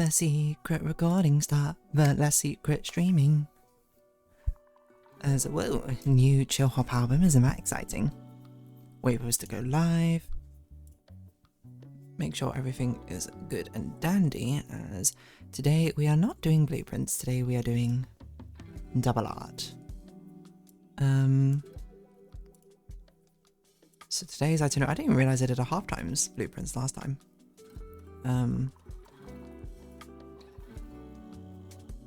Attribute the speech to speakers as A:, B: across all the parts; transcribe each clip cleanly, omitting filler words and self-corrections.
A: the secret recording start, the less secret streaming. As well, new chill hop album, isn't that exciting? Wait for us to go live. Make sure everything is good and dandy, as today we are not doing blueprints, today we are doing double art. So today's itinerary, I didn't even realise I did a half times blueprints last time.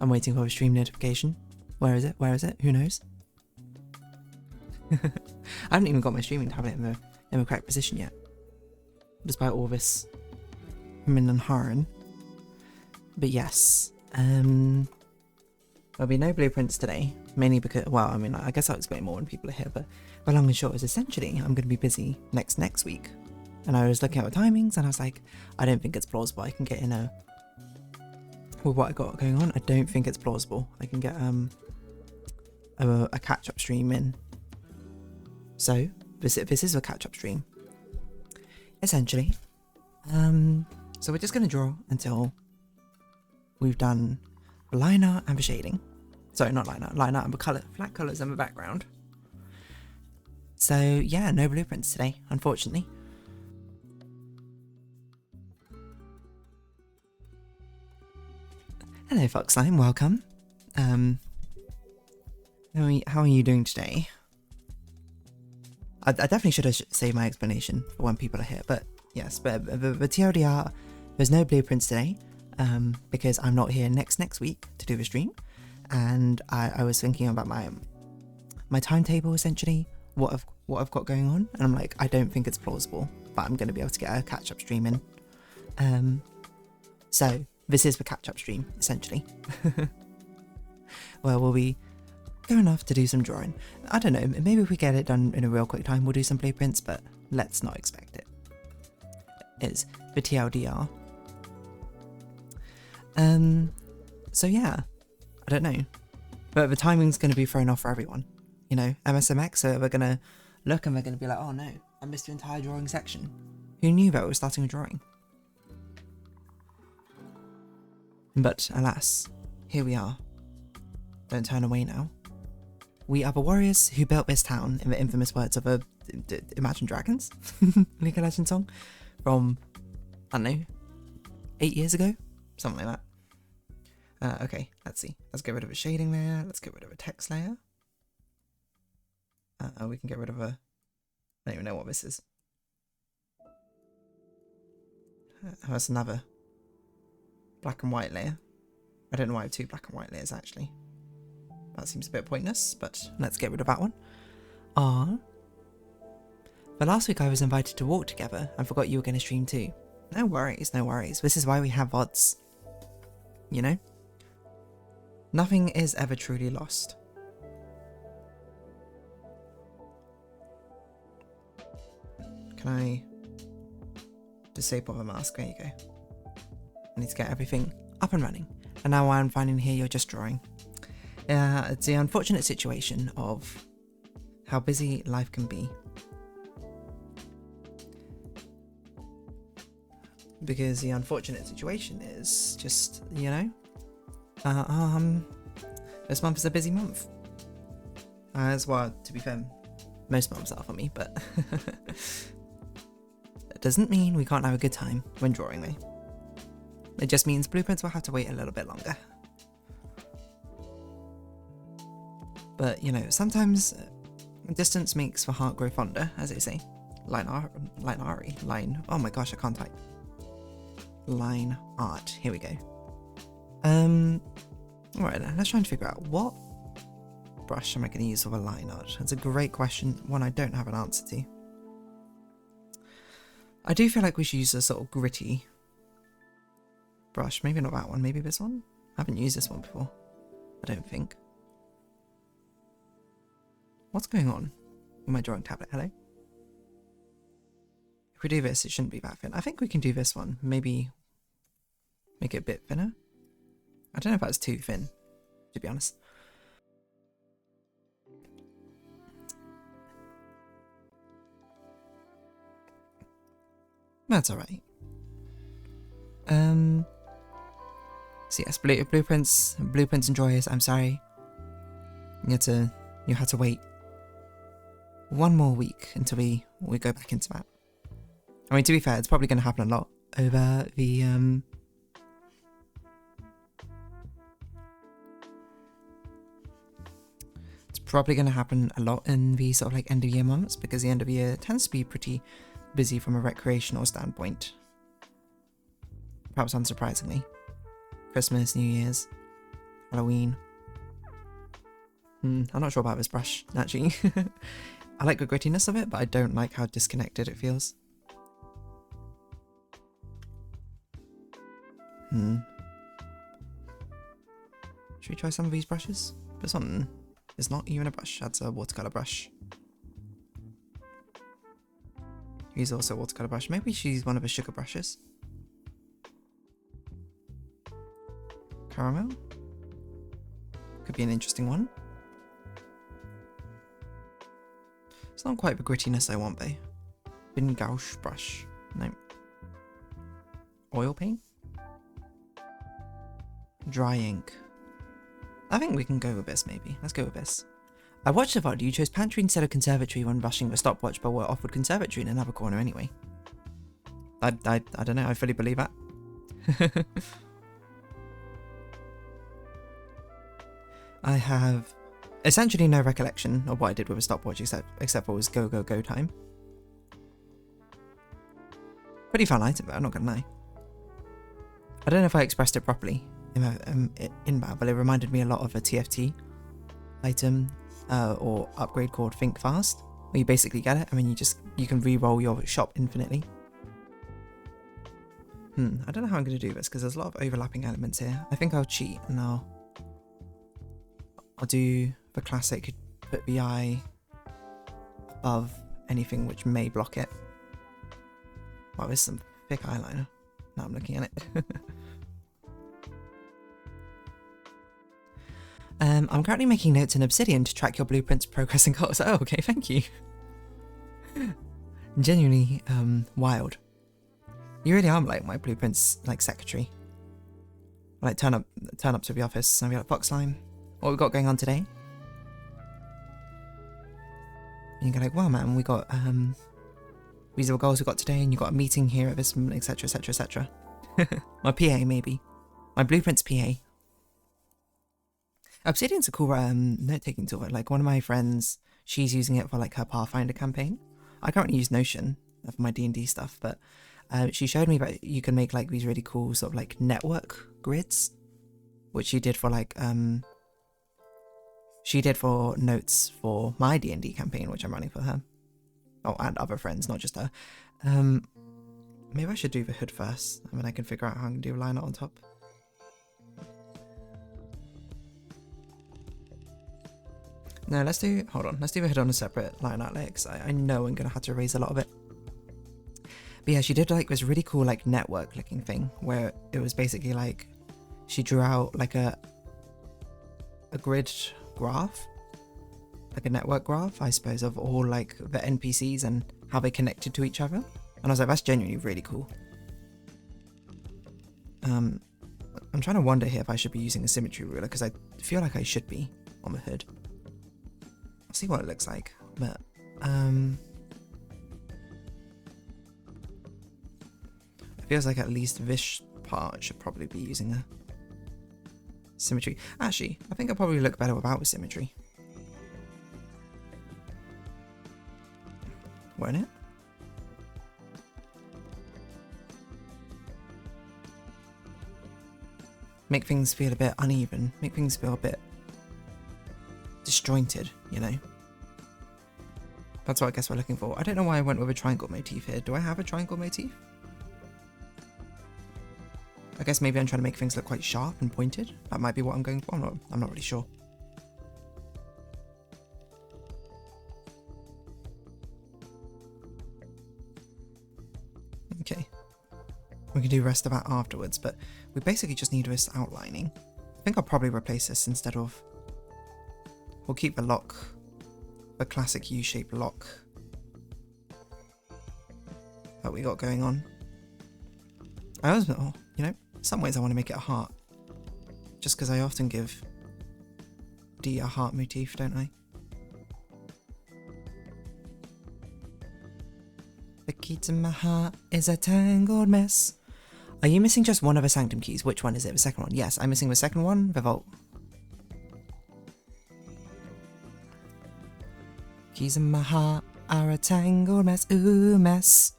A: I'm waiting for a stream notification. Where is it? Where is it? Who knows? I haven't even got my streaming tablet in the correct position yet, despite all this min and harn. But yes, there'll be no blueprints today, mainly because, well, I mean, I guess I'll explain more when people are here, but long and short is essentially I'm going to be busy next week. And I was looking at the timings and I was like, I don't think it's plausible I can get in with what I got going on. I don't think it's plausible I can get a catch-up stream in. So this is a catch-up stream, essentially. So we're just going to draw until we've done the line art and the shading. Sorry, not line art and the flat colours in the background. So yeah, no blueprints today, unfortunately. Hello Foxline, welcome. How are you doing today? I definitely should have saved my explanation for when people are here, but yes, but the TLDR, there's no blueprints today, because I'm not here next week to do the stream, and I was thinking about my timetable, essentially, what I've got going on, and I'm like, I don't think it's plausible, but I'm going to be able to get a catch-up stream in. So this is the catch-up stream, essentially. Well, we'll be going off to do some drawing. I don't know, maybe if we get it done in a real quick time, we'll do some blueprints, but let's not expect it. It's the TLDR. So yeah, I don't know. But the timing's going to be thrown off for everyone. You know, MSMX, so they're going to look and they're going to be like, oh no, I missed the entire drawing section. Who knew that we were starting a drawing? But alas, here we are. Don't turn away now. We are the warriors who built this town, in the infamous words of a Imagine Dragons League of Legends song from, I don't know, 8 years ago? Something like that. Okay, let's see. Let's get rid of a shading layer. Let's get rid of a text layer. We can get rid of a... I don't even know what this is. That's another black and white layer. I don't know why I have two black and white layers, actually. That seems a bit pointless, but let's get rid of that one. But last week I was invited to walk together and forgot you were going to stream too. No worries, no worries. This is why we have VODs. You know? Nothing is ever truly lost. Can I disable the mask? There you go. I need to get everything up and running. And now I'm finding here you're just drawing. It's the unfortunate situation of how busy life can be. Because the unfortunate situation is just, you know, this month is a busy month. As well, to be fair, most months are for me, but it doesn't mean we can't have a good time when drawing though. It just means blueprints will have to wait a little bit longer. But, you know, sometimes distance makes the heart grow fonder, as they say. Line art, oh my gosh, I can't type. Line art, here we go. Alright then, let's try and figure out what brush am I going to use for the line art. That's a great question, one I don't have an answer to. I do feel like we should use a sort of gritty brush, maybe not that one, maybe this one? I haven't used this one before, I don't think. What's going on with my drawing tablet? Hello? If we do this, it shouldn't be that thin. I think we can do this one. Maybe make it a bit thinner. I don't know if that's too thin, to be honest. That's alright. So yes, blueprints and joys. I'm sorry. You had to wait one more week until we go back into that. I mean, to be fair, it's probably going to happen a lot over the It's probably going to happen a lot in the sort of like end of year months, because the end of year tends to be pretty busy from a recreational standpoint. Perhaps unsurprisingly. Christmas, New Year's, Halloween. I'm not sure about this brush, actually. I like the grittiness of it, but I don't like how disconnected it feels. Should we try some of these brushes? This one is not even a brush, that's a watercolour brush. He's also a watercolour brush. Maybe she's one of the sugar brushes. Caramel? Could be an interesting one. It's not quite the grittiness I want, though. Bin gouache brush. No. Oil paint? Dry ink. I think we can go with this, maybe. Let's go with this. I watched the VOD. You chose pantry instead of conservatory when brushing the stopwatch, but were offered conservatory in another corner anyway. I don't know. I fully believe that. I have essentially no recollection of what I did with a stopwatch except for it was go time. Pretty fun item, but I'm not gonna lie. I don't know if I expressed it properly in that, but it reminded me a lot of a TFT item or upgrade called Think Fast, where you basically get it. I mean, you can re-roll your shop infinitely. I don't know how I'm going to do this because there's a lot of overlapping elements here. I think I'll cheat and I'll do the classic, put the eye above anything which may block it. Wow, there's some thick eyeliner. Now I'm looking at it. I'm currently making notes in Obsidian to track your blueprint's progress and goals. Oh, okay, thank you. Genuinely, wild. You really are like my blueprint's like secretary. I like turn up to the office and be like, Foxlime, what we got going on today? And you go like, well man, we got these are the goals we got today, and you got a meeting here at this, etc, etc, etc. My PA maybe. My blueprint's PA. Obsidian's a cool note-taking tool. Like one of my friends, she's using it for like her Pathfinder campaign. I currently use Notion for my D&D stuff, but she showed me that you can make like these really cool sort of like network grids, which she did for like she did for notes for my D&D campaign, which I'm running for her. Oh, and other friends, not just her. Maybe I should do the hood first, and then I can figure out how I can do a line art on top. No, let's do the hood on a separate line art layer, because I know I'm going to have to erase a lot of it. But yeah, she did like this really cool like network looking thing, where it was basically like, she drew out like a grid graph, like a network graph, I suppose, of all like the NPCs and how they connected to each other. And I was like, that's genuinely really cool. I'm trying to wonder here if I should be using a symmetry ruler, because I feel like I should be on the hood. See what it looks like, but it feels like at least this part should probably be using a symmetry. Actually, I think I'll probably look better without a symmetry. Won't it? Make things feel a bit uneven, make things feel a bit disjointed, you know. That's what I guess we're looking for. I don't know why I went with a triangle motif here. Do I have a triangle motif? I guess maybe I'm trying to make things look quite sharp and pointed. That might be what I'm going for. I'm not really sure. Okay. We can do the rest of that afterwards, but we basically just need this outlining. I think I'll probably replace this instead of... We'll keep the lock, the classic U-shaped lock that we got going on. I also, you know, in some ways I want to make it a heart. Just because I often give D a heart motif, don't I? The key to my heart is a tangled mess. Are you missing just one of the Sanctum keys? Which one is it? The second one? Yes, I'm missing the second one, the Vault. Keys in my heart are a tangled mess, ooh mess.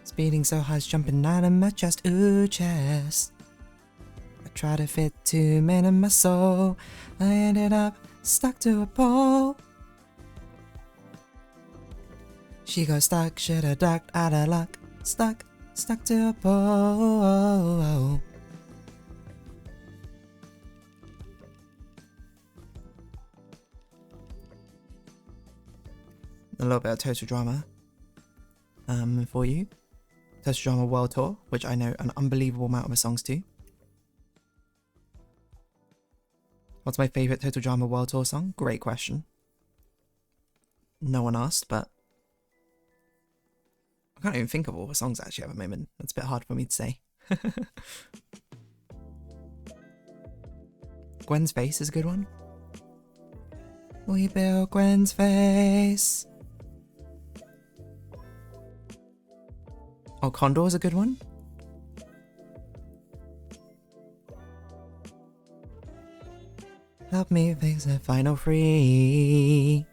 A: Speeding so high, it's jumping out of my chest, ooh chest. I try to fit 2 men in my soul. I ended up stuck to a pole. She goes stuck, shoulda ducked, out of luck. Stuck to a pole. A little bit of Total Drama for you. Total Drama World Tour, which I know an unbelievable amount of the songs to. What's my favourite Total Drama World Tour song? Great question. No one asked, but I can't even think of all the songs actually at the moment. That's a bit hard for me to say. Gwen's Face is a good one. We built Gwen's face. Oh, Condor is a good one. Help me fix the final free.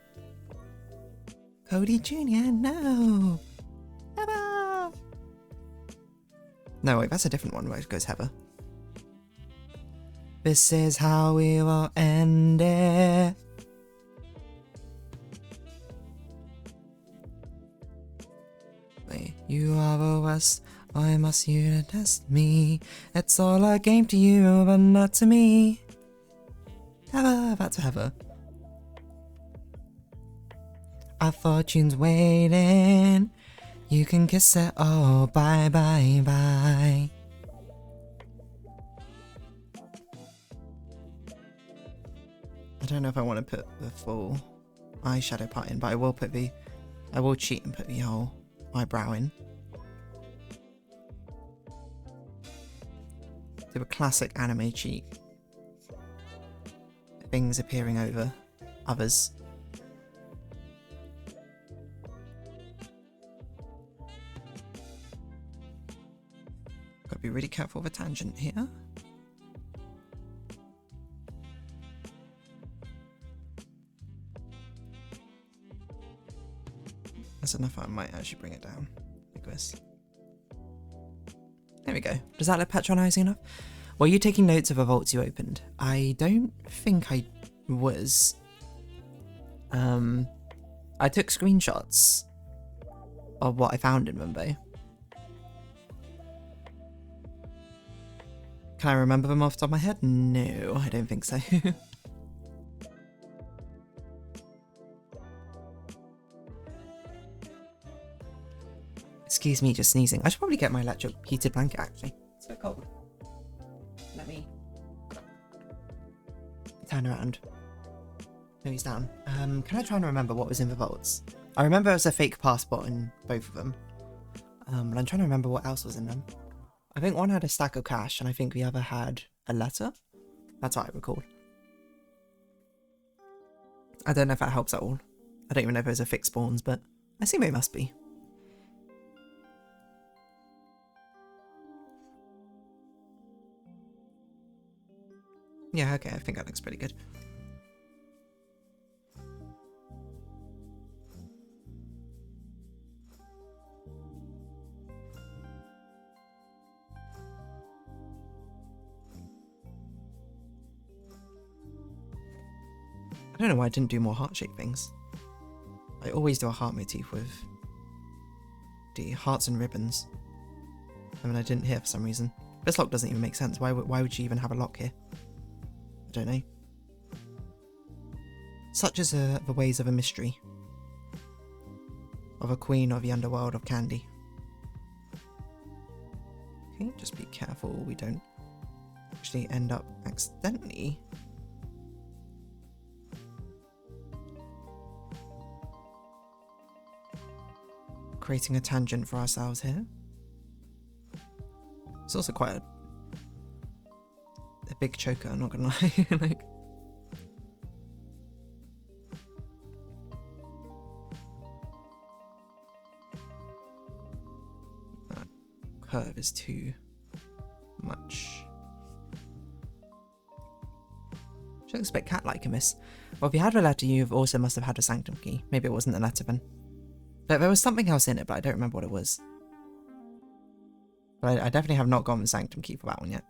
A: Cody Jr., no. Heather. No, wait, that's a different one where it goes Heather. This is how we will end it. Wait, you are the worst. Why must you test me? It's all a game to you, but not to me. Heather, that's Heather. Our fortune's waiting. You can kiss it all. Bye, bye, bye. I don't know if I want to put the full eyeshadow part in, but I will cheat and put the whole eyebrow in. Do a classic anime cheat. Things appearing over others. Gotta be really careful with a tangent here. That's enough, I might actually bring it down like this. There we go. Does that look patronising enough? Were you taking notes of the vaults you opened? I don't think I was. I took screenshots of what I found in them though. Can I remember them off the top of my head? No, I don't think so. Excuse me, just sneezing. I should probably get my electric heated blanket actually. It's so cold. Let me turn around. No, he's down. Can I try and remember what was in the vaults? I remember there was a fake passport in both of them. But I'm trying to remember what else was in them. I think one had a stack of cash and I think the other had a letter. That's what I recalled. I don't know if that helps at all. I don't even know if those are fixed spawns, but I assume they must be. Yeah, okay, I think that looks pretty good. I don't know why I didn't do more heart-shaped things. I always do a heart motif with the hearts and ribbons. I mean, I didn't here for some reason. This lock doesn't even make sense. Why would you even have a lock here? I don't know. Such is the ways of a mystery. Of a queen of the underworld of candy. Okay, just be careful we don't actually end up accidentally creating a tangent for ourselves here. It's also quite a big choker, I'm not gonna lie. Like, that curve is too much. She looks a bit cat-like in this. Well, if you had a letter, you also must have had a sanctum key. Maybe it wasn't the letter then. But there was something else in it, but I don't remember what it was. But I definitely have not gotten the sanctum key for that one yet.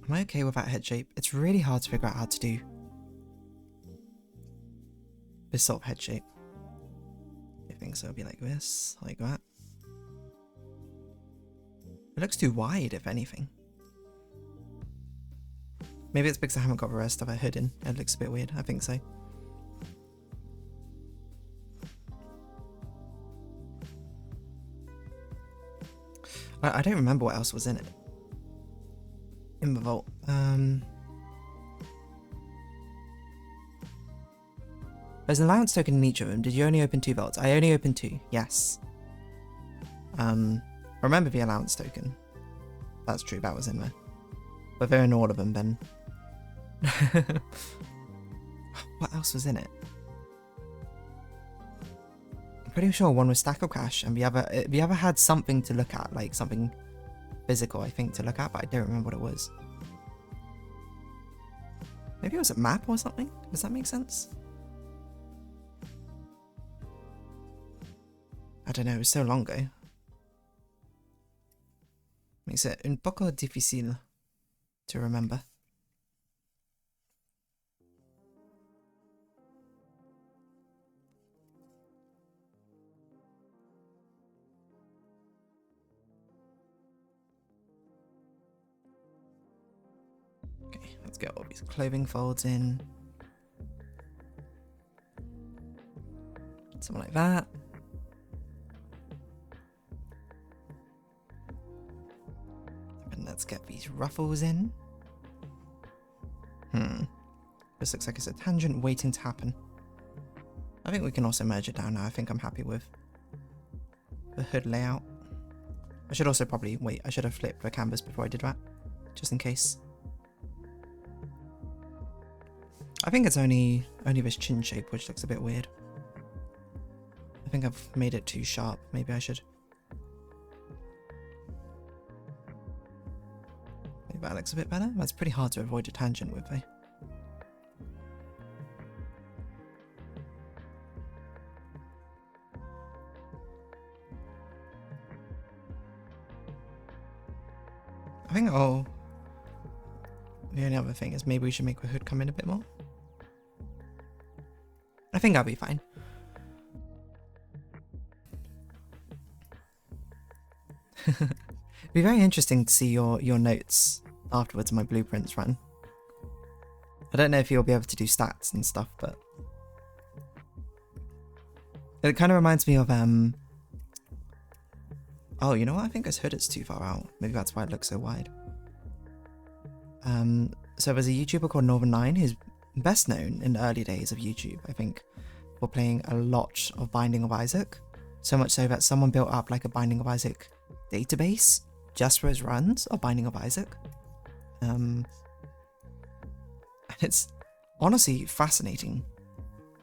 A: Am I okay with that head shape? It's really hard to figure out how to do this sort of head shape. I think so. It'll be like this, like that. It looks too wide, if anything. Maybe it's because I haven't got the rest of her hood in. It looks a bit weird. I think so. I don't remember what else was in it. In the vault. There's an allowance token in each of them. Did you only open 2 vaults? I only opened 2. Yes. Remember the allowance token. That's true. That was in there. But they're in all of them then. What else was in it? I'm pretty sure one was Stack of Cash, and the other had something to look at, like something physical, I think, to look at, but I don't remember what it was. Maybe it was a map or something? Does that make sense? I don't know, it was so long ago. Makes it un poco difícil to remember. Okay, let's get all these clothing folds in. Something like that. And let's get these ruffles in. This looks like it's a tangent waiting to happen. I think we can also merge it down now. I think I'm happy with the hood layout. I should also probably wait. I should have flipped the canvas before I did that, just in case. I think it's only this chin shape, which looks a bit weird. I think I've made it too sharp. Maybe I should. Maybe that looks a bit better. That's pretty hard to avoid a tangent with, though. I think the only other thing is maybe we should make the hood come in a bit more. I think I'll be fine. It'd be very interesting to see your notes afterwards, my blueprints run. I don't know if you'll be able to do stats and stuff, but it kind of reminds me of oh, you know what? I think this hood is too far out. Maybe that's why it looks so wide. So there's a YouTuber called Northern9 who's best known in the early days of YouTube, I think, for playing a lot of Binding of Isaac. So much so that someone built up like a Binding of Isaac database just for his runs of Binding of Isaac. And it's honestly fascinating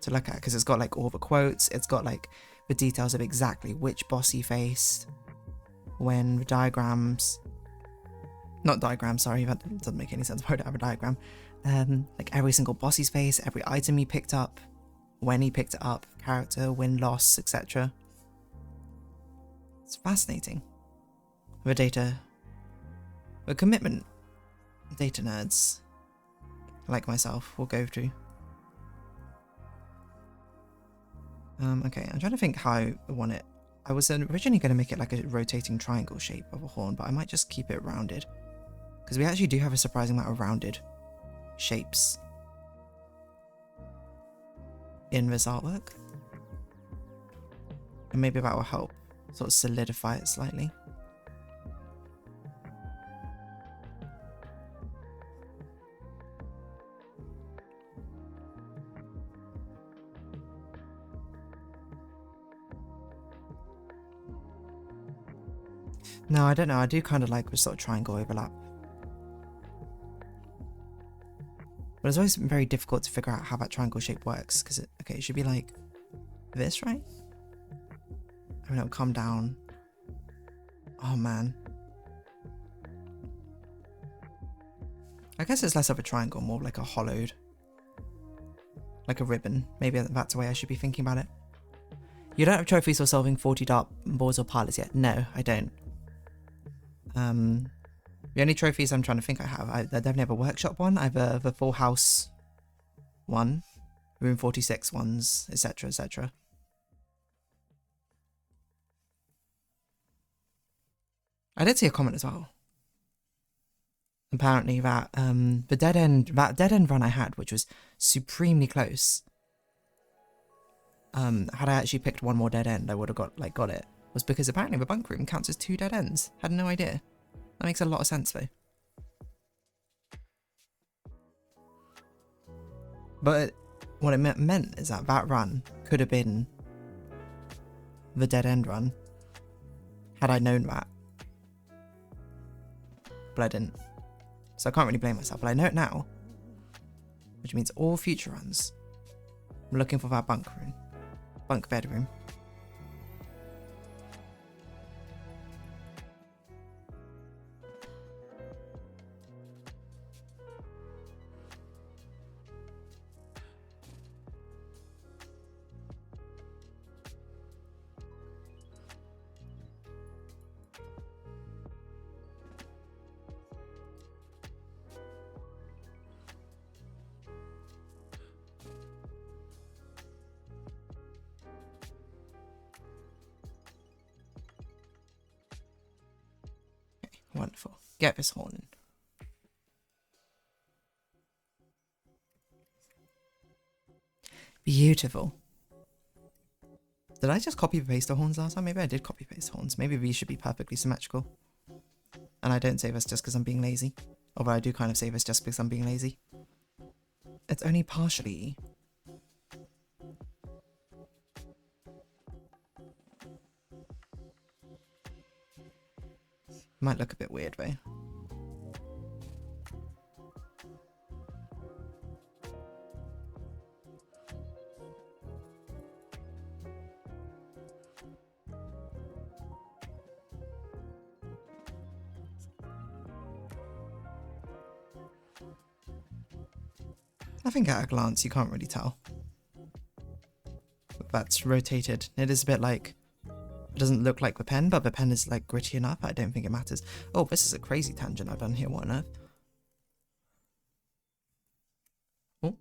A: to look at because it's got like all the quotes, it's got like the details of exactly which boss he faced, when the diagrams, not diagrams, sorry, that doesn't make any sense, why would I have a diagram? Like every single boss he's faced, every item he picked up, when he picked it up, character, win, loss, etc. It's fascinating. The data, the commitment data nerds like myself will go through. Okay, I'm trying to think how I want it. I was originally going to make it like a rotating triangle shape of a horn, but I might just keep it rounded. Because we actually do have a surprising amount of rounded shapes in this artwork. And maybe that will help sort of solidify it slightly. No, I don't know. I do kind of like the sort of triangle overlap. But it's always very difficult to figure out how that triangle shape works. Because, okay, it should be like this, right? I mean, it'll come down. Oh, man. I guess it's less of a triangle, more like a hollowed. Like a ribbon. Maybe that's the way I should be thinking about it. You don't have trophies for solving 40 dart boards or pilots yet. No, I don't. The only trophies I'm trying to think I have, I definitely have a workshop one. I have a full house one, room 46 ones, etc, etc. I did see a comment as well. Apparently that that dead end run I had, which was supremely close. Had I actually picked one more dead end, I would have got it. Was because apparently the bunk room counts as 2 dead ends. Had no idea. That makes a lot of sense though. But what it meant is that run could have been the dead end run had I known that. But I didn't. So I can't really blame myself. But I know it now. Which means all future runs, I'm looking for that bunk bedroom. Wonderful. Get this horn in. Beautiful. Did I just copy paste the horns last time? Maybe I did copy paste horns. Maybe these should be perfectly symmetrical. And I don't say this just because I'm being lazy. Although I do kind of say this just because I'm being lazy. It's only partially. Might look a bit weird though. I think at a glance you can't really tell. That's rotated. It is a bit like, it doesn't look like the pen, but the pen is like gritty enough. I don't think it matters. Oh, this is a crazy tangent I've done here. What on earth? Oh.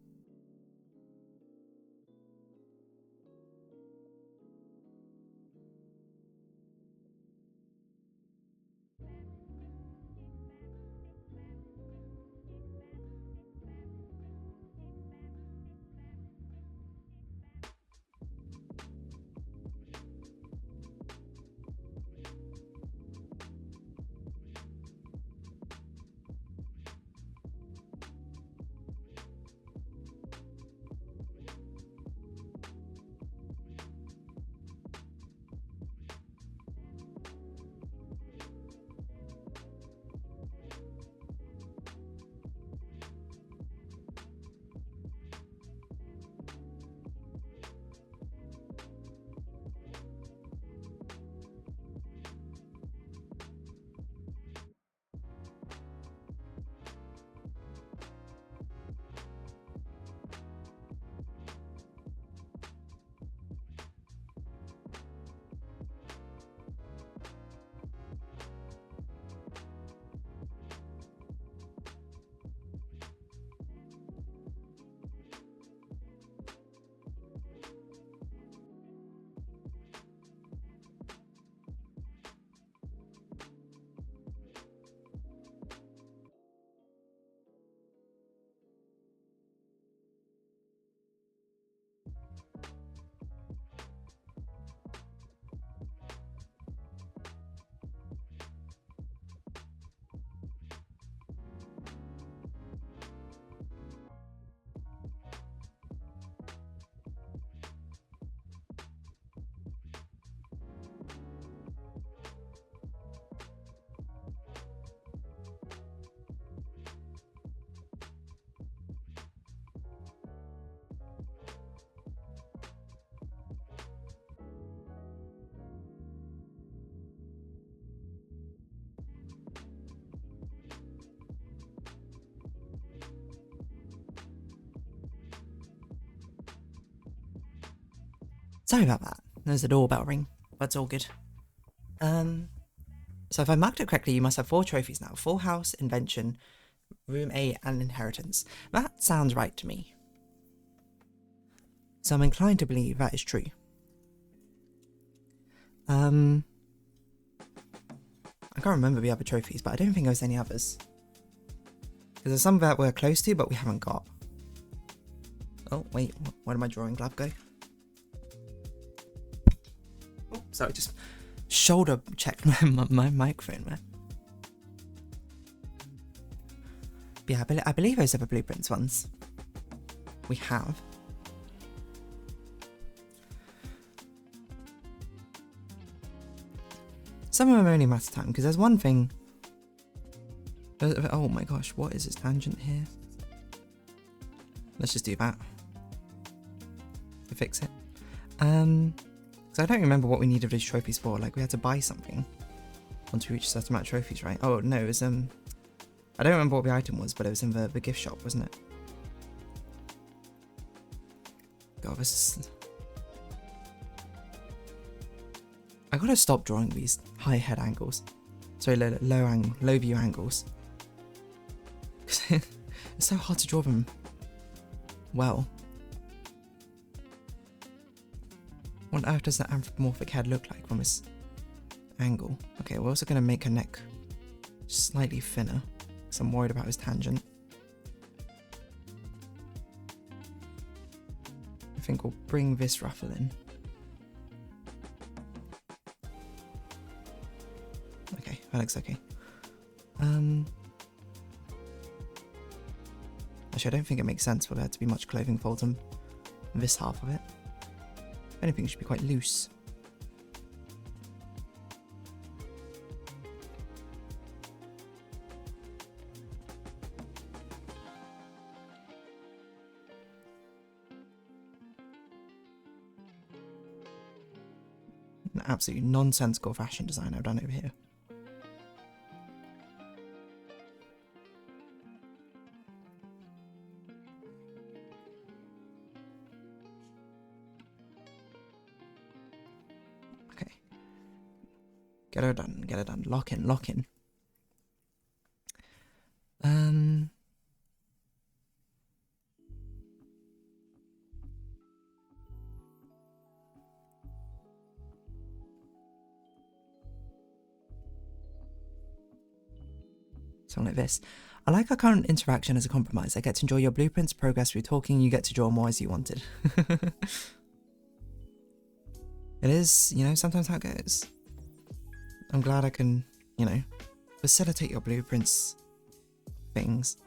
A: Sorry about that. There's a doorbell ring, but it's all good. So if I marked it correctly, you must have 4 trophies now. Full House, Invention, Room 8, and Inheritance. That sounds right to me. So I'm inclined to believe that is true. I can't remember the other trophies, but I don't think there was any others. Because there's some that we're close to, but we haven't got. Oh, wait, where did my drawing glove go? Oh, sorry, just shoulder checked my microphone there. But yeah, I believe those are the blueprints ones. We have. Some of them only matter time, because there's one thing. Oh my gosh, what is this tangent here? Let's just do that to fix it. So I don't remember what we needed these trophies for. Like, we had to buy something once we reached a certain amount of trophies, right? Oh no, it was I don't remember what the item was, but it was in the gift shop, wasn't it? God, this is... I gotta stop drawing these high head angles. Sorry, low view angles. It's so hard to draw them well. What on earth does that anthropomorphic head look like from this angle? Okay, we're also going to make her neck slightly thinner, because I'm worried about his tangent. I think we'll bring this ruffle in. Okay, that looks okay. Actually, I don't think it makes sense for there to be much clothing folds on this half of it. If anything, it should be quite loose. An absolutely nonsensical fashion design I've done over here. Get her done, get her done. Lock in, lock in. Something like this. I like our current interaction as a compromise. I get to enjoy your blueprints, progress through talking, you get to draw more as you wanted. It is, you know, sometimes how it goes. I'm glad I can, you know, facilitate your blueprints things.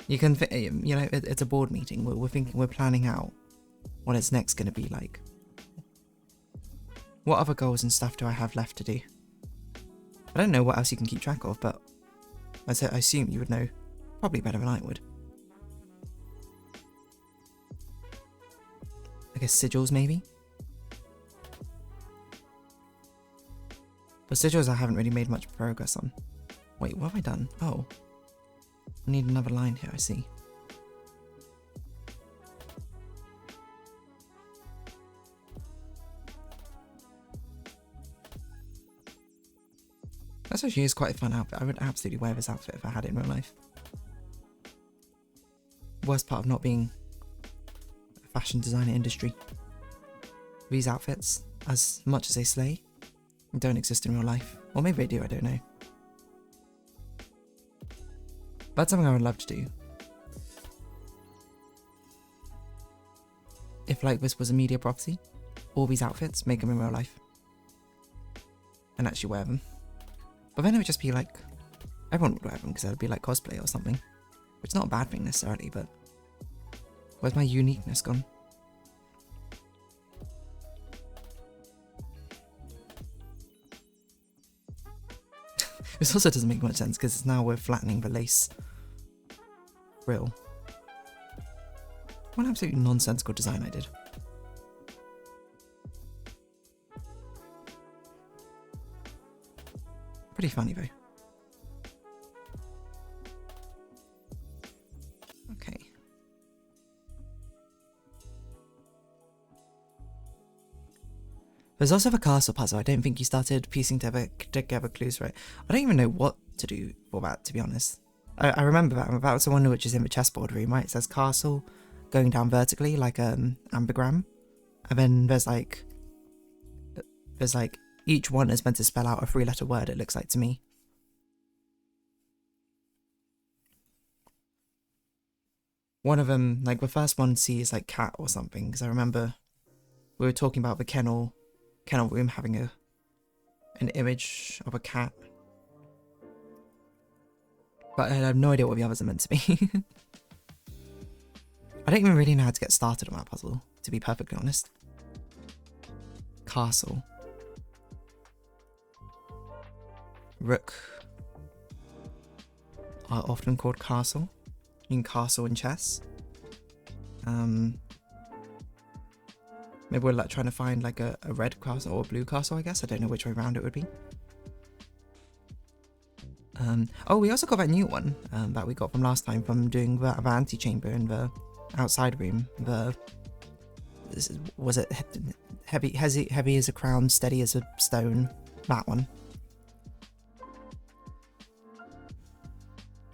A: You can, you know, it's a board meeting. We're thinking, we're planning out what it's next going to be like. What other goals and stuff do I have left to do? I don't know what else you can keep track of, but I assume you would know probably better than I would. I guess sigils maybe? But sigils I haven't really made much progress on. Wait, what have I done? Oh. I need another line here, I see. That actually is quite a fun outfit. I would absolutely wear this outfit if I had it in real life. Worst part of not being a fashion designer industry. These outfits, as much as they slay, don't exist in real life. Or maybe they do, I don't know. That's something I would love to do. If like this was a media property, all these outfits, make them in real life. And actually wear them. But then it would just be like, everyone would wear them because it would be like cosplay or something. Which is not a bad thing necessarily, but where's my uniqueness gone? This also doesn't make much sense because now we're flattening the lace frill. What an absolutely nonsensical design I did. Pretty funny though. Okay. There's also the castle puzzle. I don't think you started piecing together clues right. I don't even know what to do for that, to be honest. I remember that. That was the one which is in the chessboard room, right? It says castle going down vertically like ambigram. And then there's like each one is meant to spell out a 3-letter word, it looks like to me. One of them, like the first one, C is like cat or something, because I remember we were talking about the kennel room having an image of a cat. But I have no idea what the others are meant to be. I don't even really know how to get started on that puzzle, to be perfectly honest. Castle. Rook are often called castle. You can castle in chess. Maybe we're like trying to find like a red castle or a blue castle, I guess. I don't know which way around it would be. Oh, we also got that new one that we got from last time from doing the antechamber in the outside room. Was it heavy as a crown, steady as a stone? That one.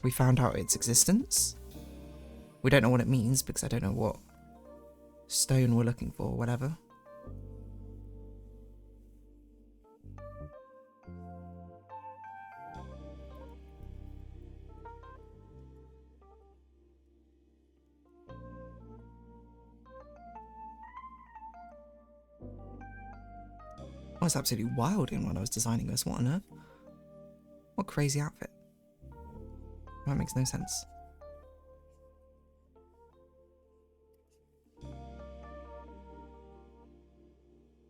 A: We found out its existence. We don't know what it means because I don't know what stone we're looking for or whatever. I was absolutely wild in when I was designing this. What on earth? What crazy outfit? That makes no sense.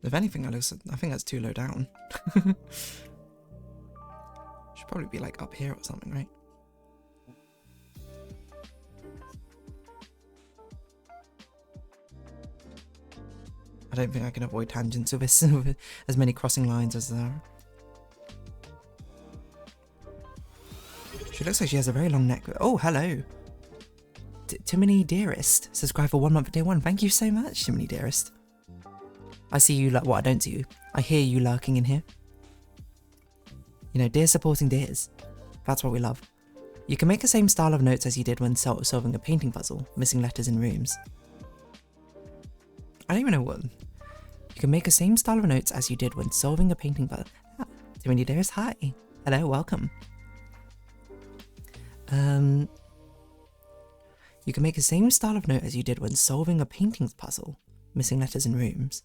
A: If anything, I think that's too low down. Should probably be like up here or something, right? I don't think I can avoid tangents with this, with as many crossing lines as there are. She looks like she has a very long neck. Oh, hello. Timony Dearest. Subscribe for 1 month for day 1. Thank you so much, Timony Dearest. I see you, what I don't see you. I hear you lurking in here. You know, deer supporting deers. That's what we love. You can make the same style of notes as you did when solving a painting puzzle, missing letters in rooms. I don't even know what. You can make the same style of notes as you did when solving a painting puzzle. Ah, Timony Dearest, hi. Hello, welcome. You can make the same style of note as you did when solving a painting puzzle, missing letters in rooms.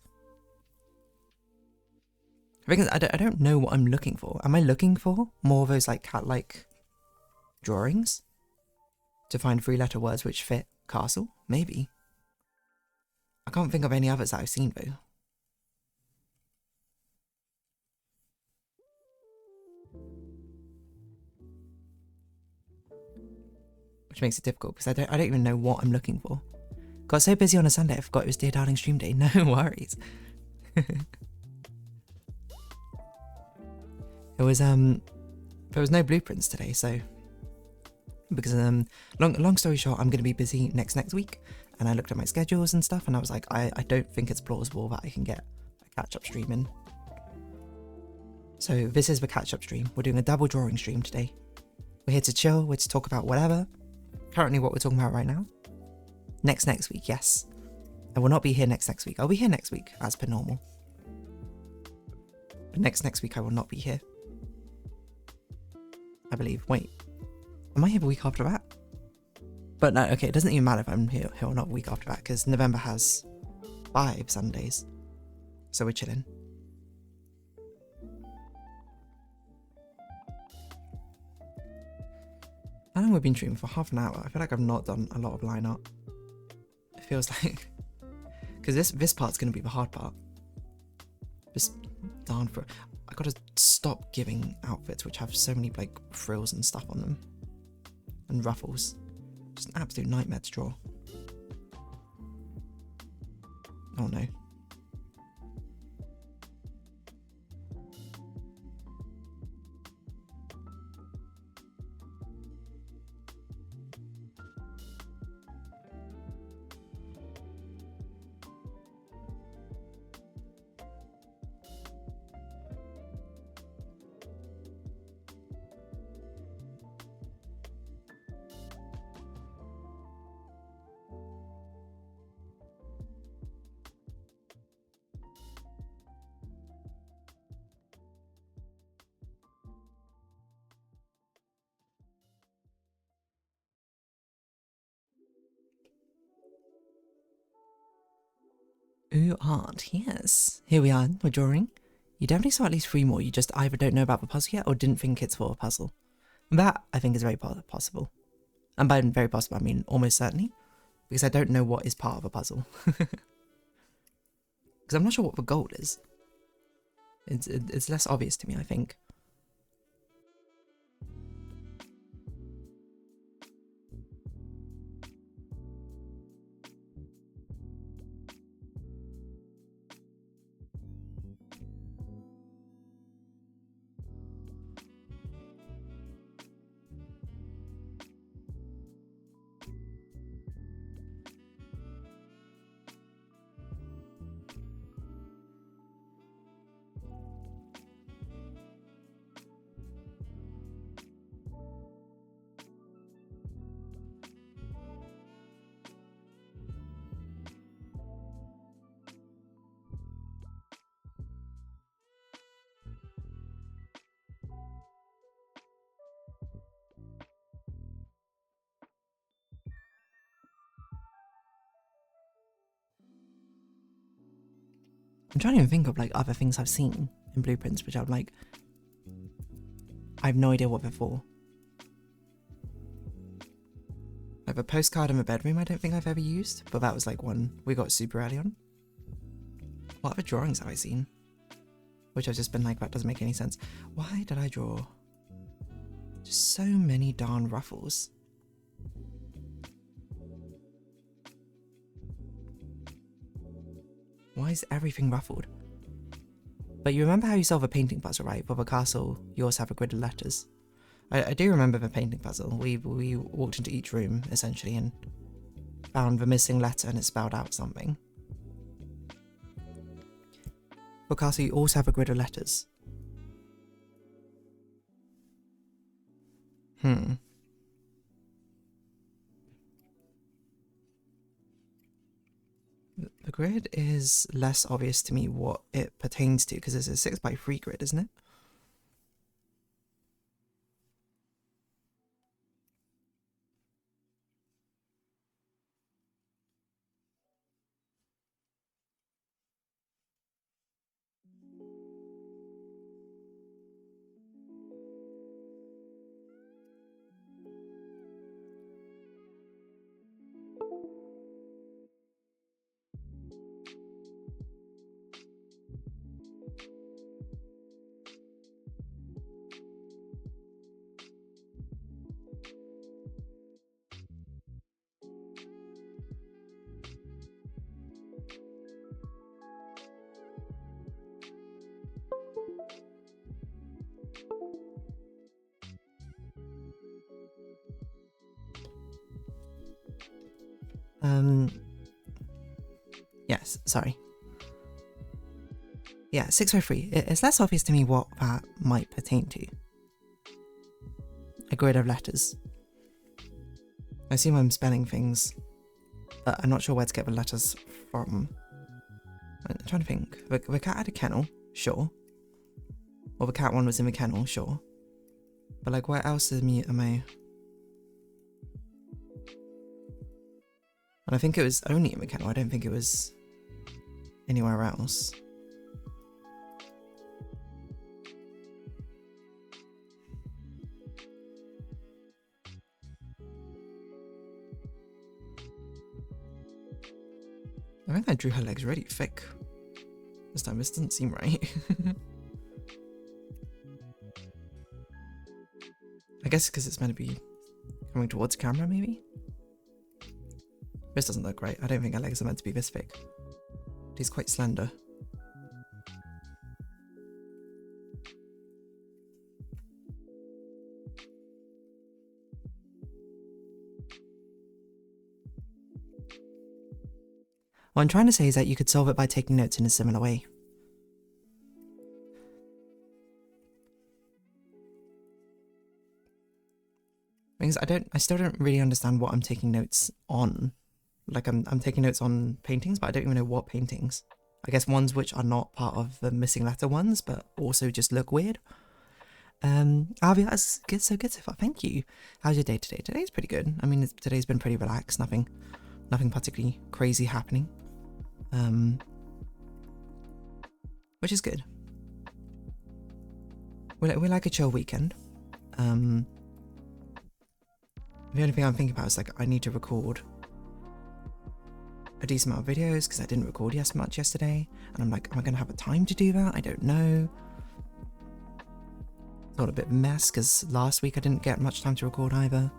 A: Because I don't know what I'm looking for. Am I looking for more of those like cat-like drawings? To find 3-letter words which fit castle? Maybe. I can't think of any others that I've seen though. Which makes it difficult because I don't even know what I'm looking for. Got so busy on a Sunday I forgot it was DeerDarling stream day. No worries. It was there was no blueprints today, so because long story short, I'm gonna be busy next week, and I looked at my schedules and stuff, and I was like, I don't think it's plausible that I can get a catch-up stream in. So this is the catch-up stream. We're doing a double drawing stream today. We're here to chill. We're to talk about whatever. Currently, what we're talking about right now. Next week, yes. I will not be here next week. I'll be here next week as per normal. But next week I will not be here. I believe. Wait, am I here the week after that? But no, okay, it doesn't even matter if I'm here or not the week after that, because November has 5 Sundays. So we're chilling. How long have we been streaming for? Half an hour. I feel like I've not done a lot of line art. It feels like... Because this part's going to be the hard part. Just darn for it. I gotta stop giving outfits which have so many like frills and stuff on them. And ruffles. Just an absolute nightmare to draw. Oh no. New art, yes. Here we are, we're drawing. You definitely saw at least 3 more. You just either don't know about the puzzle yet or didn't think it's for a puzzle. That, I think, is very possible. And by very possible, I mean almost certainly. Because I don't know what is part of a puzzle. Because I'm not sure what the goal is. It's less obvious to me, I think. I'm trying to even think of like other things I've seen in blueprints which I'm like, I have no idea what they're for. Like a postcard in my bedroom I don't think I've ever used, but that was like one we got super early on. What other drawings have I seen? Which I've just been like, that doesn't make any sense. Why did I draw just so many darn ruffles? Why is everything ruffled? But you remember how you solve a painting puzzle, right? For the castle, you also have a grid of letters. I do remember the painting puzzle. We walked into each room, essentially, and found the missing letter and it spelled out something. For castle, you also have a grid of letters. The grid is less obvious to me what it pertains to, because it's a 6x3 grid, isn't it? Yes, sorry. Yeah, 603. It's less obvious to me what that might pertain to. A grid of letters. I assume I'm spelling things, but I'm not sure where to get the letters from. I'm trying to think. The cat had a kennel, sure. Or the cat one was in the kennel, sure. But like, where else am I? And I think it was only in the kennel. I don't think it was anywhere else. I think I drew her legs really thick. This time, this doesn't seem right. I guess because it's meant to be coming towards camera, maybe? This doesn't look right. I don't think her legs are meant to be this thick. She's quite slender. What I'm trying to say is that you could solve it by taking notes in a similar way. Because I still don't really understand what I'm taking notes on. Like I'm taking notes on paintings, but I don't even know what paintings. I guess ones which are not part of the missing letter ones, but also just look weird. Avi, that's good, so good so far. Thank you. How's your day today? Today's pretty good. I mean, today's been pretty relaxed. Nothing particularly crazy happening. which is good. We're like a chill weekend. The only thing I'm thinking about is like I need to record a decent amount of videos because I didn't record much yesterday, and I'm like, am I going to have the time to do that? I don't know. It's all a bit of a mess because last week I didn't get much time to record either,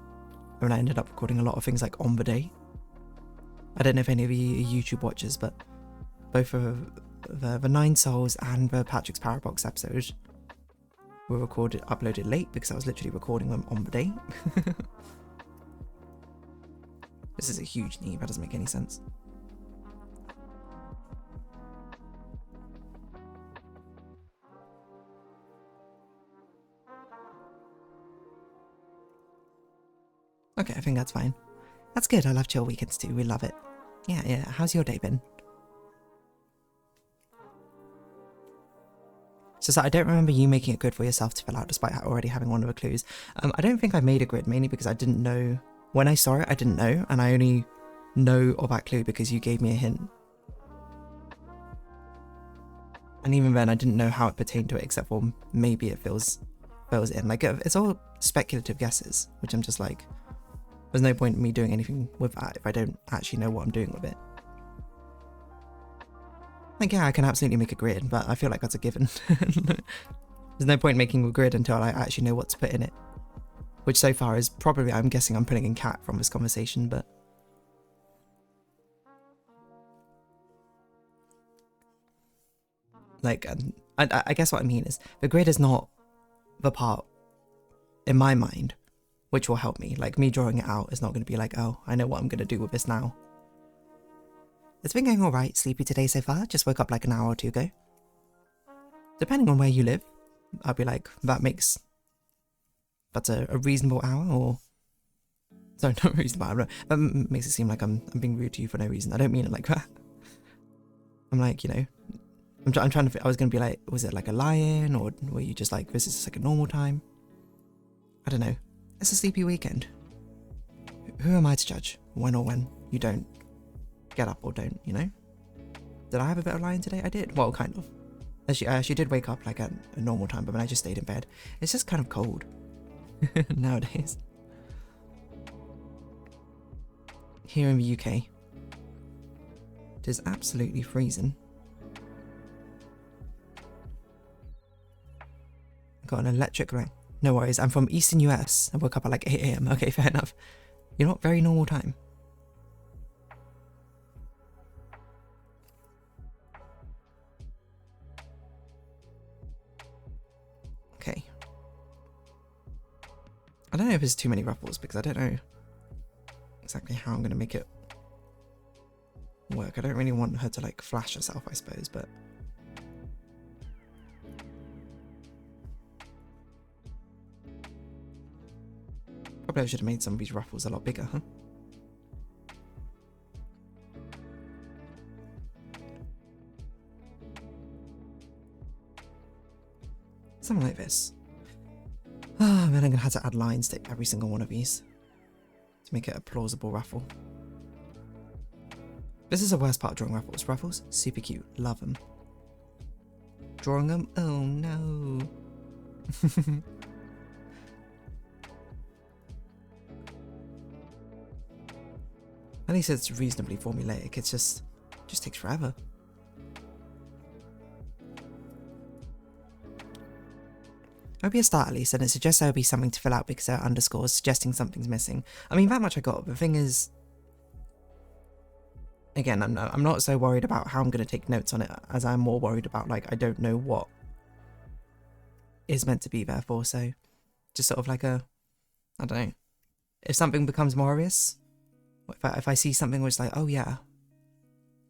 A: and I ended up recording a lot of things like on the day. I don't know if any of you are YouTube watchers, but both of the Nine Souls and the Patrick's Parabox episode were uploaded late because I was literally recording them on the day. This is a huge knee, that doesn't make any sense. Okay, I think that's fine. That's good, I love chill weekends too, we love it. Yeah, how's your day been? So I don't remember you making it good for yourself to fill out despite already having one of the clues. I don't think I made a grid, mainly because I didn't know. When I saw it, I didn't know, and I only know of that clue because you gave me a hint. And even then, I didn't know how it pertained to it, except for maybe it fills in. Like, it's all speculative guesses, which I'm just like, there's no point in me doing anything with that if I don't actually know what I'm doing with it. Like, yeah, I can absolutely make a grid, but I feel like that's a given. There's no point making a grid until I actually know what to put in it. Which so far is probably, I'm guessing I'm putting in cat from this conversation, but... Like, I guess what I mean is, the grid is not the part, in my mind, which will help me. Like, me drawing it out is not going to be like, oh, I know what I'm going to do with this now. It's been going alright, sleepy today so far, just woke up like an hour or two ago. Depending on where you live, I'll be like, that's a reasonable hour, or... Sorry, not reasonable hour, that makes it seem like I'm being rude to you for no reason. I don't mean it like that. I'm like, you know, I'm trying to, I was going to be like, was it like a lie-in, or were you just like, this is just like a normal time? I don't know. It's a sleepy weekend. Who am I to judge when or when you don't get up or don't, you know? Did I have a bit of lie-in today? I did. Well, kind of. I actually did wake up like at a normal time, but then I just stayed in bed. It's just kind of cold nowadays. Here in the UK, it is absolutely freezing. Got an electric ring. No worries, I'm from Eastern US. I woke up at like 8 AM. Okay, fair enough. You're not very normal time. Okay. I don't know if there's too many ruffles because I don't know exactly how I'm going to make it work. I don't really want her to like flash herself, I suppose, but... Probably I should have made some of these ruffles a lot bigger, huh? Something like this. Ah, then I'm going to have to add lines to every single one of these to make it a plausible ruffle. This is the worst part of drawing ruffles. Ruffles, super cute. Love them. Drawing them? Oh no. At least it's reasonably formulaic. It's just takes forever. There'll be a start at least, and it suggests there'll be something to fill out because there are underscores suggesting something's missing. I mean, that much I got. The thing is, again, I'm not so worried about how I'm going to take notes on it as I'm more worried about, like, I don't know what is meant to be there for, so just sort of like a, I don't know. If something becomes more obvious, if I see something where it's like, oh yeah,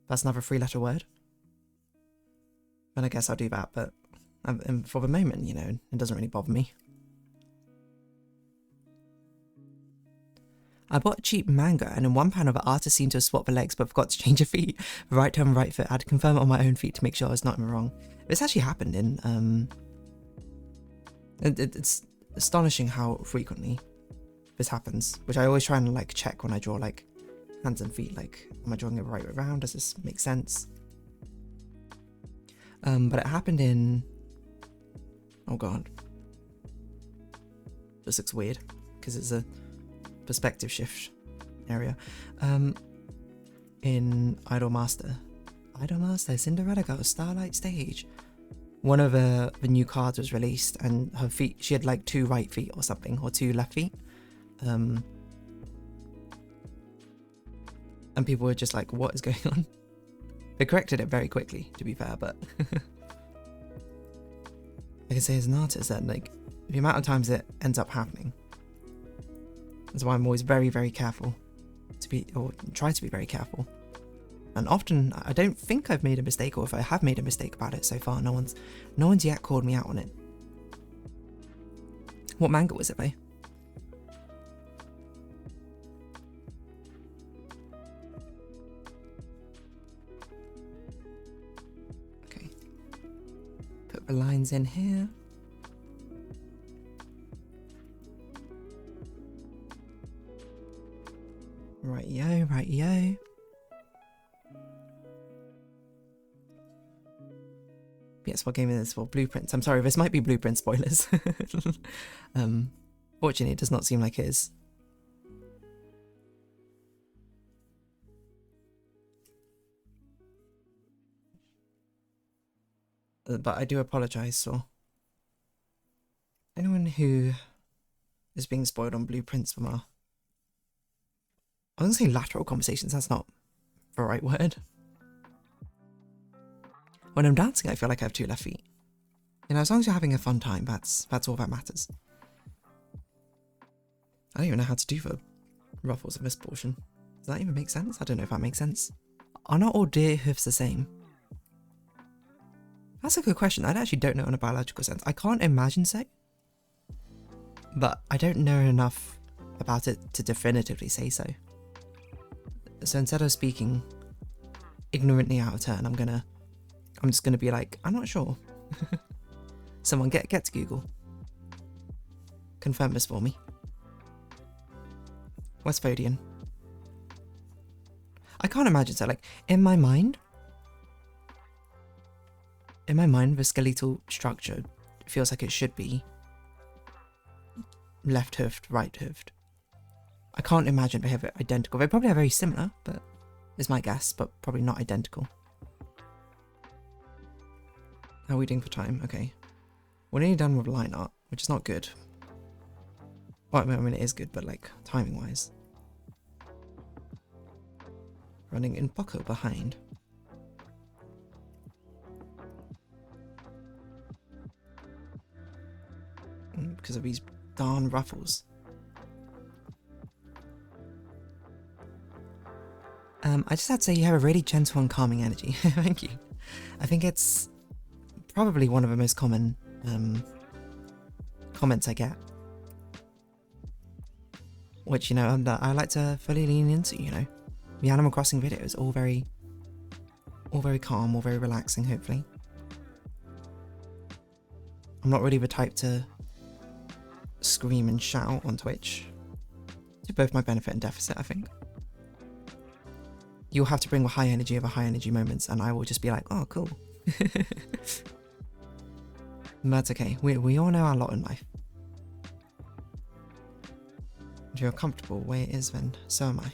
A: that's another 3-letter word, then I guess I'll do that, but for the moment, you know, it doesn't really bother me. I bought a cheap manga, and in one panel the artist seemed to have swapped the legs but forgot to change the feet. The right toe and right foot. I had to confirm it on my own feet to make sure I was not wrong. This actually happened in, it's astonishing how frequently this happens, which I always try and like check when I draw like hands and feet, like, am I drawing it the right way around? Does this make sense? But it happened in, oh god, this looks weird because it's a perspective shift area. In Idolmaster, Cinderella Girl, Starlight Stage. One of the new cards was released, and her feet, she had like 2 right feet or something, or 2 left feet. And people were just like, what is going on? They corrected it very quickly, to be fair, but I can say as an artist that like the amount of times it ends up happening. That's why I'm always very, very careful to be, or try to be very careful. And often I don't think I've made a mistake, or if I have made a mistake about it so far, no one's yet called me out on it. What manga was it, babe? Okay. Put the lines in here. Rightio, rightio. Yes, what game is this for? Blueprints. I'm sorry, this might be Blueprint spoilers. Fortunately, it does not seem like it is. But I do apologise for anyone who is being spoiled on Blueprints from our... I was going to say lateral conversations, that's not the right word. When I'm dancing, I feel like I have 2 left feet. You know, as long as you're having a fun time, that's all that matters. I don't even know how to do the ruffles of this portion. Does that even make sense? I don't know if that makes sense. Are not all deer hoofs the same? That's a good question. I actually don't know in a biological sense. I can't imagine so. But I don't know enough about it to definitively say so. So instead of speaking ignorantly out of turn, I'm just gonna be like, I'm not sure. Someone get to Google. Confirm this for me. Westphodian. I can't imagine so. Like, in my mind, the skeletal structure feels like it should be left-hoofed, right-hoofed. I can't imagine they have it identical. They probably are very similar, but is my guess, but probably not identical. How are we doing for time? Okay. We're nearly done with line art, which is not good. Well, I mean, it is good, but like, timing-wise. Running in poco behind. Because of these darn ruffles. I just had to say you have a really gentle and calming energy. Thank you. I think it's probably one of the most common comments I get. Which, you know, I like to fully lean into, you know. The Animal Crossing videos, all very calm, all very relaxing, hopefully. I'm not really the type to scream and shout on Twitch. To both my benefit and deficit, I think. You'll have to bring the high energy of the high energy moments, and I will just be like, oh, cool. And that's okay. We all know our lot in life. If you're comfortable where it is, then so am I.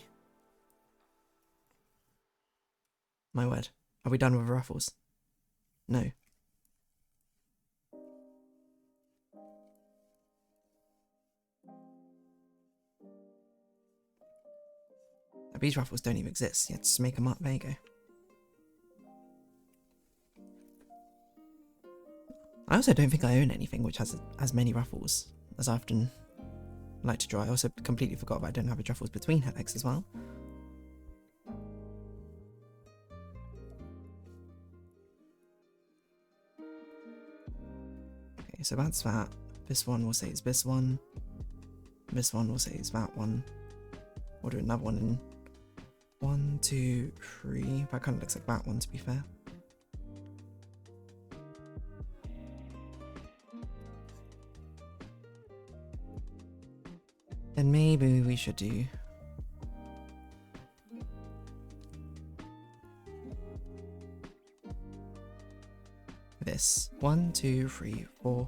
A: My word. Are we done with ruffles? No. These ruffles don't even exist. You have to just make them up. There you go. I also don't think I own anything which has as many ruffles as I often like to draw. I also completely forgot that I don't have the ruffles between her legs as well. Okay, so that's that. This one we'll say is this one. This one we'll say is that one. We'll do another one in 1, 2, 3. That kind of looks like that one, to be fair. Then maybe we should do... this. 1, 2, 3, 4,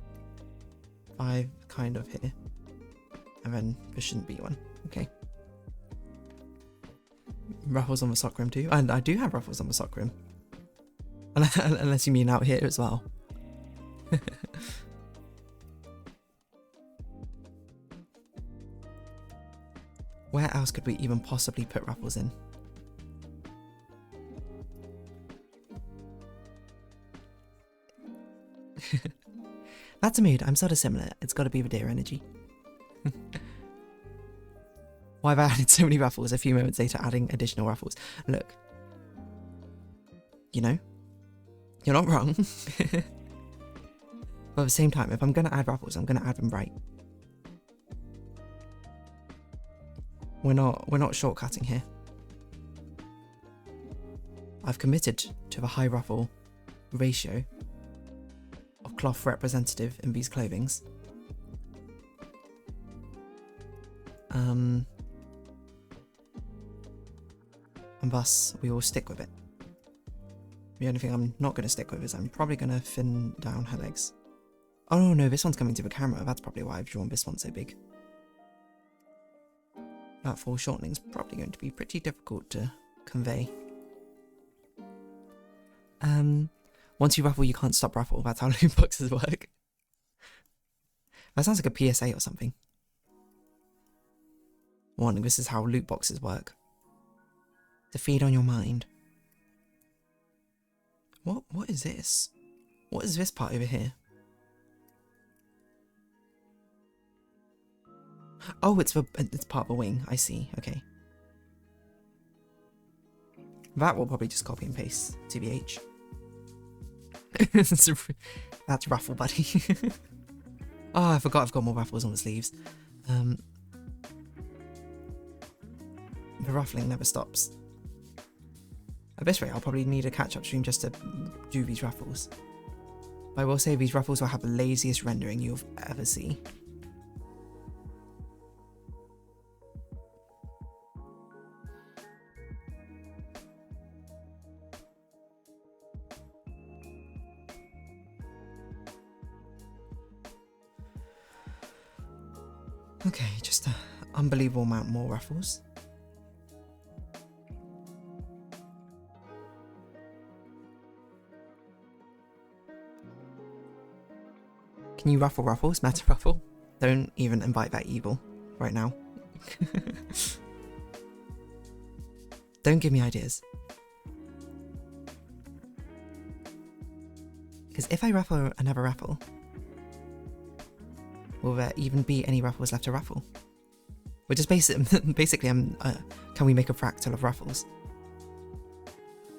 A: 5 kind of here. And then there shouldn't be one. Okay. Ruffles on the sock rim too. And I do have ruffles on the sock rim. Unless you mean out here as well. Where else could we even possibly put ruffles in? That's a mood. I'm sort of similar. It's got to be the deer energy. Why have I added so many ruffles? A few moments later, adding additional ruffles. Look. You know? You're not wrong. But at the same time, if I'm going to add ruffles, I'm going to add them right. We're not shortcutting here. I've committed to the high ruffle ratio of cloth representative in these clothings. And thus we will stick with it. The only thing I'm not going to stick with is I'm probably going to thin down her legs. Oh no, this one's coming to the camera. That's probably why I've drawn this one so big. That foreshortening is probably going to be pretty difficult to convey. Once you ruffle, you can't stop ruffle. That's how loot boxes work. That sounds like a PSA or something. Warning, this is how loot boxes work. To feed on your mind. What is this? What is this part over here? Oh, it's part of a wing. I see. Okay. That will probably just copy and paste TBH. That's ruffle, buddy. Oh, I forgot I've got more ruffles on the sleeves. The ruffling never stops. At this rate, I'll probably need a catch-up stream just to do these ruffles. But I will say these ruffles will have the laziest rendering you'll ever see. Okay, just an unbelievable amount more ruffles. Can you ruffle ruffles? Meta ruffle? Don't even invite that evil right now. Don't give me ideas. Because if I ruffle another ruffle, will there even be any ruffles left to ruffle? We're just basically, can we make a fractal of ruffles?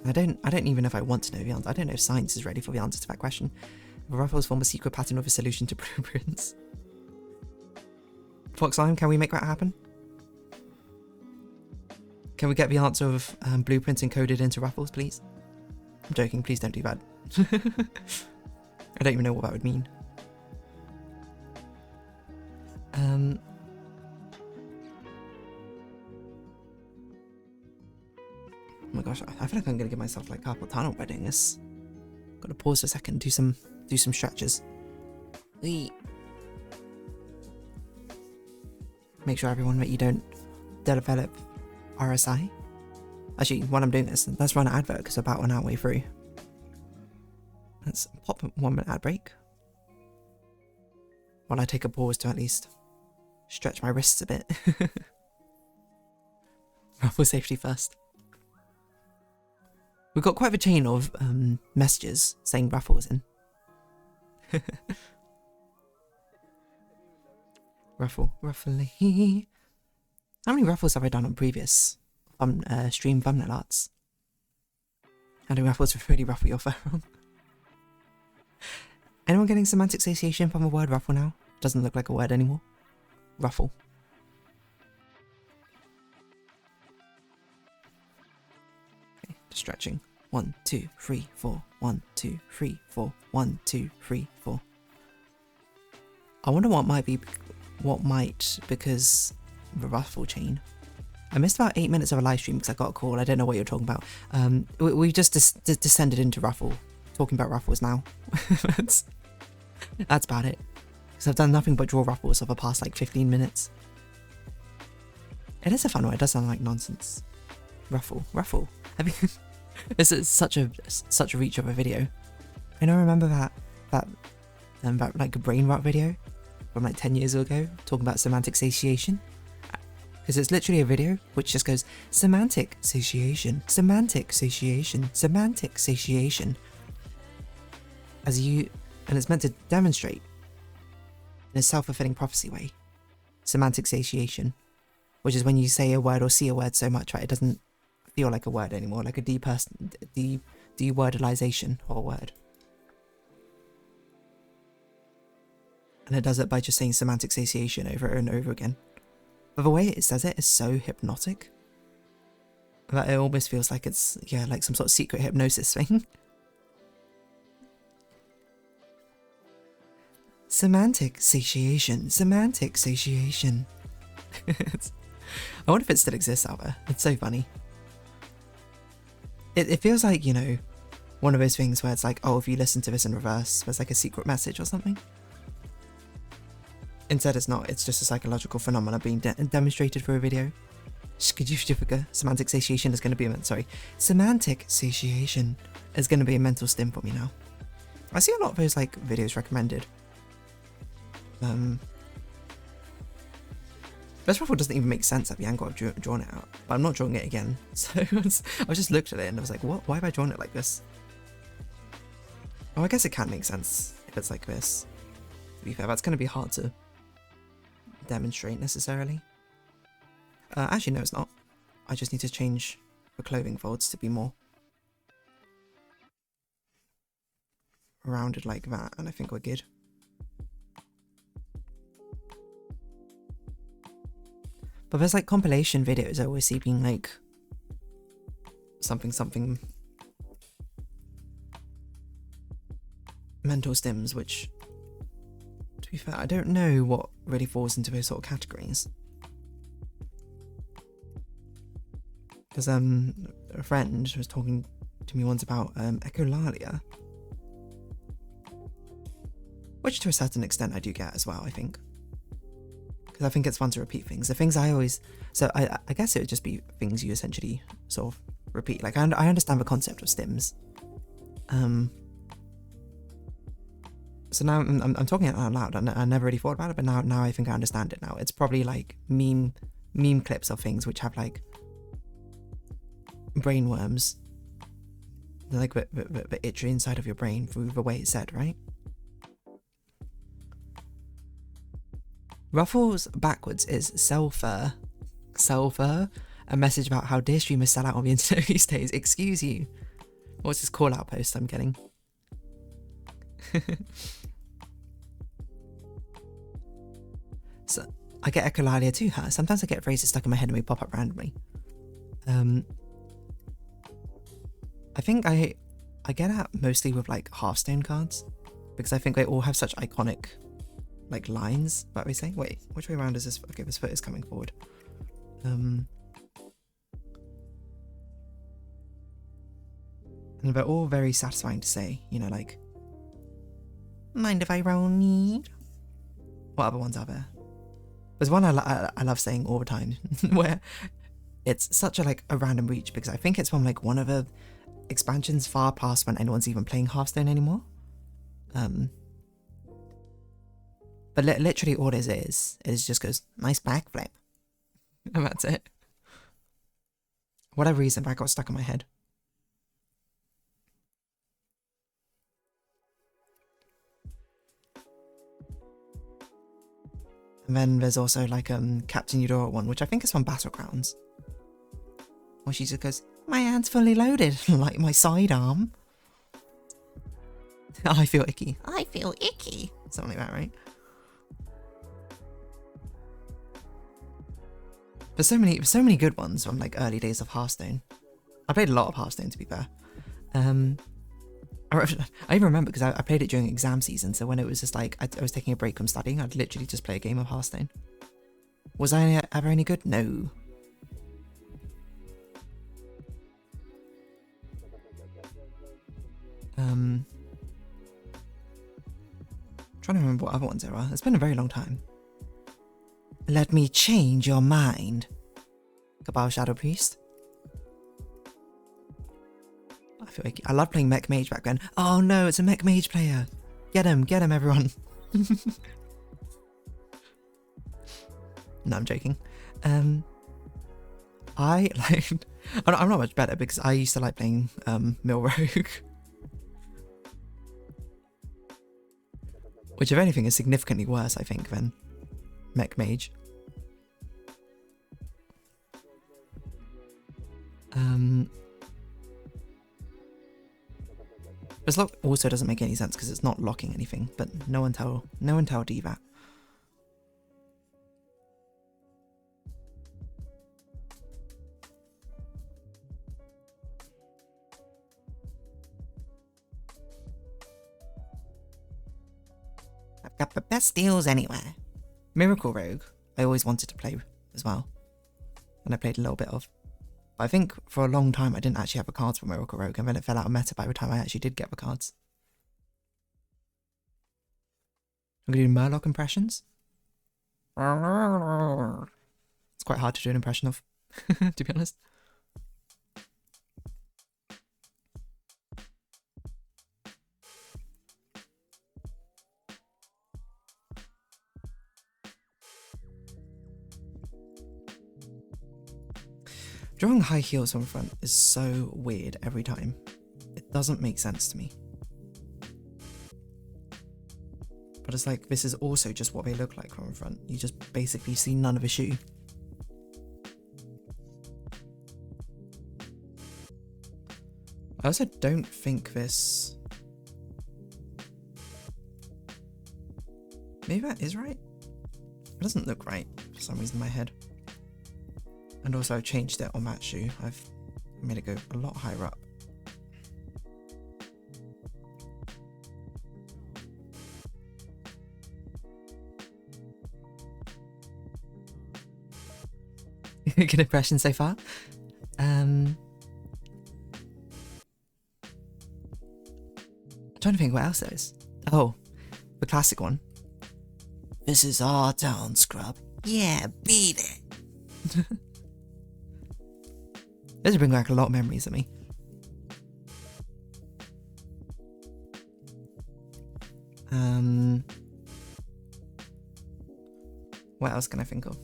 A: I don't even know if I want to know the answer. I don't know if science is ready for the answer to that question. The ruffles form a secret pattern with a solution to blueprints. Foxlime, can we make that happen? Can we get the answer of blueprints encoded into ruffles, please? I'm joking, please don't do that. I don't even know what that would mean. Oh my gosh, I feel like I'm gonna give myself like carpal tunnel by doing this. Gotta pause for a second, do some stretches. Make sure everyone that you don't develop RSI. Actually, while I'm doing this, let's run an advert because we're about an hour way through. Let's pop a 1 minute ad break. While I take a pause to at least stretch my wrists a bit. Ruffle safety first. We've got quite a chain of messages saying ruffles in. Ruffly. How many ruffles have I done on previous stream thumbnail arts? How do ruffles really ruffle your fur? Anyone getting semantic satiation from the word ruffle now? Doesn't look like a word anymore. Ruffle. Okay, just stretching. 1, 2, 3, 4. 1, 2, 3, 4. 1, 2, 3, 4. I wonder what might because the ruffle chain. I missed about 8 minutes of a live stream because I got a call. I don't know what you're talking about. We just descended into ruffle talking about ruffles now. that's about it. Because I've done nothing but draw ruffles over the past like 15 minutes. It is a fun one. It does sound like nonsense. Ruffle. I mean, this is such a reach of a video. I remember that like a brain rot video from like 10 years ago talking about semantic satiation. Because it's literally a video which just goes semantic satiation, semantic satiation, semantic satiation. And it's meant to demonstrate in a self-fulfilling prophecy way semantic satiation, which is when you say a word or see a word so much, right, it doesn't feel like a word anymore, like a de-wordalization of a word. And it does it by just saying semantic satiation over and over again. But the way it says it is so hypnotic that it almost feels like it's, yeah, like some sort of secret hypnosis thing. Semantic satiation, semantic satiation. I wonder if it still exists out there. It's so funny. It feels like, you know, one of those things where it's like, oh, if you listen to this in reverse, there's like a secret message or something. Instead, it's not. It's just a psychological phenomenon being demonstrated through a video. Semantic satiation is going to be semantic satiation is going to be a mental stim for me now. I see a lot of those like videos recommended. This ruffle doesn't even make sense at the angle I've drawn it out, but I'm not drawing it again. So I just looked at it and I was like, what? Why have I drawn it like this? Oh, I guess it can make sense if it's like this. To be fair, that's going to be hard to demonstrate necessarily. Actually, no, it's not. I just need to change the clothing folds to be more rounded like that, and I think we're good. But there's like compilation videos I always see being like something mental stims, which, to be fair, I don't know what really falls into those sort of categories. Because a friend was talking to me once about echolalia, which to a certain extent I do get as well, I think. Because I think it's fun to repeat things. The things I always... So I guess it would just be things you essentially sort of repeat. Like, I understand the concept of stims. So now I'm talking it out loud. I never really thought about it, but now I think I understand it now. It's probably like meme clips of things which have like brain worms. They're like the itchy inside of your brain through the way it's said, right? Ruffles backwards is sell fur, a message about how deer streamers sell out on the internet these days. Excuse you. What's this call out post I'm getting? So I get echolalia too, huh? Sometimes I get phrases stuck in my head and they pop up randomly. I think I get that mostly with like Hearthstone cards, because I think they all have such iconic like lines that we say. Wait, which way around is this? Okay, this foot is coming forward. And they're all very satisfying to say, you know, like, mind if I roll need? What other ones are there? There's one I love saying all the time where it's such a like a random reach, because I think it's from like one of the expansions far past when anyone's even playing Hearthstone anymore. But literally all it is just goes, nice backflip. And that's it. Whatever reason, that got stuck in my head. And then there's also like Captain Eudora one, which I think is from Battlegrounds, where she just goes, my hand's fully loaded, like my sidearm. I feel icky. I feel icky. Something like that, right? There's so many good ones from like early days of Hearthstone. I played a lot of Hearthstone, to be fair. I even remember because I played it during exam season, so when it was just like I was taking a break from studying, I'd literally just play a game of Hearthstone. Was I ever any good? No. Trying to remember what other ones there are. It's been a very long time. Let me change your mind. Cabal Shadow Priest. I feel like I love playing Mech Mage back then. Oh no, it's a Mech Mage player. Get him, everyone. No, I'm joking. I like. I'm not much better because I used to like playing Mill Rogue, which, if anything, is significantly worse, I think, than Mech Mage. This lock also doesn't make any sense because it's not locking anything, but no one tell D that. I've got the best deals anywhere. Miracle Rogue, I always wanted to play as well, and I played a little bit of. But I think for a long time I didn't actually have the cards for Miracle Rogue, and then it fell out of meta by the time I actually did get the cards. I'm going to do Murloc impressions. It's quite hard to do an impression of, to be honest. Drawing high heels on the front is so weird every time. It doesn't make sense to me. But it's like, this is also just what they look like from the front. You just basically see none of a shoe. I also don't think this... Maybe that is right? It doesn't look right for some reason in my head. And also I've changed it on that shoe. I've made it go a lot higher up. Good impression so far. I'm trying to think what else there is. Oh, the classic one. This is our town, scrub. Yeah, beat it. Those bring back a lot of memories of me. What else can I think of?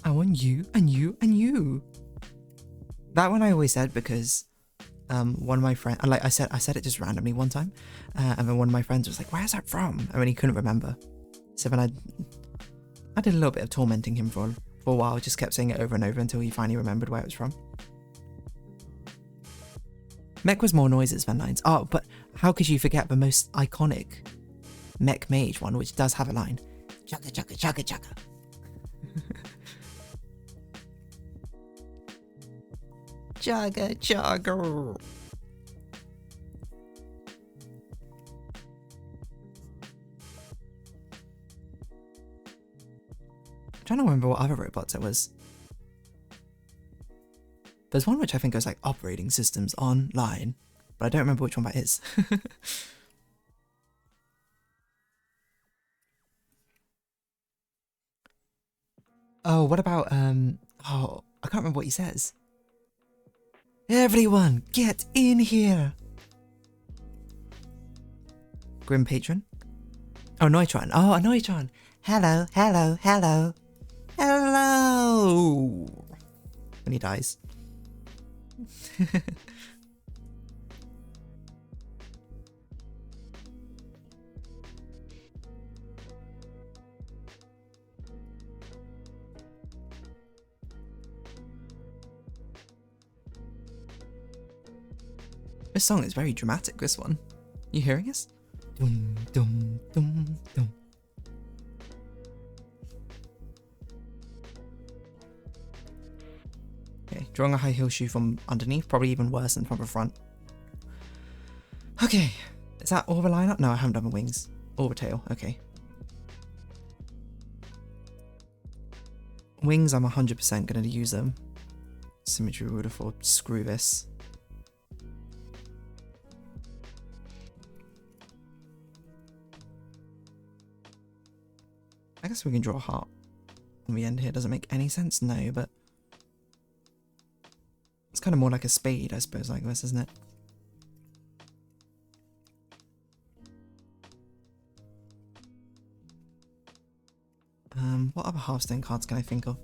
A: I want you and you and you. That one I always said because one of my friends, like I said it just randomly one time, and then one of my friends was like, "Where's that from?" And then he couldn't remember. So then I did a little bit of tormenting him for a while. Just kept saying it over and over until he finally remembered where it was from. Mech was more noises than lines. Oh, but how could you forget the most iconic Mech Mage one, which does have a line? Chugga chugga chugga chugga. Chugga chugga. I'm trying to remember what other robots it was. There's one which I think goes like operating systems online, but I don't remember which one that is. Oh, what about oh, I can't remember what he says. Everyone, get in here. Grim Patron. Oh, Neutron. Oh, a Neutron. Hello, hello, hello. Hello. When he dies. This song is very dramatic, this one. You hearing this? Dum, dum, dum, dum. Okay, drawing a high heel shoe from underneath, probably even worse than from the front. Okay, is that all the lineup? No, I haven't done the wings. Or the tail, okay. Wings, I'm 100% going to use them. Symmetry would have thought, screw this. I guess we can draw a heart on the end here. Doesn't make any sense, no, but it's kind of more like a spade, I suppose, like this, isn't it? What other Hearthstone cards can I think of?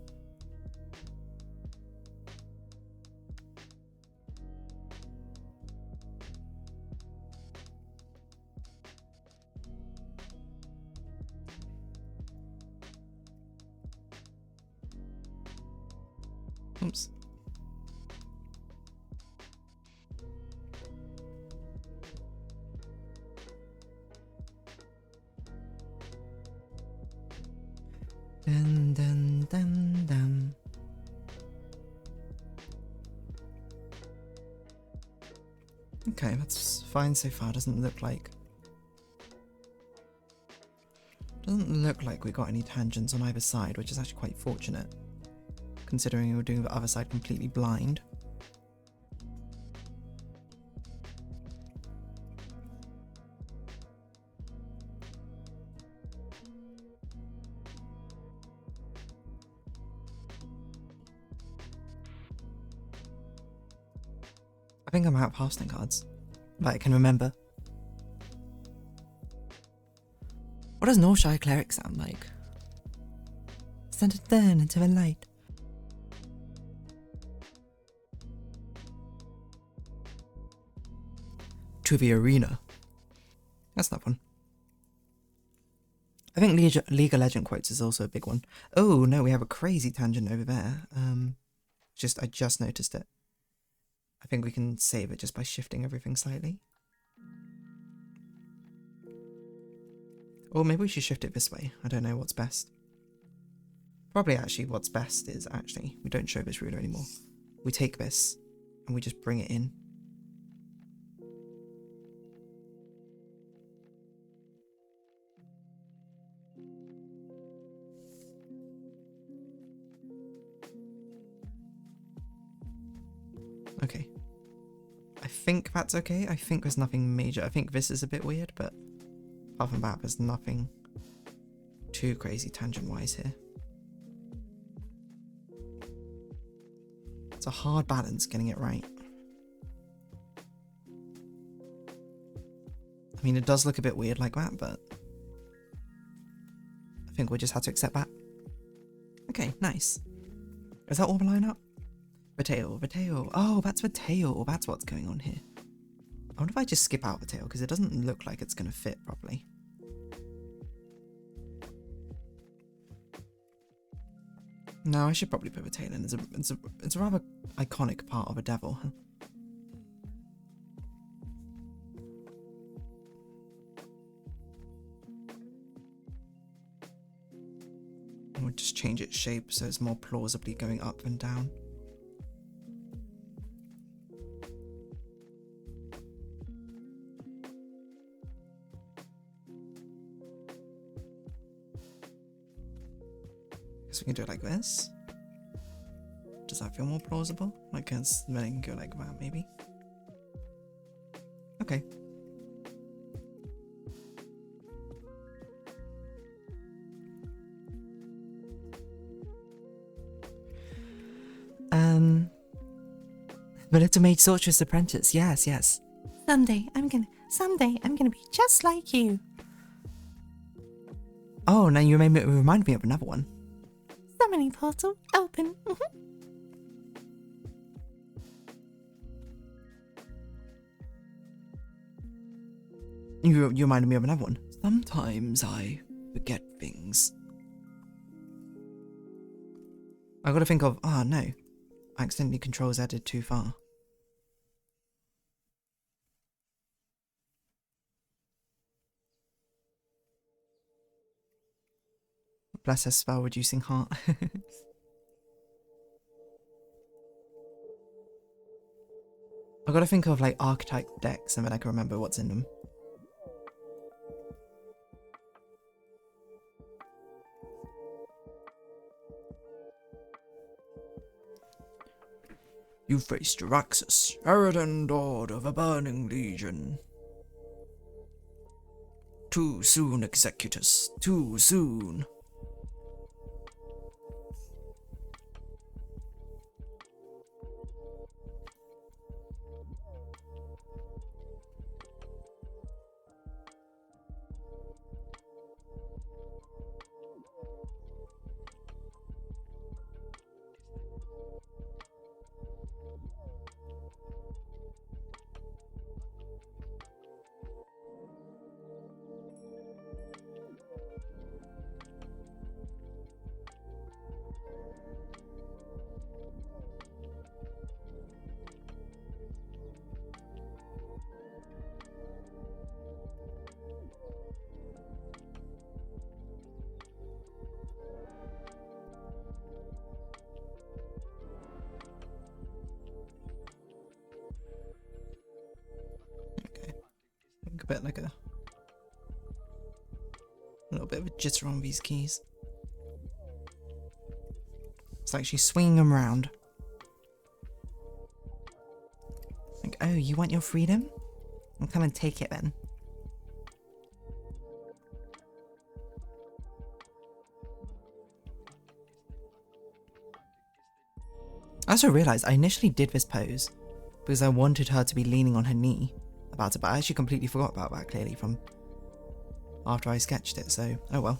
A: Oops. Dun dun dun dun. Okay, that's fine so far. Doesn't look like we got any tangents on either side, which is actually quite fortunate, considering we were doing the other side completely blind. I think I'm out of Hearthstone cards that I can remember. What does Northshire Cleric sound like? Send it then into the light. To the arena. That's that one. I think League of Legends quotes is also a big one. Oh no, we have a crazy tangent over there. I just noticed it. I think we can save it just by shifting everything slightly. Or maybe we should shift it this way. I don't know what's best. Probably actually what's best is actually we don't show this ruler anymore. We take this and we just bring it in. Okay. I think that's okay. I think there's nothing major. I think this is a bit weird, but apart from that, there's nothing too crazy tangent-wise here. It's a hard balance getting it right. I mean, it does look a bit weird like that, but I think we'll just have to accept that. Okay, nice. Is that all the line up? The tail. Oh, that's the tail. That's what's going on here. I wonder if I just skip out the tail, because it doesn't look like it's going to fit properly. No, I should probably put the tail in. It's a rather iconic part of a devil. Huh? We'll just change its shape so it's more plausibly going up and down. Guess we can do it like this. Does that feel more plausible? I guess then I can go like that, maybe. Okay. The Little Maid Sorceress Apprentice. Yes, yes. Someday I'm gonna be just like you. Oh, now you remind me of another one. Summoning portal open. You reminded me of another one. Sometimes I forget things. I gotta think of, oh no, I accidentally controls added too far. Bless her spell reducing heart. I gotta think of like archetype decks and then I can remember what's in them. You faced Jaraxxus, Eridan Lord of a Burning Legion. Too soon, Executus, too soon. a bit like a little bit of a jitter on these keys. It's like she's swinging them around. Like, oh, you want your freedom? Well, come and take it then. I also realised I initially did this pose because I wanted her to be leaning on her knee about it, but I actually completely forgot about that clearly from after I sketched it, so oh well.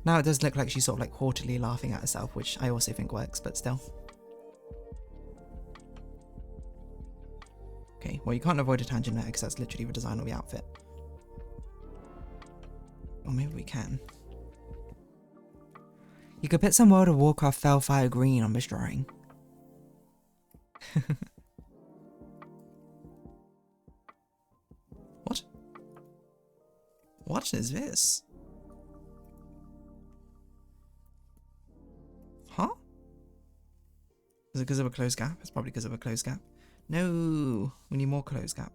A: Now it does look like she's sort of like haughtily laughing at herself, which I also think works, but still. Okay, well you can't avoid a tangent there because that's literally the design of the outfit. Or maybe we can. You could put some World of Warcraft Fellfire green on this drawing. What? What is this? Huh? Is it because of a closed gap? It's probably because of a closed gap. No, we need more closed gap.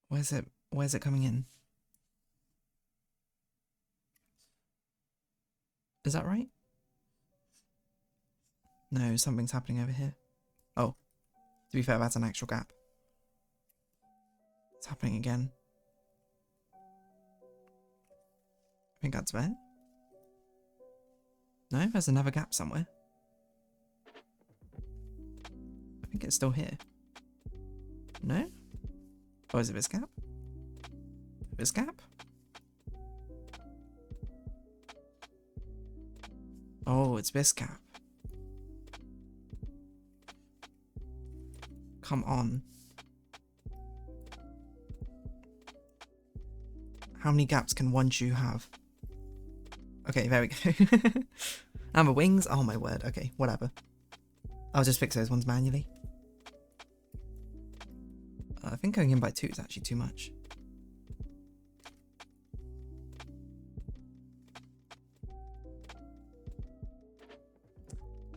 A: Where's it coming in? Is that right? No, something's happening over here. Oh, to be fair, that's an actual gap. It's happening again. I think that's there. No, there's another gap somewhere. I think it's still here. No? Oh, is it this gap? This gap? Oh, it's this gap. Come on. How many gaps can one shoe have? Okay, there we go. And the wings? Oh my word. Okay, whatever. I'll just fix those ones manually. I think going in by 2 is actually too much.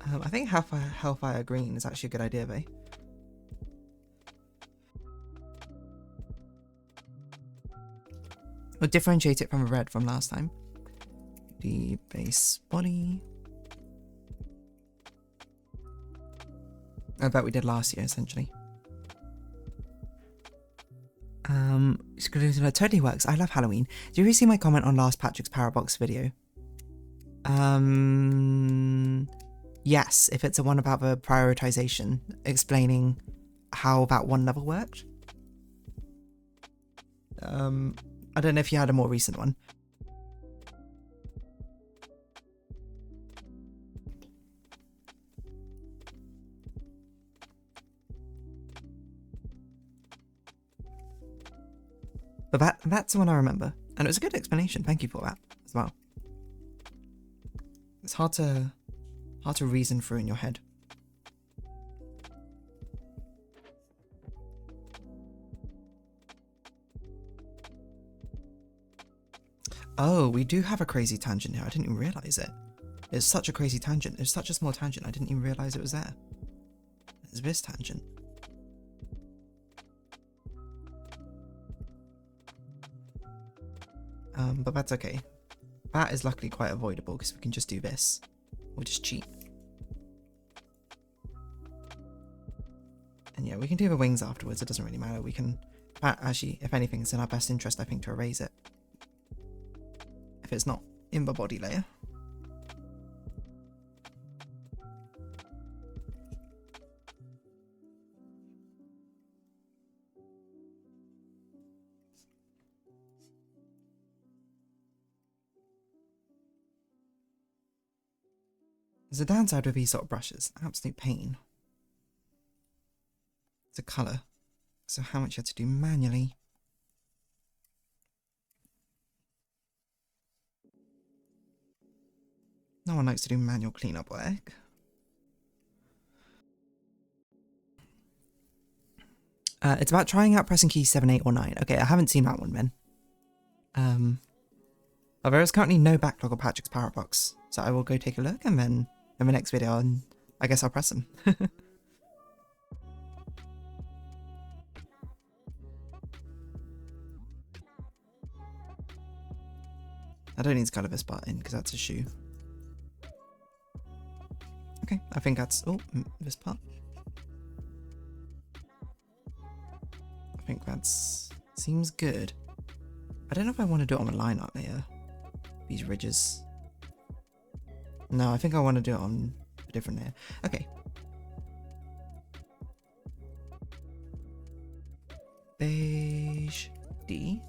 A: I think Hellfire Green is actually a good idea, though. We'll differentiate it from the red from last time. The base body. I bet we did last year, essentially. It totally works. I love Halloween. Did you see my comment on last Patrick's Parabox video? Yes, if it's the one about the prioritization, explaining how that one level worked. I don't know if you had a more recent one. But that's the one I remember. And it was a good explanation. Thank you for that as well. It's hard to reason through in your head. Oh, we do have a crazy tangent here. I didn't even realise it. It's such a crazy tangent. It's such a small tangent. I didn't even realise it was there. It's this tangent. But that's okay. That is luckily quite avoidable because we can just do this. We'll just cheat. And yeah, we can do the wings afterwards. It doesn't really matter. We can... Actually, if anything, it's in our best interest, I think, to erase it. If it's not in the body layer. There's a downside with these sort of brushes. Absolute pain. It's a colour. So how much you have to do manually. No one likes to do manual cleanup work. It's about trying out pressing keys 7, 8 or 9. Okay, I haven't seen that one, Ben. There is currently no backlog of Patrick's Parabox, so I will go take a look and then in the next video I guess I'll press them. I don't need Scarlet Spot in because that's a shoe. Okay, I think that's... Oh, this part. I think that's... Seems good. I don't know if I want to do it on a line art layer. These ridges. No, I think I want to do it on a different layer. Okay. Beige D.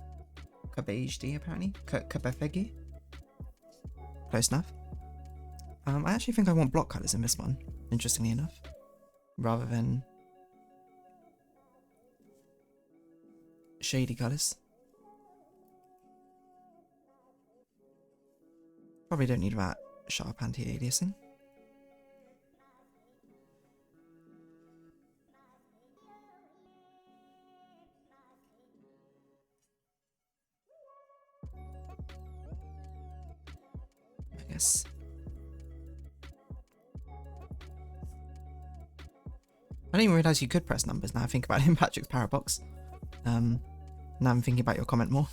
A: Beige D apparently. Kabefegi. Close enough. I actually think I want block colours in this one, interestingly enough. Rather than shady colours. Probably don't need that sharp anti-aliasing. I guess. I didn't even realise you could press numbers now I think about it in Patrick's Parabox. Now I'm thinking about your comment more.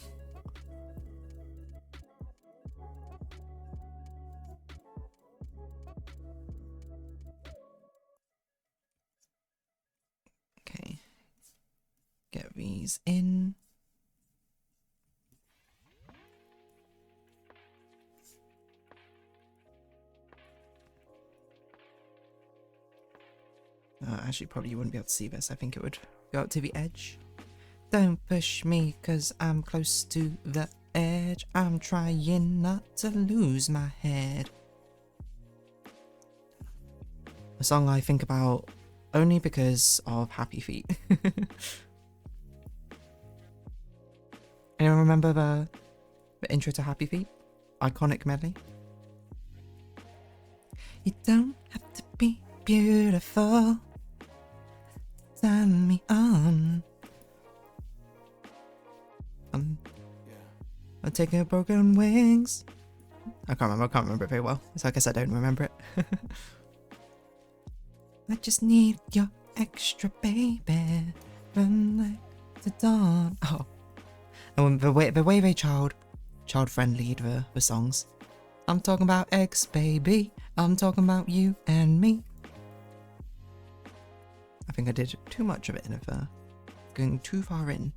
A: Okay. Get these in. Actually, probably you wouldn't be able to see this. I think it would go up to the edge. Don't push me, cause I'm close to the edge. I'm trying not to lose my head. A song I think about only because of Happy Feet. Anyone remember the intro to Happy Feet? Iconic medley? You don't have to be beautiful. Turn me on. I'm taking broken wings. I can't remember it very well, so I guess I don't remember it. I just need your extra baby from night to dawn. Oh, and the way they child-friendly the songs. I'm talking about X, baby. I'm talking about you and me. I think I did too much of it in going too far in.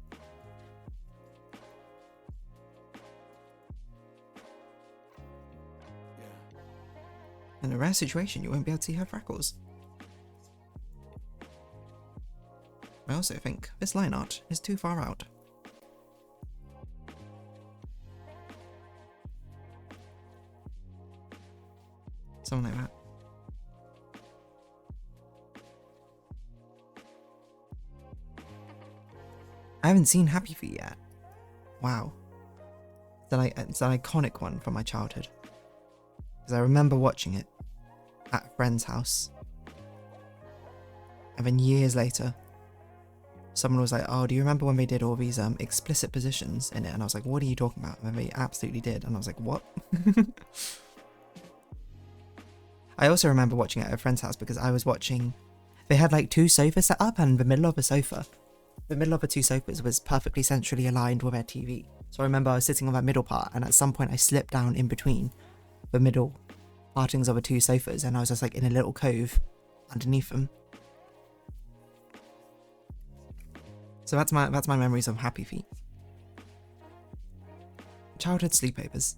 A: In a rare situation, you won't be able to see her freckles. I also think this line art is too far out. Something like that. I haven't seen Happy Feet yet. Wow. It's an iconic one from my childhood. Because I remember watching it at a friend's house. And then years later, someone was like, oh, do you remember when they did all these explicit positions in it? And I was like, what are you talking about? And they absolutely did. And I was like, what? I also remember watching it at a friend's house because I was watching... They had like two sofas set up, and the middle of the sofa, the middle of the two sofas was perfectly centrally aligned with their TV. So I remember I was sitting on that middle part, and at some point I slipped down in between the middle partings of the two sofas, and I was just like in a little cove underneath them. So that's my memories of Happy Feet. Childhood sleepovers.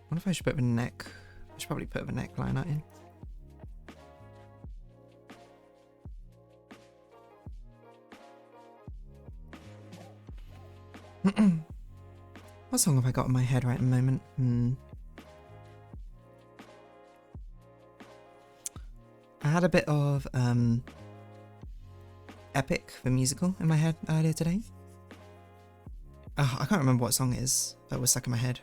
A: I wonder if I should put the neck. I should probably put the neckline in. What song have I got in my head right in the moment? I had a bit of Epic, the musical, in my head earlier today. Oh, I can't remember what song it is that was stuck in my head.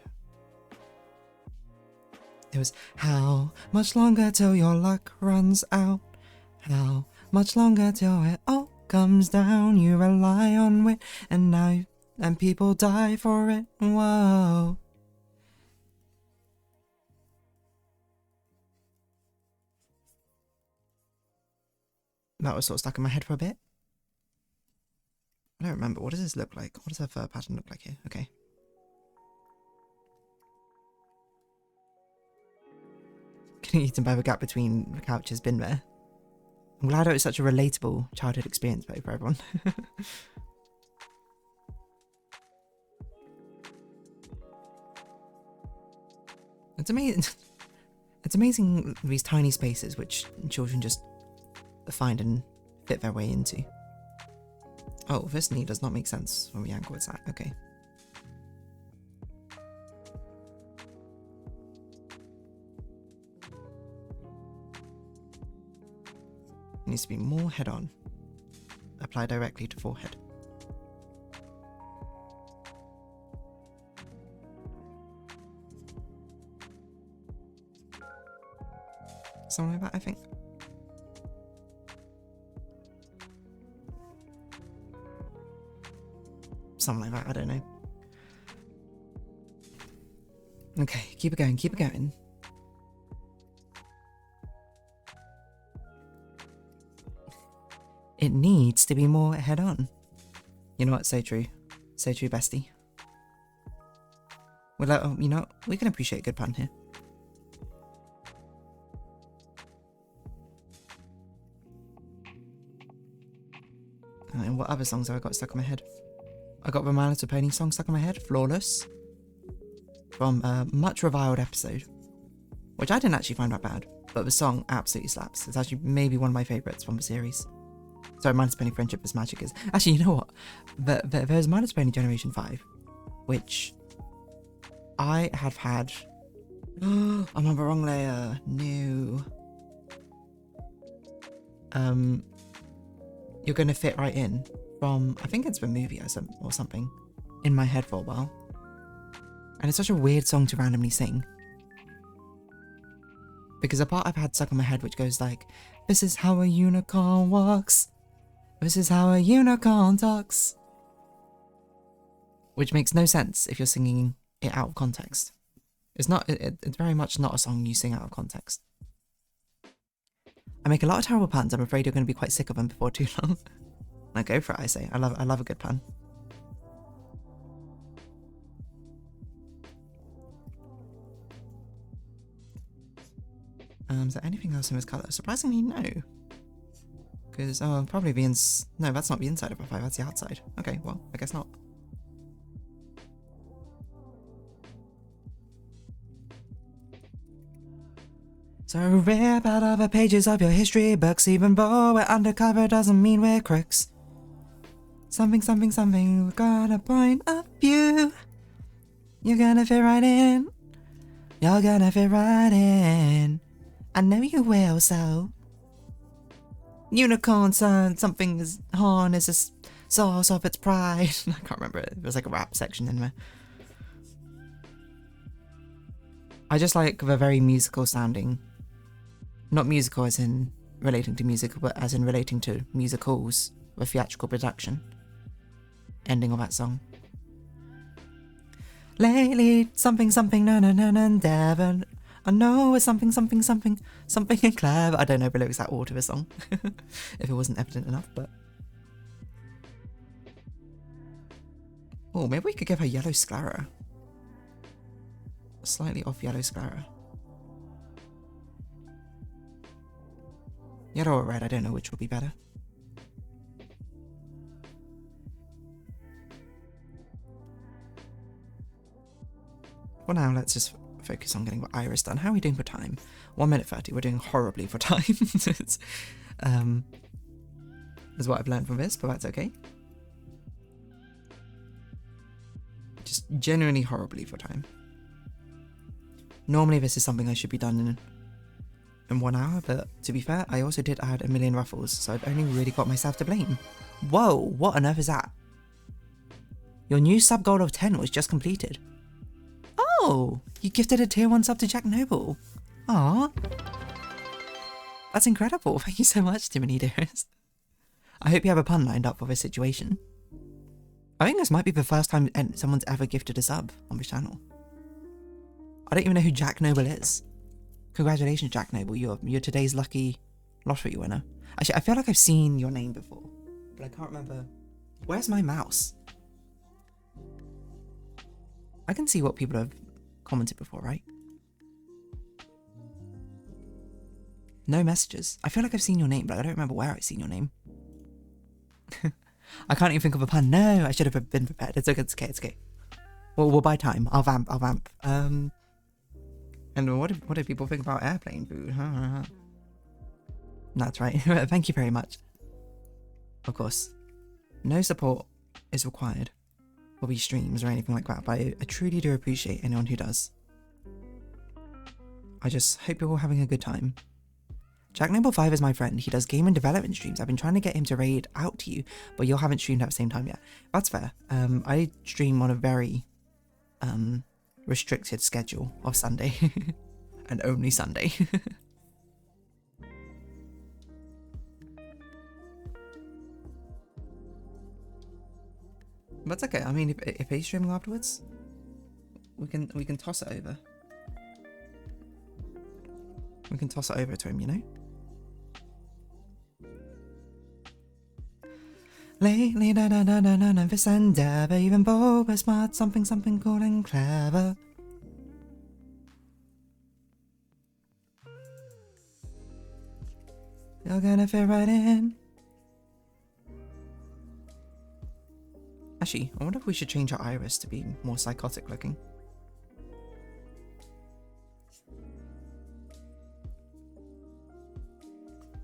A: It was, how much longer till your luck runs out? How much longer till it all comes down? You rely on wit and people die for it. Whoa. That was sort of stuck in my head for a bit. I don't remember. What does this look like? What does her fur pattern look like here? Okay. Getting eaten by the gap between the couches bin there. I'm glad it was such a relatable childhood experience for everyone. It's amazing. It's amazing these tiny spaces which children just find and fit their way into. Oh, this knee does not make sense when we angle it's that. Okay. It needs to be more head on. Apply directly to forehead. Something like that, I think. Something like that, I don't know. Okay, keep it going, keep it going. It needs to be more head on. You know what? So true. So true, bestie. Well, you know, we can appreciate a good pun here. And what other songs have I got stuck in my head? I got the My Little Pony song stuck in my head, Flawless, from a much reviled episode, which I didn't actually find that bad, but the song absolutely slaps. It's actually maybe one of my favourites from the series. Sorry, My Little Pony Friendship is Magic is... Actually, you know what? There's My Little Pony Generation 5, which I have had... I'm on the wrong layer. No. You're going to fit right in from, I think it's the movie or something, in my head for a while. And it's such a weird song to randomly sing. Because a part I've had stuck in my head which goes like, this is how a unicorn walks. This is how a unicorn talks. Which makes no sense if you're singing it out of context. It's not, it's very much not a song you sing out of context. I make a lot of terrible puns. I'm afraid you're going to be quite sick of them before too long. Now go for it, I say. I love a good pun. Is there anything else in this colour? Surprisingly, no. Because, probably the no, that's not the inside of a 5, that's the outside. Okay, well, I guess not. So rip out of the pages of your history books, even though we're undercover doesn't mean we're crooks. Something, something, something, we've got a point of view. You're gonna fit right in. You're gonna fit right in. I know you will, so. Unicorn son, something is horn is a source of its pride. I can't remember it. There's like a rap section in there. I just like the very musical sounding. Not musical as in relating to music, but as in relating to musicals with theatrical production. Ending of that song. Lately, something, something, na na na na, Devon. I know it's something, something, something, something in clever. I don't know the lyrics at all to the song, if it wasn't evident enough, but. Oh, maybe we could give her yellow sclera. Slightly off yellow sclera. Yellow or red, I don't know which will be better. For now, let's just focus on getting the iris done. How are we doing for time? 1 minute 30. We're doing horribly for time. It's, is what I've learned from this, but that's okay. Just genuinely horribly for time. Normally this is something I should be done in 1 hour, but to be fair, I also did add a million ruffles, so I've only really got myself to blame. Whoa, what on earth is that? Your new sub goal of 10 was just completed. Oh, you gifted a tier 1 sub to Jack Noble. Aww. That's incredible. Thank you so much, Timony dearest. I hope you have a pun lined up for this situation. I think this might be the first time someone's ever gifted a sub on this channel. I don't even know who Jack Noble is. Congratulations, Jack Noble. You're today's lucky lottery winner. Actually, I feel like I've seen your name before, but I can't remember Where's my mouse? I can see what people have commented before, right? No messages. I feel like I've seen your name, but I don't remember where I've seen your name. I can't even think of a pun. No, I should have been prepared. It's okay, it's okay, it's okay. Well, we'll buy time. I'll vamp. And what did people think about airplane food? That's right. Thank you very much. Of course, no support is required for these streams or anything like that, but I truly do appreciate anyone who does. I just hope you're all having a good time. Jack Noble 5 is my friend. He does game and development streams. I've been trying to get him to raid out to you, but you haven't streamed at the same time yet. That's fair. I stream on a very restricted schedule of Sunday. And only Sunday. That's okay. I mean, if he's streaming afterwards, we can toss it over. We can toss it over to him, you know? Lately, this endeavor, even bold but smart, something cool and clever. You're gonna fit right in. Actually, I wonder if we should change our iris to be more psychotic looking.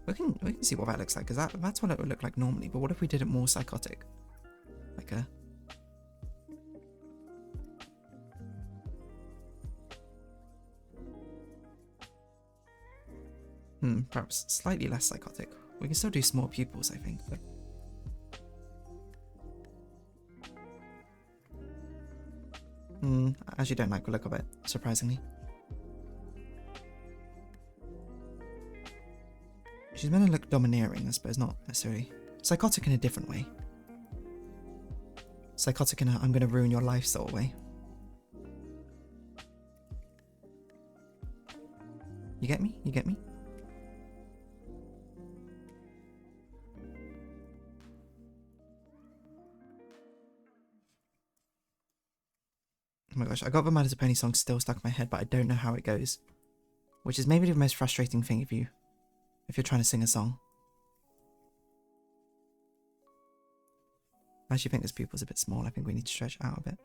A: We can see what that looks like, because that's what it would look like normally, but what if we did it more psychotic? Like a... perhaps slightly less psychotic. We can still do small pupils, I think, but... I actually don't like the look of it, surprisingly. She's meant to look domineering, I suppose, not necessarily. Psychotic in a different way. Psychotic in a I'm gonna ruin your life sort of way. You get me? You get me? Oh my gosh, I got the Mad as a Pony song still stuck in my head, but I don't know how it goes. Which is maybe the most frustrating thing if you're trying to sing a song. I actually think this pupil's a bit small. I think we need to stretch it out a bit.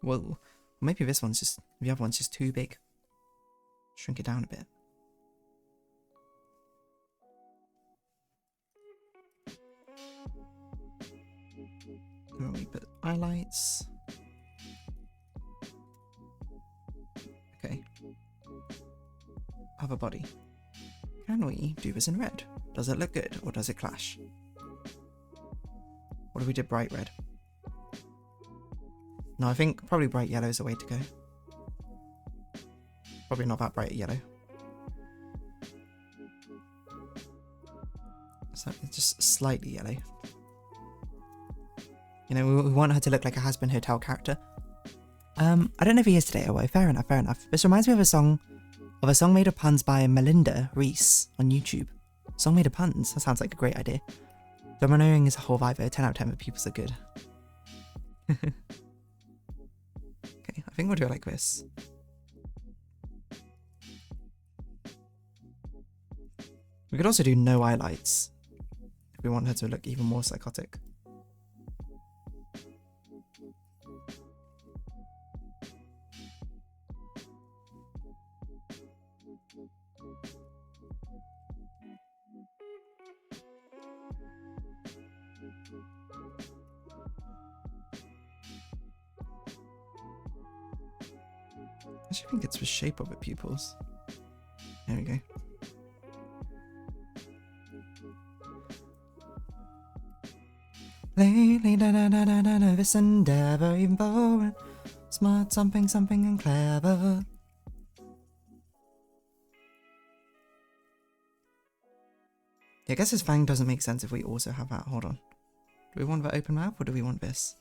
A: Well, maybe this one's just... the other one's just too big. Shrink it down a bit. Where we put highlights. Okay. Other body. Can we do this in red? Does it look good or does it clash? What if we did bright red? No, I think probably bright yellow is the way to go. Probably not that bright yellow. So it's just slightly yellow. You know, we want her to look like a Has-Been Hotel character. I don't know if he is today. Oh, well, fair enough, fair enough. This reminds me of a song made of puns by Melinda Reese on YouTube. Song made of puns. That sounds like a great idea. Domineering is a whole vibe. 10 out of 10, but pupils are good. Okay, I think we'll do it like this. We could also do no highlights if we want her to look even more psychotic. I actually think it's the shape of the pupils. There we go. Lately, this endeavor, even bold, smart, something and clever. Yeah, I guess his fang doesn't make sense if we also have that. Hold on. Do we want the open mouth or do we want this?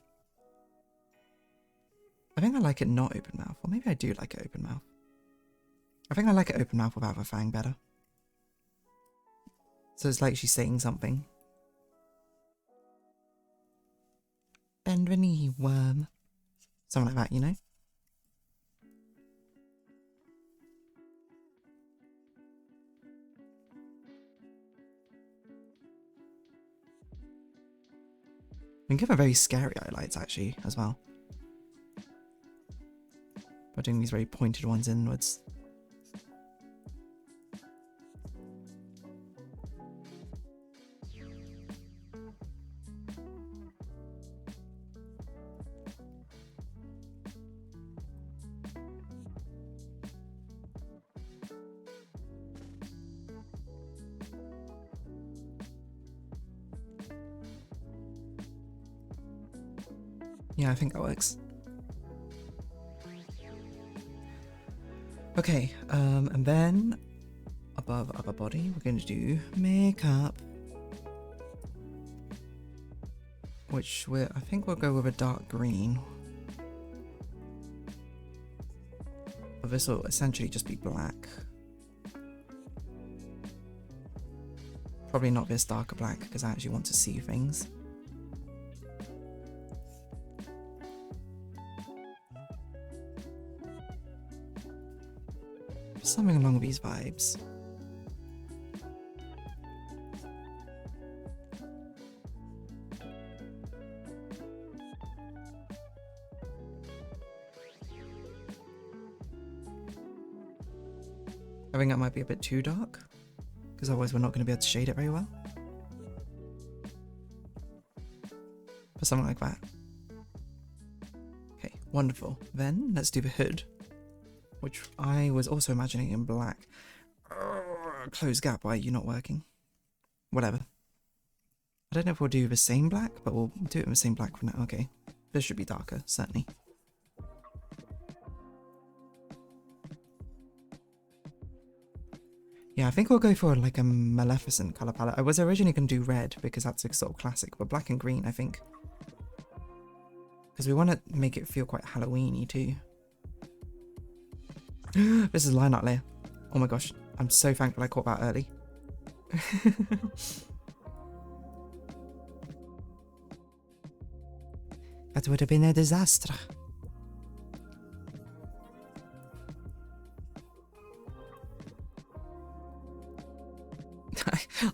A: I think I like it not open mouth, or maybe I do like it open mouth. I think I like it open mouth without a fang better. So it's like she's saying something. bend the knee, worm. Something like that, you know? We can give her very scary highlights, actually, as well. By doing these very pointed ones inwards. Yeah, I think that works. Okay, and then above upper body, we're going to do makeup, which I think we'll go with a dark green. But this will essentially just be black. Probably not this darker black because I actually want to see things. Something along these vibes. I think that might be a bit too dark, because otherwise we're not going to be able to shade it very well. But something like that. Okay, wonderful. Then let's do the hood, which I was also imagining in black. Close gap, why are you not working? Whatever. I don't know if we'll do the same black, but we'll do it in the same black for now. Okay, this should be darker, certainly. Yeah, I think we'll go for like a Maleficent colour palette. I was originally going to do red because that's a sort of classic, but black and green, I think. Because we want to make it feel quite Halloween-y too. This is line art layer. Oh my gosh, I'm so thankful I caught that early. That would have been a disaster.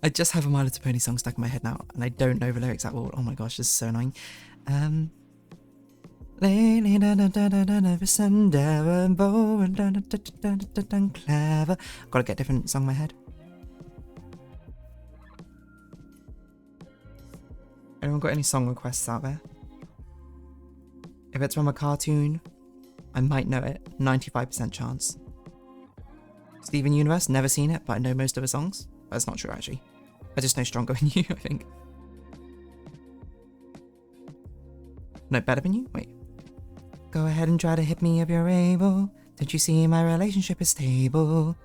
A: I just have a My Little Pony song stuck in my head now, and I don't know the lyrics at all. Oh my gosh, this is so annoying. Clever. Gotta get a different song in my head. Anyone got any song requests out there? If it's from a cartoon, I might know it. 95% chance. Steven Universe, never seen it, but I know most of the songs. That's not true, actually. I just know Stronger Than You, I think. No, Better Than You? Wait. Go ahead and try to hit me if you're able. Don't you see my relationship is stable?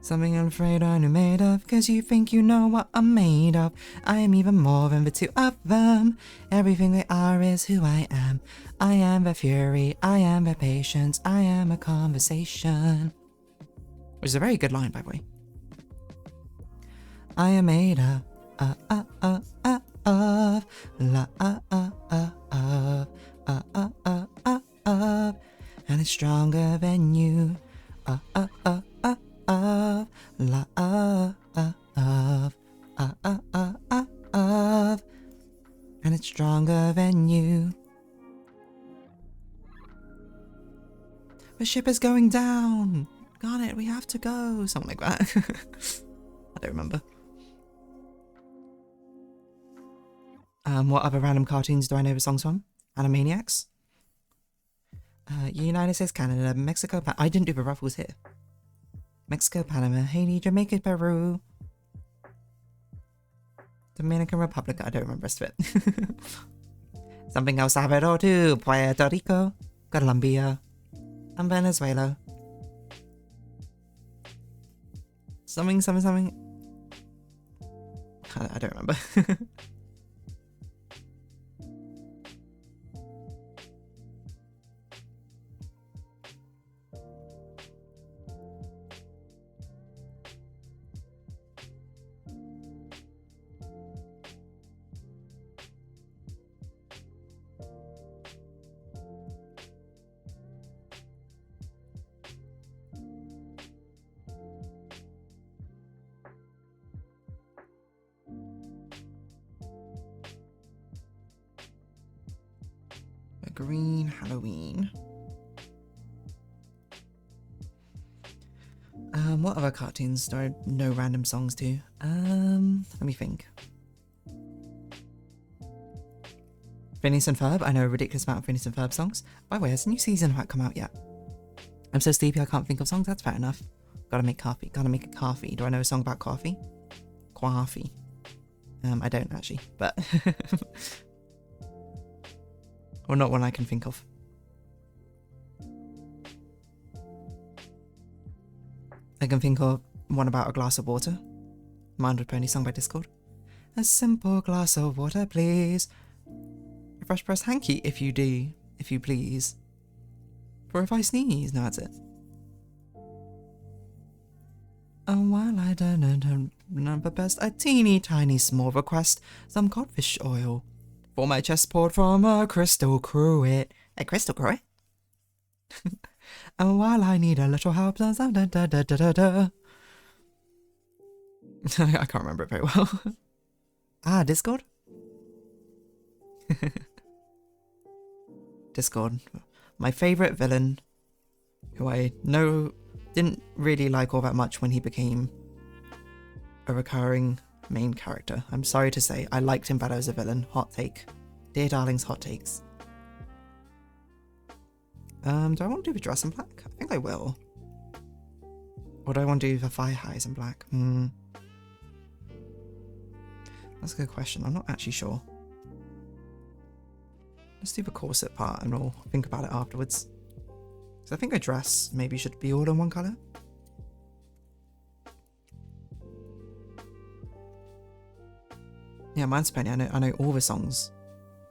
A: Something I'm afraid I'm made of, cause you think you know what I'm made of. I am even more than the two of them. Everything they are is who I am. I am the fury, I am the patience, I am a conversation. Which is a very good line, by the way. I am made of, and it's stronger than you, and it's stronger than you. The ship is going down. Garnet, we have to go. Something like that. I don't remember. What other random cartoons do I know the songs from? Animaniacs? United States, Canada, Mexico, I didn't do the ruffles here. Mexico, Panama, Haiti, Jamaica, Peru. Dominican Republic, I don't remember the rest of it. Something El Salvador too, Puerto Rico, Colombia, and Venezuela. Something. I don't remember. Green Halloween. What other cartoons do I know random songs to? Let me think. Phineas and Ferb. I know a ridiculous amount of Phineas and Ferb songs. By the way, has a new season of that come out yet? I'm so sleepy I can't think of songs. That's fair enough. Gotta make coffee. Gotta make a coffee. Do I know a song about coffee? Coffee. I don't actually, but or not one I can think of. I can think of one about a glass of water. My 100 Pony song by Discord. A simple glass of water, please. A fresh pressed hanky, if you do, if you please. For if I sneeze, no, that's it. And while I don't remember best, a teeny tiny small request, some codfish oil. For my chest poured from a crystal cruet. A crystal cruet? And while I need a little help, I can't remember it very well. Discord? Discord. My favourite villain, who I know didn't really like all that much when he became a recurring main character. I'm sorry to say, I liked him better as a villain. Hot take. DeerDarling's hot takes. Do I want to do the dress in black? I think I will. Or do I want to do the fire highs in black? That's a good question. I'm not actually sure. Let's do the corset part and we'll think about it afterwards. So I think a dress maybe should be all in one colour. Yeah, mine's Penny. I know all the songs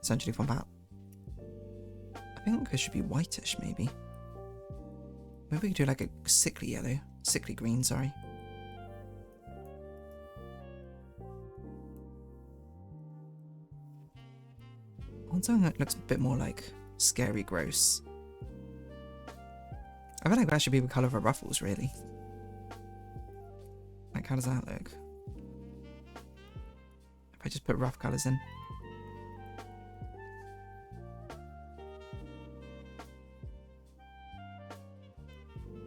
A: essentially from that. I think it should be whitish maybe. Maybe we could do like a sickly yellow. Sickly green, sorry. I want something that looks a bit more like scary gross. I feel like that should be the colour of her ruffles, really. Like, how does that look? If I just put rough colours in.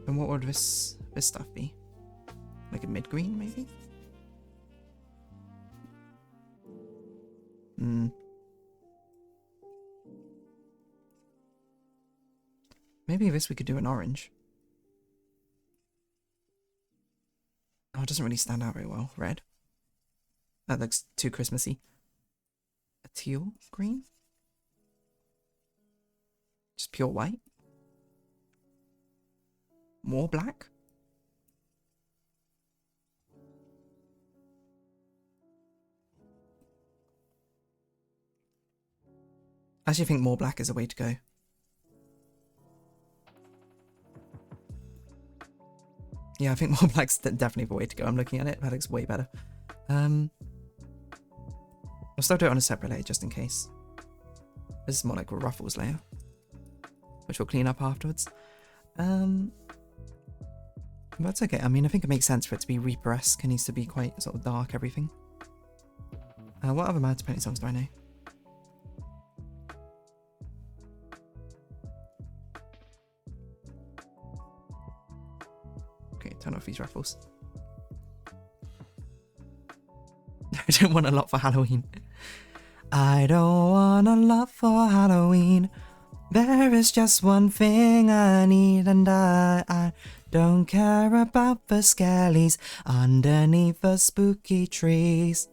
A: And what would this stuff be? Like a mid-green, maybe? Maybe this we could do an orange. Oh, it doesn't really stand out very well. Red. That looks too Christmassy. A teal green? Just pure white? More black? I actually think more black is the way to go. Yeah, I think more black's definitely the way to go. I'm looking at it. That looks way better. I'll still do it on a separate layer just in case. This is more like a ruffles layer, which we'll clean up afterwards. That's okay. I mean, I think it makes sense for it to be Reaper-esque. It needs to be quite sort of dark, everything. What other Mad Pony songs do I know? Okay, turn off these ruffles. I don't want a lot for Halloween. I don't want a lot for Halloween. There is just one thing I need, and I don't care about the skellies underneath the spooky trees.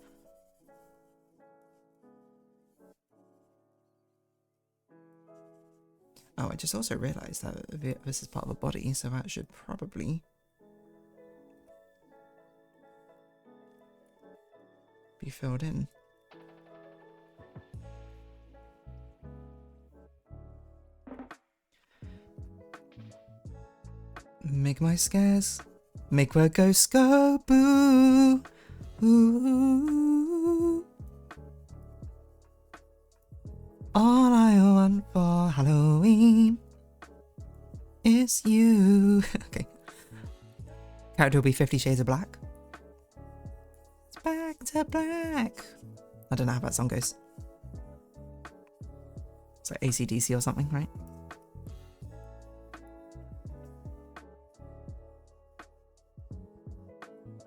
A: Oh, I just also realised that this is part of a body, so that should probably be filled in. Make my scares, make the ghosts go boo. Ooh. All I want for Halloween is you. Okay. Character will be 50 Shades of Black. It's back to black. I don't know how that song goes. It's like AC/DC or something, right?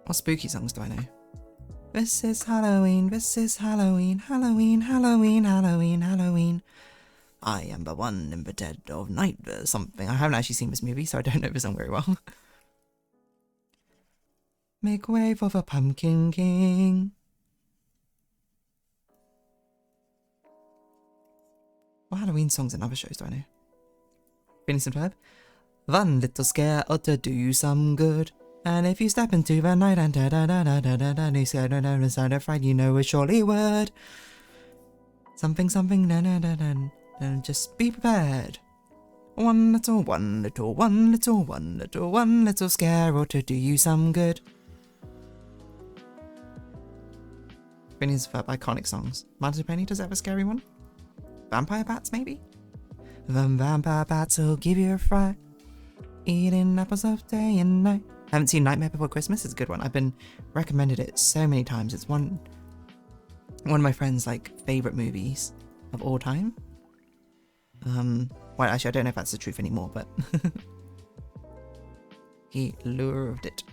A: What spooky songs do I know? This is Halloween, this is Halloween, Halloween, Halloween, Halloween, Halloween. I am the one in the dead of night or something. I haven't actually seen this movie, so I don't know the song very well. Make way for the Pumpkin King. What Halloween songs and other shows do I know? Phineas and Ferb? One little scare ought to do you some good. And if you step into the night and da-da-da-da-da-da-da, you scared and sound fright, you know it surely would. Something, something, da-da-da-da, and just be prepared. One little, one little, one little, one little, one little scare ought to do you some good. Phineas and Ferb, iconic songs. Mountain Penny, does it have a scary one? Vampire Bats, maybe? The vampire bats will give you a fright. Eating apples of day and night. I haven't seen Nightmare Before Christmas. It's a good one. I've been recommended it so many times. It's one of my friend's like favorite movies of all time. Well, actually, I don't know if that's the truth anymore, but he loved it.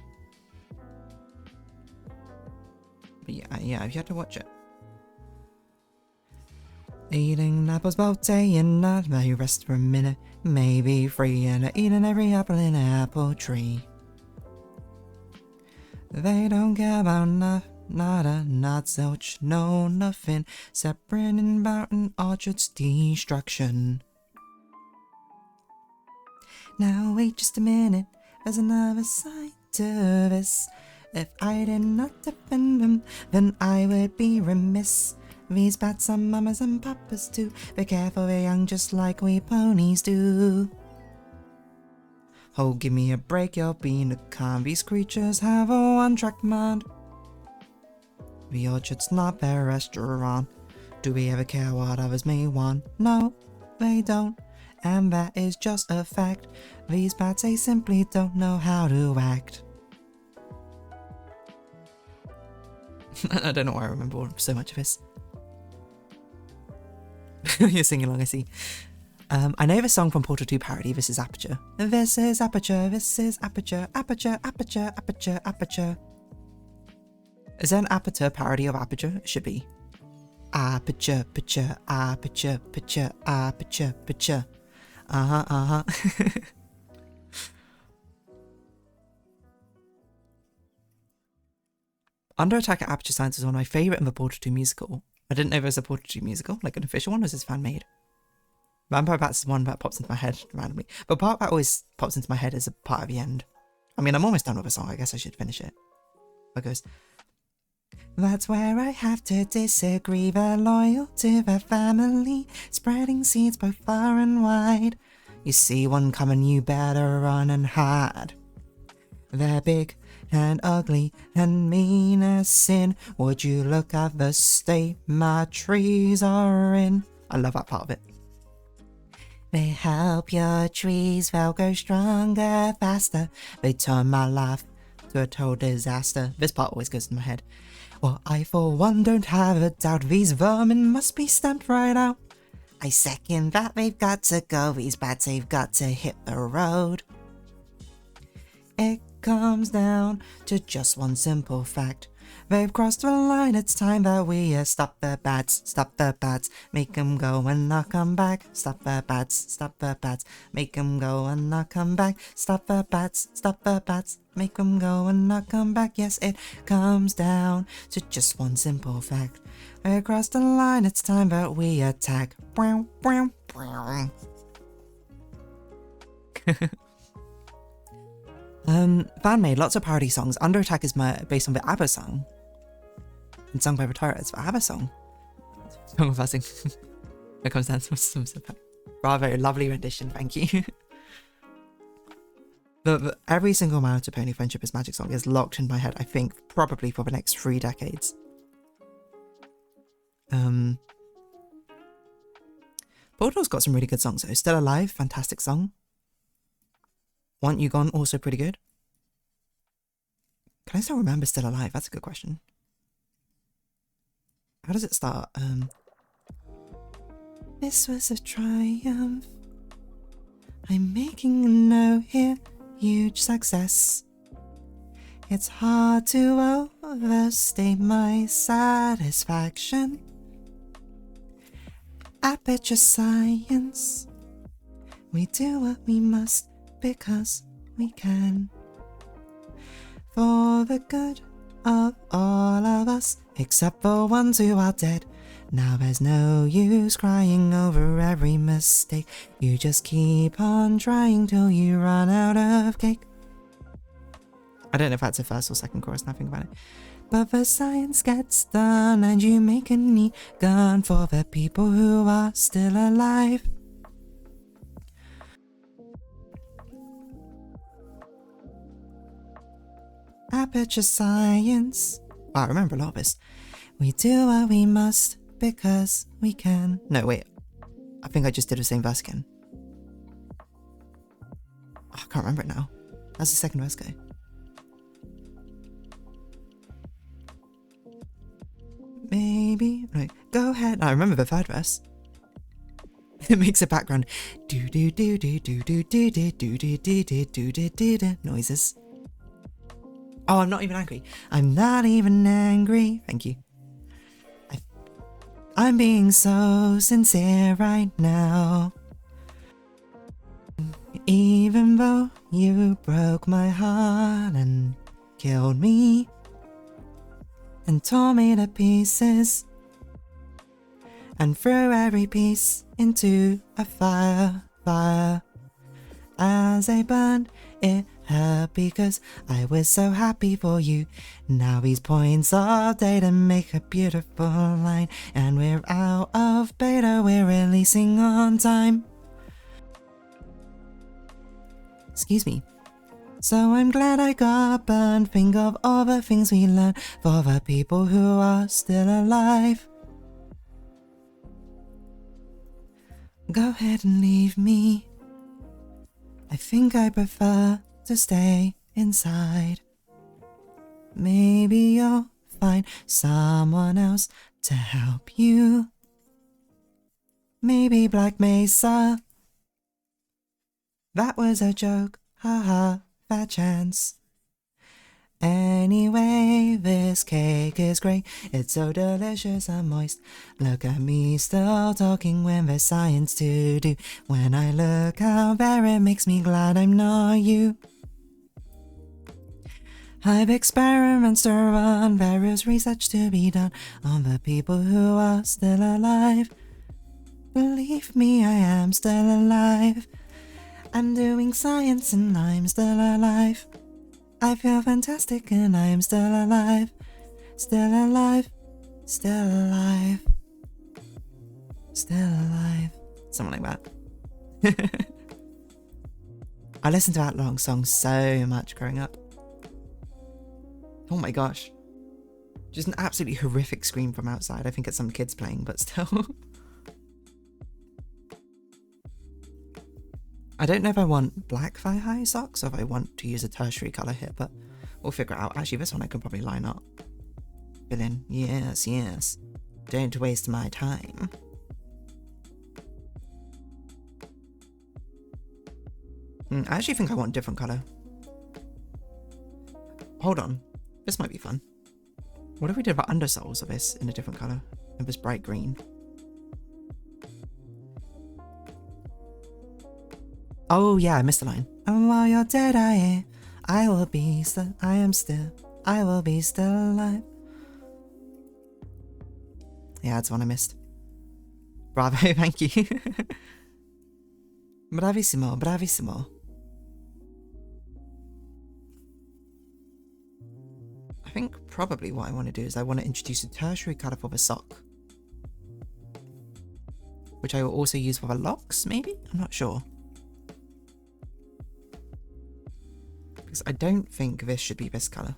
A: But yeah, I've yet to watch it. Eating apples both day and night, may rest for a minute, maybe free, and eating every apple in an apple tree. They don't care about nada, not zilch, no nothing, separate about an orchard's destruction. Now wait just a minute, there's another side to this. If I did not defend them, then I would be remiss. These bats are mamas and papas too. Be careful, they're young just like we ponies do. Oh, give me a break, you're being a con. These creatures have a one-track mind. The orchard's not their restaurant. Do we ever care what others may want? No, they don't. And that is just a fact. These bats, they simply don't know how to act. I don't know why I remember so much of this. You're singing along, I see. I know the song from Portal 2 parody, This is Aperture. This is Aperture, this is Aperture, Aperture, Aperture, Aperture, Aperture. Is there an Aperture parody of Aperture? It should be. Aperture, Aperture, Aperture, Aperture, Aperture, Aperture. Uh-huh. Under Attack at Aperture Science is one of my favourite in the Portal 2 musical. I didn't know there was a Portal 2 musical, like an official one, or is this fan-made? Vampire Bats is one that pops into my head randomly. But part that always pops into my head as a part of the end. I mean, I'm almost done with the song, I guess I should finish it. It goes, that's where I have to disagree. They're loyal to their family, spreading seeds both far and wide. You see one coming, you better run and hide. They're big and ugly and mean as sin. Would you look at the state my trees are in? I love that part of it. They help your trees, they'll grow stronger, faster. They turn my life to a total disaster. This part always goes in my head. Well, I for one don't have a doubt, these vermin must be stamped right out. I second that they've got to go, these bats, they've got to hit the road. It comes down to just one simple fact. They've crossed the line, it's time that we stop the bats, make them go and not come back. Stop the bats, make them go and not come back. Stop the bats, make them go and not come back. Yes, it comes down to just one simple fact. They've crossed the line, it's time that we attack. Fan made lots of parody songs. Under Attack is based on the ABBA song. And sung by Rotara, it's the ABBA song. Song of Buzzing. It comes down to some bravo, lovely rendition, thank you. Every single My Little Pony Friendship is Magic song is locked in my head, I think, probably for the next 3 decades. Portal's got some really good songs though. Still Alive, fantastic song. Want You Gone, also pretty good. Can I still remember Still Alive? That's a good question. How does it start? This was a triumph. I'm making a note here, huge success. It's hard to overstate my satisfaction. Aperture science. We do what we must because we can. For the good of all of us, except for ones who are dead. Now there's no use crying over every mistake. You just keep on trying till you run out of cake. I don't know if that's a first or second chorus, nothing about it. But the science gets done and you make a neat gun for the people who are still alive. Aperture science. Wow, I remember a lot of this. We do what we must because we can. No, wait. I think I just did the same verse again. Oh, I can't remember it now. How's the second verse go? Maybe. Right. Go ahead. I remember the third verse. It makes a background. Do do do do do do do do do do do do do do do do noises. Oh, I'm not even angry. I'm not even angry. Thank you. I'm being so sincere right now. Even though you broke my heart and killed me and tore me to pieces and threw every piece into a fire. As I burned, it hurt because I was so happy for you. Now these points of data make a beautiful line, and we're out of beta, we're releasing on time. Excuse me. So I'm glad I got burned. Think of all the things we learned for the people who are still alive. Go ahead and leave me. I think I prefer to stay inside. Maybe you'll find someone else to help you. Maybe Black Mesa. That was a joke, haha, fat chance. Anyway, this cake is great. It's so delicious and moist. Look at me still talking when there's science to do. When I look out there, it makes me glad I'm not you. I've experiments to run, various research to be done on the people who are still alive. Believe me, I am still alive. I'm doing science and I'm still alive. I feel fantastic and I'm still alive. Still alive. Still alive. Still alive. Something like that. I listened to Outlong songs so much growing up. Oh my gosh. Just an absolutely horrific scream from outside. I think it's some kids playing, but still. I don't know if I want black thigh-high socks or if I want to use a tertiary colour here, but we'll figure it out. Actually, this one I can probably line up. Fill in. Yes, yes. Don't waste my time. I actually think I want a different colour. Hold on. This might be fun. What if we did the undersoles of this in a different colour? Of this bright green. Oh yeah, I missed the line. And while you're dead, I will be still, I will be still alive. Yeah, that's one I missed. Bravo, thank you. Bravissimo, bravissimo. I think probably what I want to do is I want to introduce a tertiary colour for the sock. Which I will also use for the locks, maybe? I'm not sure. Because I don't think this should be this colour.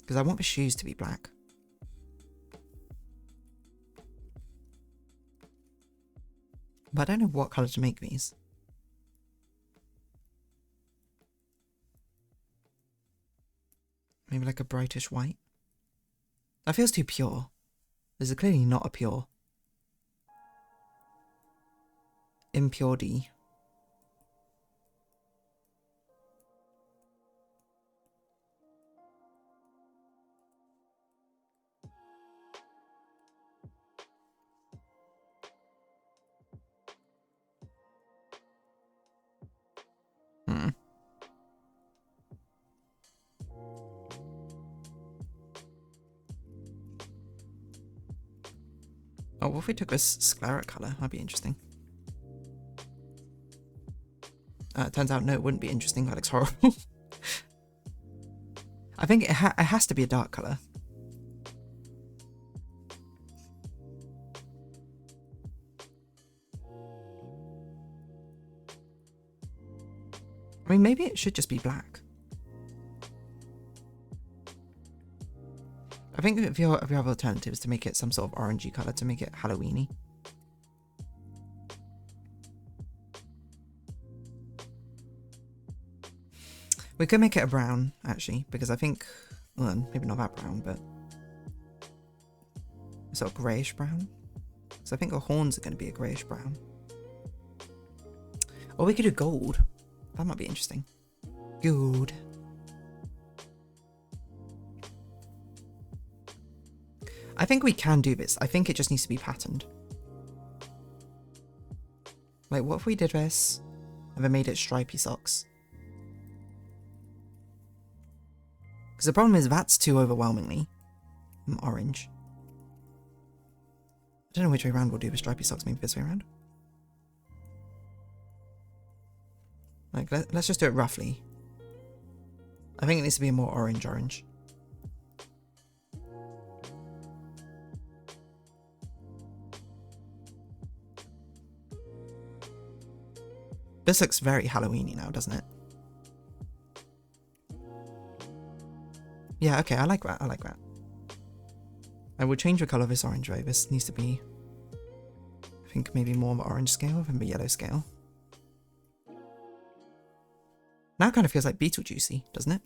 A: Because I want the shoes to be black. But I don't know what colour to make these. Maybe like a brightish white. That feels too pure. This is clearly not a pure. Impure D. Oh, what if we took this sclera colour? That'd be interesting. It turns out, no, it wouldn't be interesting. That looks horrible. I think it has to be a dark colour. I mean, maybe it should just be black. I think if you have alternatives to make it some sort of orangey colour to make it Halloweeny. We could make it a brown, actually, because I think, well, maybe not that brown, but sort of greyish brown. Because I think the horns are going to be a greyish brown. Or we could do gold. That might be interesting. Gold. I think we can do this. I think it just needs to be patterned. Like, what if we did this and then made it stripy socks? Because the problem is that's too overwhelmingly orange. I don't know which way around we'll do the stripy socks. Maybe this way around. Like, let's just do it roughly. I think it needs to be a more orange. This looks very Halloweeny now, doesn't it? Yeah, okay, I like that. I like that. I will change the colour of this orange, right? This needs to be, I think, maybe more of an orange scale than the yellow scale. Now it kind of feels like Beetlejuicy, doesn't it?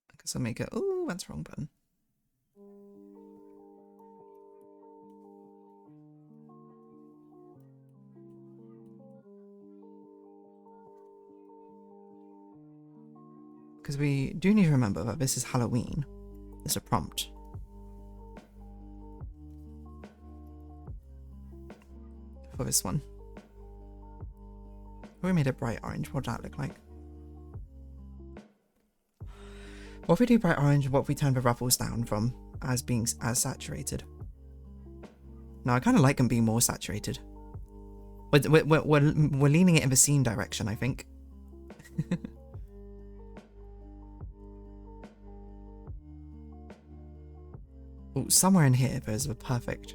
A: I guess I'll make it. Oh, that's the wrong button. Because we do need to remember that this is Halloween. It's a prompt. For this one. If we made it bright orange, what would that look like? What if we do bright orange, what if we turn the ruffles down from as being as saturated? No, I kind of like them being more saturated. We're leaning it in the scene direction, I think. Oh, somewhere in here there's a perfect.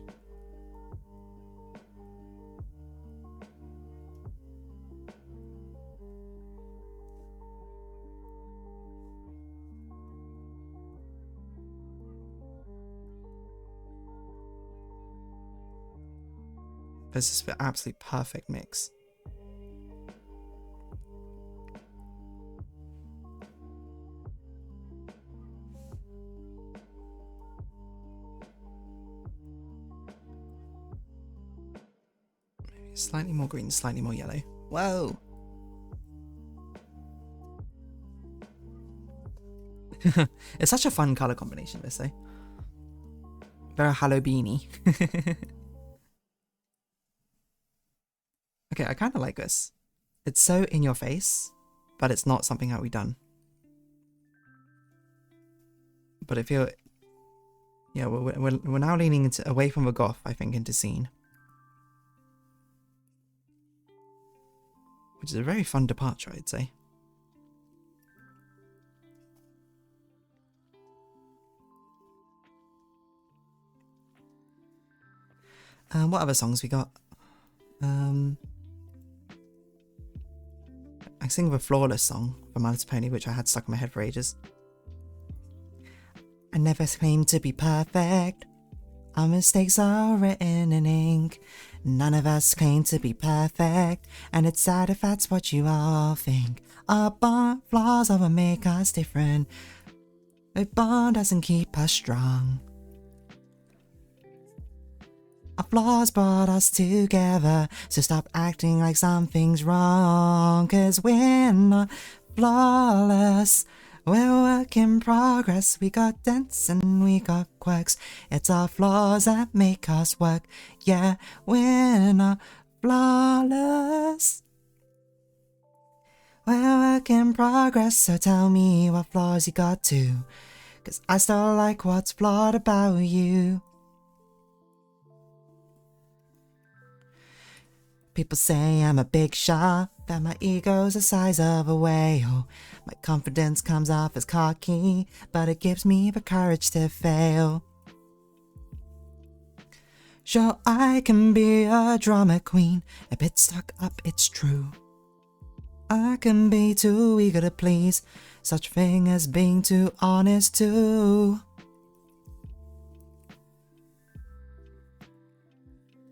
A: This is the absolute perfect mix. Slightly more green, slightly more yellow. Whoa! It's such a fun colour combination, let's say. Very Halloweeny. Okay, I kind of like this. It's so in your face, but it's not something that we've done. But I feel, yeah, we're now leaning away from the goth, I think, into scene. Which is a very fun departure, I'd say. What other songs we got? I sing the Flawless song from My Little Pony, which I had stuck in my head for ages. I never claimed to be perfect. Our mistakes are written in ink. None of us claim to be perfect, and it's sad if that's what you all think. Our flaws are what make us different. A bond doesn't keep us strong. Our flaws brought us together, so stop acting like something's wrong. 'Cause we're not flawless, we're work in progress. We got dents and we got quirks. It's our flaws that make us work. Yeah, we're not flawless, we're work in progress. So tell me what flaws you got too, 'cause I still like what's flawed about you. People say I'm a big shot, that my ego's the size of a whale. My confidence comes off as cocky, but it gives me the courage to fail. Sure, I can be a drama queen, a bit stuck up, it's true. I can be too eager to please, such thing as being too honest too.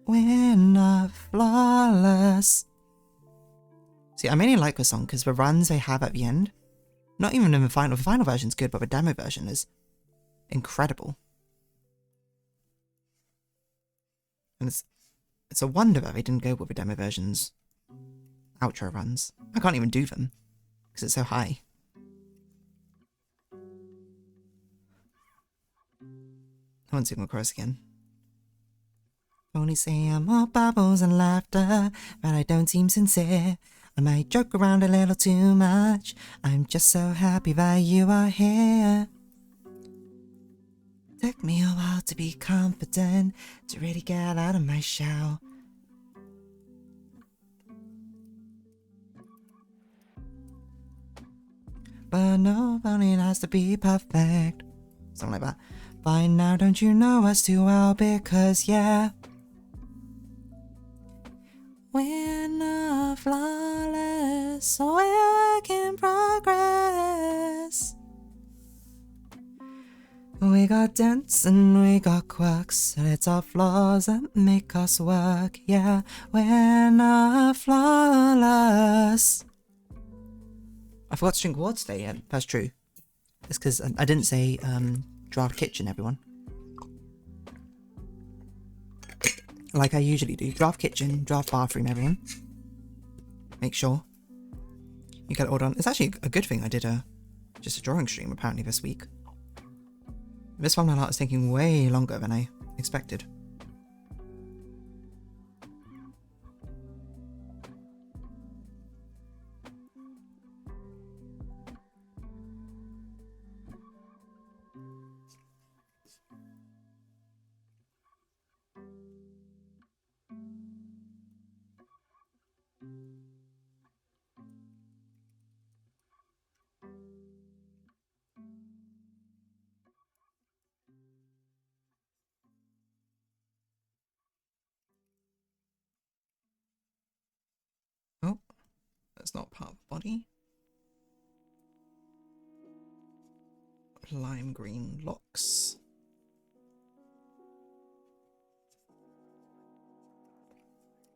A: We're not flawless. See, I mainly like the song because the runs they have at the end, not even in the final version's good, but the demo version is incredible. And it's a wonder that they didn't go with the demo version's outro runs. I can't even do them because it's so high. I won't sing the chorus again. Only say I'm all bubbles and laughter, but I don't seem sincere. I might joke around a little too much. I'm just so happy that you are here. Took me a while to be confident, to really get out of my shell. But no, only has to be perfect. Something like that. By now, don't you know us too well? Because yeah, we're not flawless, we're work in progress. We got dents and we got quirks, and it's our flaws that make us work. Yeah, we're not flawless. I forgot to drink water today, yeah, that's true. It's because I didn't say draft kitchen, everyone. Like I usually do. Draft kitchen, draft bathroom, everyone. Make sure you get it all done. It's actually a good thing I did just a drawing stream apparently this week. This one is taking way longer than I expected. Oh, that's not part of the body. Lime green locks.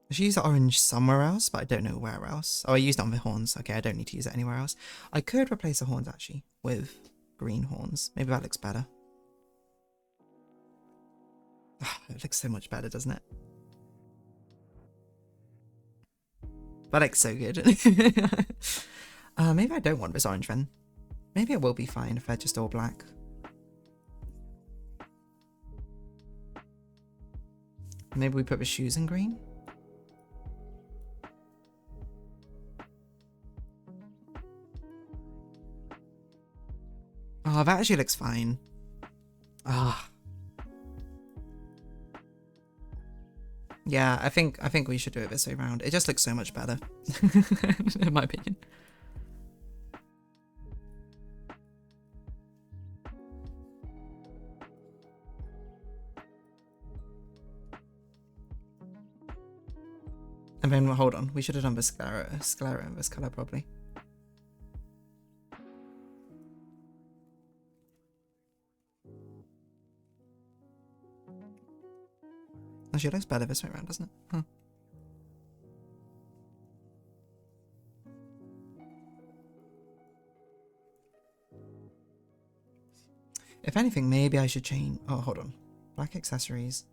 A: I should use the orange somewhere else, but I don't know where else. Oh, I used it on the horns. Okay, I don't need to use it anywhere else. I could replace the horns actually with green horns. Maybe that looks better. It looks so much better, doesn't it? That looks so good. Maybe I don't want this orange then. Maybe it will be fine if they're just all black. Maybe we put the shoes in green? Oh, that actually looks fine. Ah. Yeah, I think we should do it this way around. It just looks so much better, in my opinion. And then, hold on, we should have done the sclera in this colour probably. Actually, it looks better this way around, doesn't it? Huh. If anything, maybe I should change... Oh, hold on. Black accessories.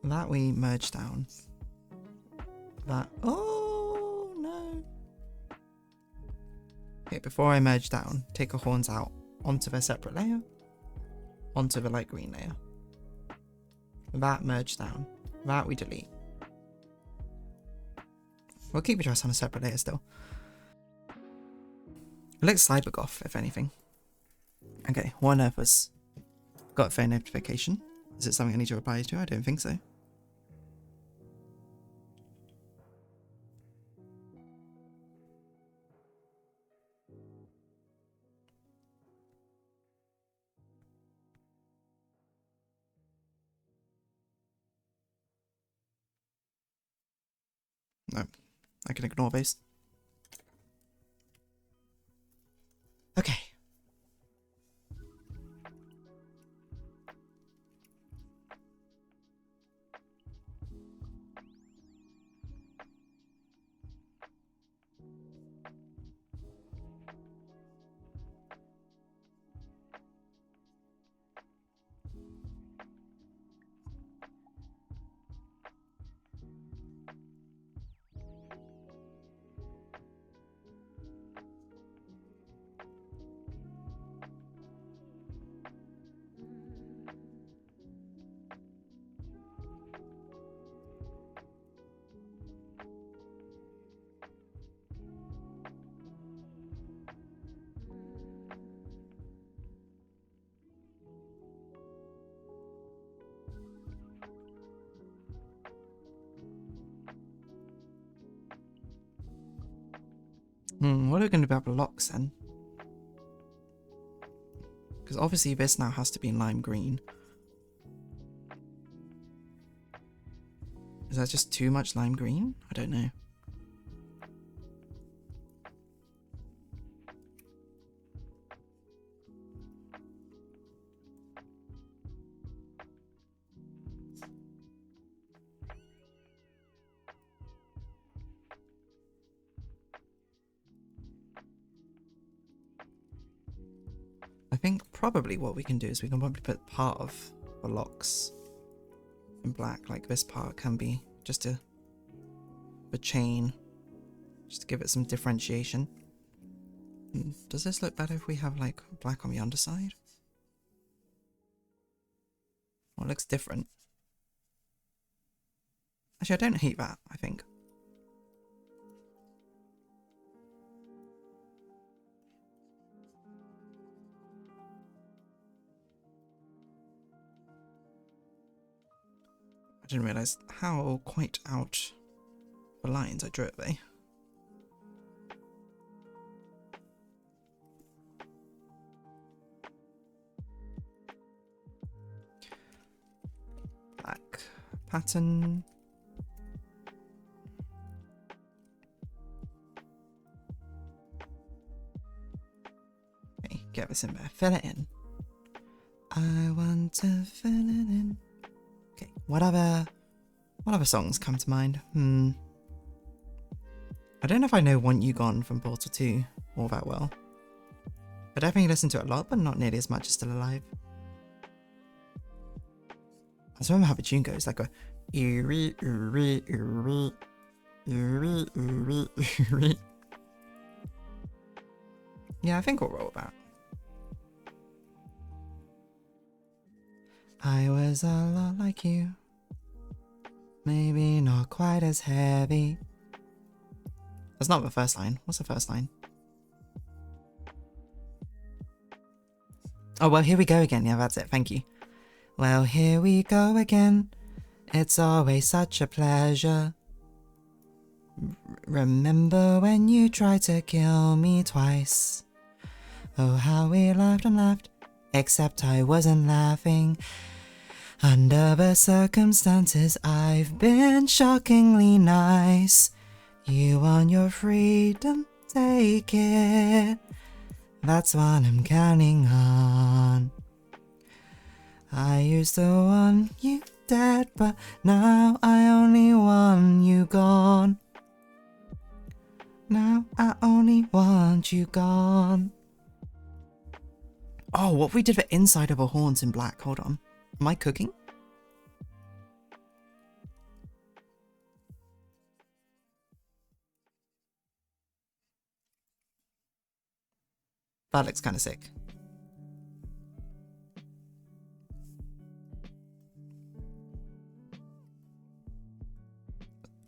A: That we merge down. That... Oh, no. Okay, before I merge down, take the horns out onto their separate layer. Onto the light green layer. That merge down. That we delete. We'll keep the dress on a separate layer still. It looks slightly off, if anything. Okay, what on earth was... Got a phone notification. Is it something I need to reply to? I don't think so. No, I can ignore those. Okay. What are we going to do about the locks then? Because obviously this now has to be in lime green. Is that just too much lime green? I don't know. I think probably what we can do is we can probably put part of the locks in black, like this part can be just a chain, just to give it some differentiation. Does this look better if we have like black on the underside? Well, it looks different. Actually, I don't hate that, I think. I didn't realise how quite out the lines I drew it there. Black pattern. Okay, get this in there. Fill it in. I want to fill it in. Okay, what other songs come to mind? I don't know if I know Want You Gone from Portal 2 all that well. I definitely listen to it a lot, but not nearly as much as Still Alive. I just remember how the tune goes, like a eerie, eerie, eerie, eerie, eerie, eerie. Yeah, I think we'll roll with that. I was a lot like you, maybe not quite as heavy. That's not the first line. What's the first line? Oh, well, here we go again. Yeah, that's it. Thank you. Well, here we go again. It's always such a pleasure. Remember when you tried to kill me twice? Oh, how we laughed and laughed. Except I wasn't laughing. Under the circumstances, I've been shockingly nice. You want your freedom, take it. That's what I'm counting on. I used to want you dead, but now I only want you gone. Now I only want you gone. Oh, what if we did for inside of a horns in black? Hold on. Am I cooking? That looks kind of sick.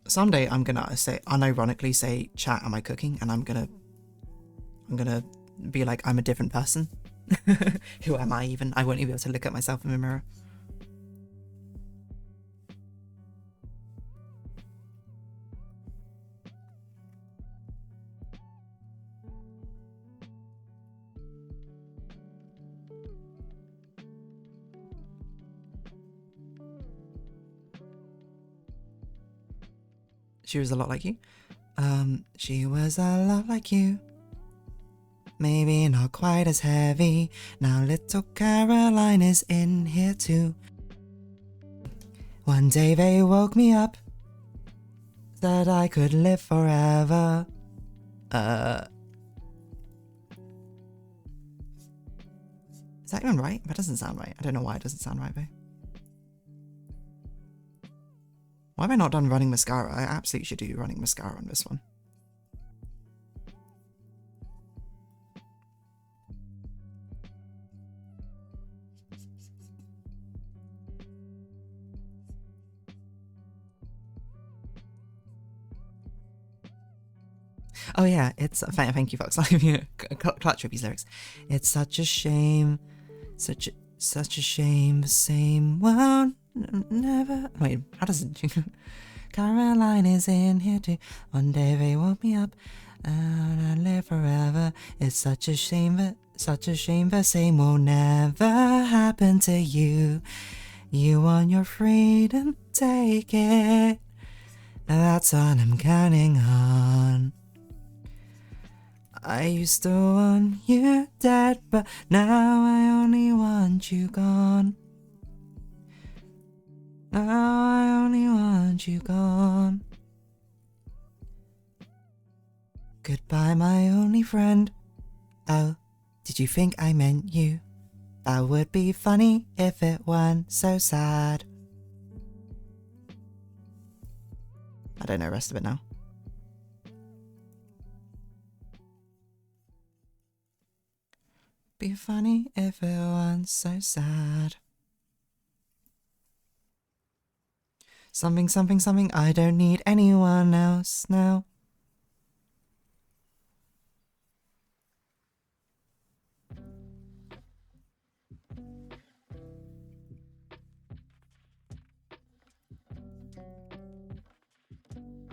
A: Someday I'm gonna say, unironically say, chat, am I cooking? And I'm gonna be like, I'm a different person. Who am I even? I won't even be able to look at myself in the mirror. She was a lot like you. She was a lot like you. Maybe not quite as heavy. Now little Caroline is in here too. One day they woke me up, said I could live forever. Is that even right? That doesn't sound right. I don't know why it doesn't sound right though. Why have I not done running mascara? I absolutely should do running mascara on this one. Oh yeah, it's thank you, Fox. Clutch Rippy's lyrics. It's such a shame, such a shame. The same world never. Wait, how does it? Caroline is in here too. One day they woke me up, and I live forever. It's such a shame, the same will never happen to you. You want your freedom, take it. That's what I'm counting on. I used to want you dead, but now I only want you gone. Now I only want you gone. Goodbye, my only friend. Oh, did you think I meant you? That would be funny if it weren't so sad. I don't know the rest of it now. Be funny if it weren't so sad. Something, something, something, I don't need anyone else now.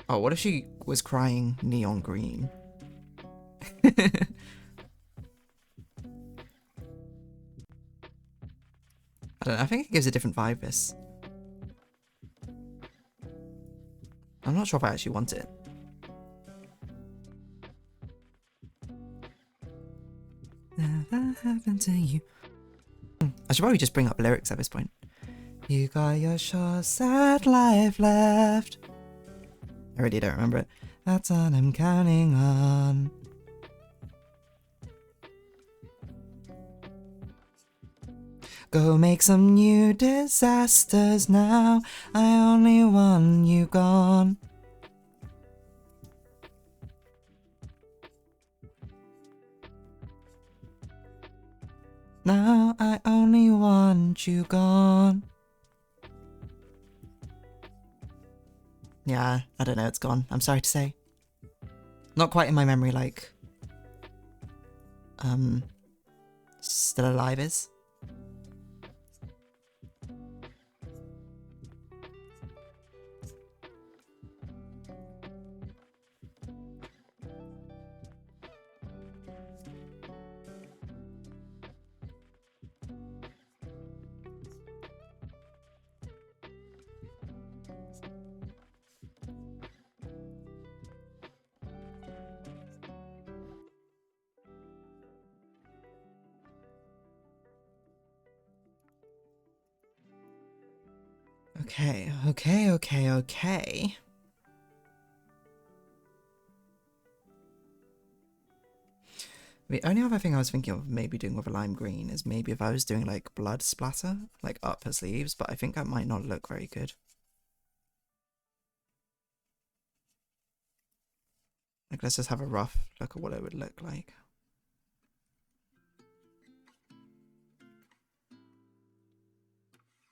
A: Oh, what if she was crying neon green? I don't know, I think it gives a different vibe, this. I'm not sure if I actually want it. Never happened to you. I should probably just bring up lyrics at this point. You got your short, sad life left. I really don't remember it. That's what I'm counting on. Go make some new disasters now. I only want you gone. Now I only want you gone. Yeah, I don't know, it's gone. I'm sorry to say. Not quite in my memory like Still Alive is. Okay, okay, okay, okay. The only other thing I was thinking of maybe doing with a lime green is maybe if I was doing like blood splatter, like up her sleeves, but I think that might not look very good. Like, let's just have a rough look at what it would look like.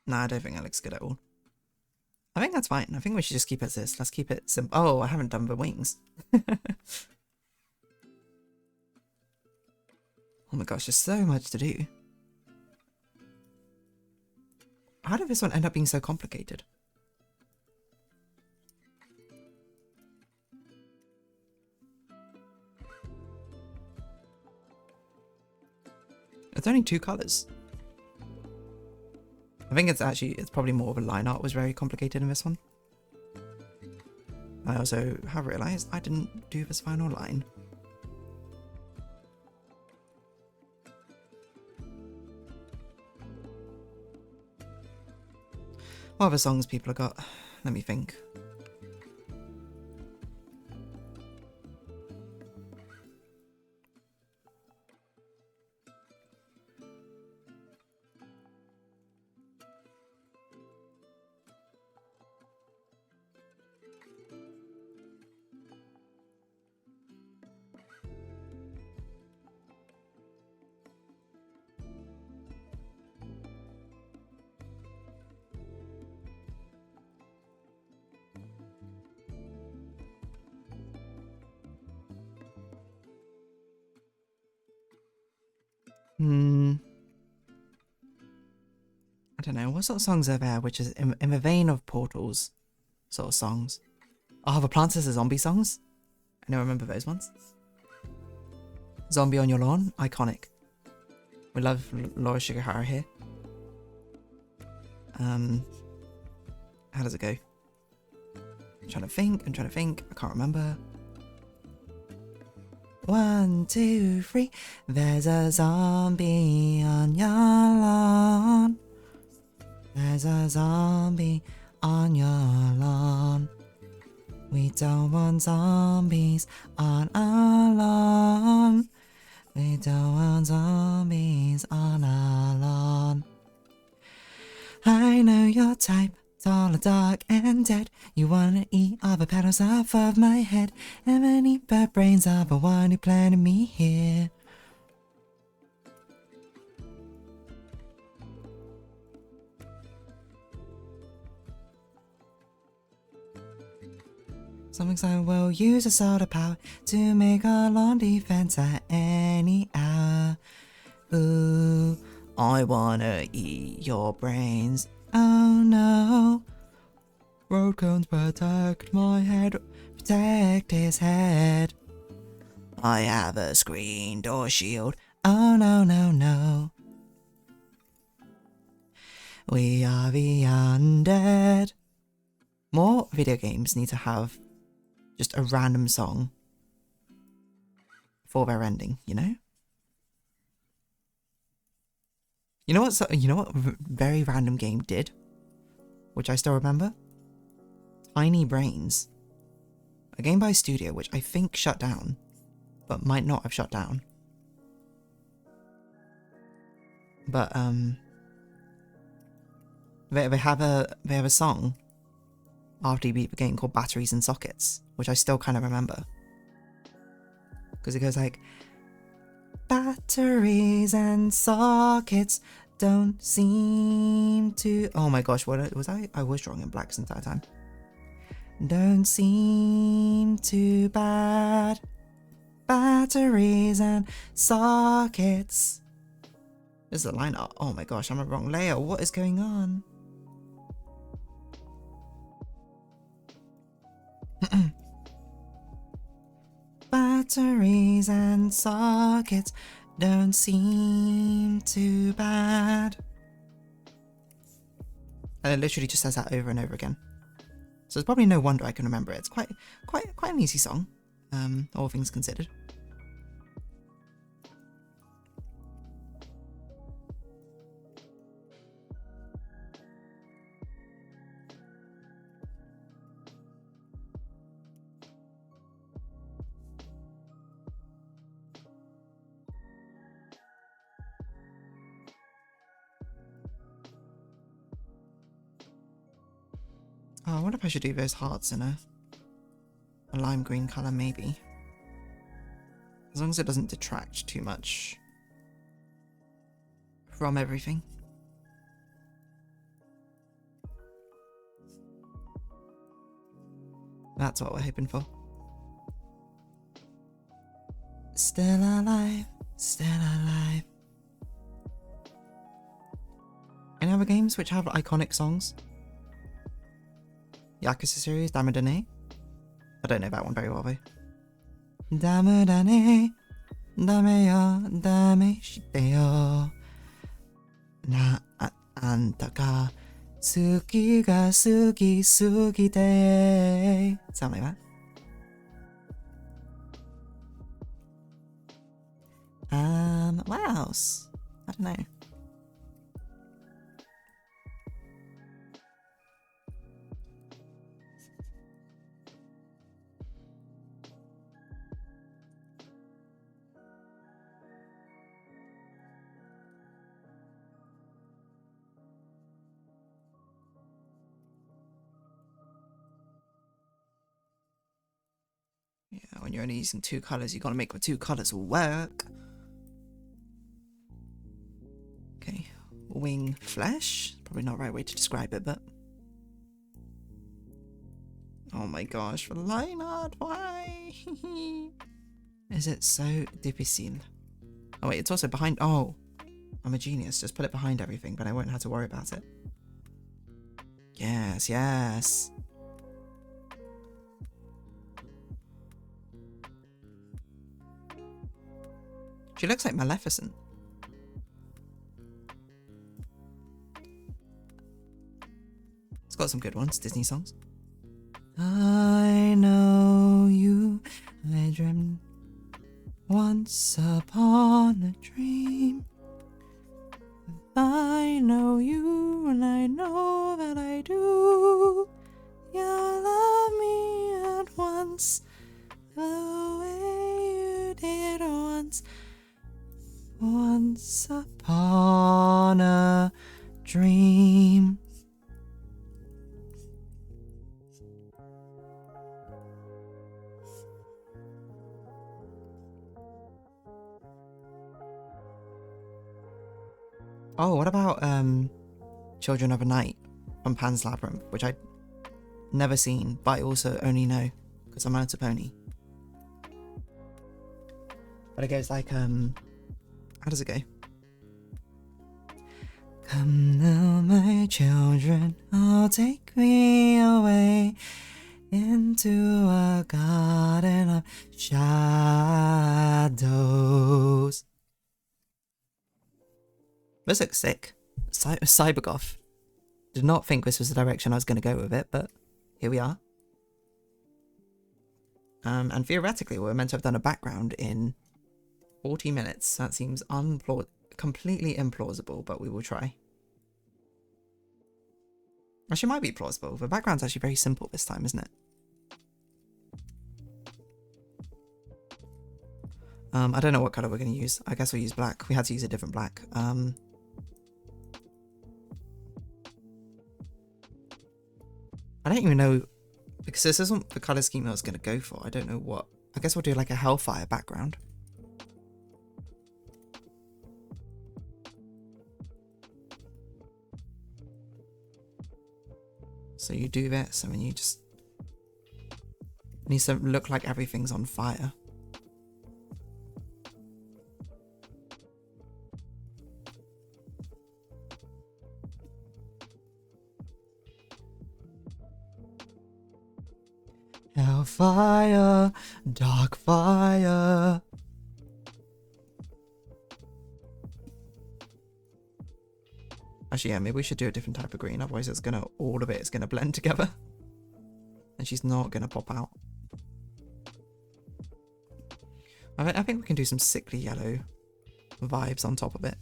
A: Nah, I don't think that looks good at all. I think that's fine. I think we should just keep it as this. Let's keep it simple. Oh, I haven't done the wings. Oh my gosh, there's so much to do. How did this one end up being so complicated? It's only 2 colours. I think it's probably more of a line art was very complicated in this one. I also have realised I didn't do this final line. What other songs people have got? Let me think. I don't know, what sort of songs are there which is in the vein of Portals sort of songs? Oh, the Plants vs. Zombie songs? I don't remember those ones. Zombie on Your Lawn, iconic. We love Laura Shigehara here. How does it go? I'm trying to think, I can't remember. 1, 2, 3, there's a zombie on your lawn. There's a zombie on your lawn. We don't want zombies on our lawn. We don't want zombies on our lawn. I know your type, tall and dark and dead. You wanna eat all the petals off of my head, and then eat the brains of the one who planted me here. Some I will use a sort of power to make a lawn defense at any hour. Ooh, I wanna eat your brains. Oh no. Road cones protect my head, protect his head. I have a screen door shield. Oh no, no, no. We are the undead. More video games need to have just a random song for their ending, you know? You know what very random game did? Which I still remember? Tiny Brains. A game by a studio which I think shut down, but might not have shut down. But they have a song after you beat the game called Batteries and Sockets, which I still kind of remember. Because it goes like, batteries and sockets don't seem to... Oh my gosh, what was I? I was drawing in black this entire time. Don't seem too bad. Batteries and sockets. This is a line art. Oh my gosh, I'm a wrong layer. What is going on? Batteries and sockets don't seem too bad. And it literally just says that over and over again. So it's probably no wonder I can remember it. It's quite an easy song, all things considered. Oh, I wonder if I should do those hearts in a lime green colour, maybe. As long as it doesn't detract too much from everything. That's what we're hoping for. Still alive, still alive. Any other games which have iconic songs? Yakuza series, Damodane. I don't know that one very well though. Damodane, dame yo, dame shite yo. Na anta ga suki ga suki sugite. Something like that. What else? I don't know. Yeah, when you're only using 2 colours, you gotta make the 2 colours work. Okay, wing flesh. Probably not the right way to describe it, but... Oh my gosh, for line art, why? Is it so difficile? Oh wait, it's also behind... Oh, I'm a genius. Just put it behind everything, but I won't have to worry about it. Yes, yes. She looks like Maleficent. It's got some good ones, Disney songs. I know you, I dreamt once upon a dream. I know you, and I know that I do. You love me at once, the way you did once upon a dream. Oh, what about Children of a Night from Pan's Labyrinth, which I'd never seen, but I also only know because I'm out of pony. But it goes like, how does it go? Come now, my children, oh, take me away into a garden of shadows. This looks sick. Cybergoth. Did not think this was the direction I was going to go with it, but here we are. And theoretically, we were meant to have done a background in 40 minutes. That seems completely implausible, but we will try. Actually, it might be plausible. The background's actually very simple this time, isn't it? I don't know what colour we're going to use. I guess we'll use black. We had to use a different black. I don't even know, because this isn't the colour scheme I was going to go for. I don't know what. I guess we'll do like a Hellfire background. So you do this, and then you just... It needs to look like everything's on fire. Hellfire, dark fire. Actually, yeah, maybe we should do a different type of green, otherwise it's gonna, all of it is gonna blend together. And she's not gonna pop out. I think we can do some sickly yellow vibes on top of it.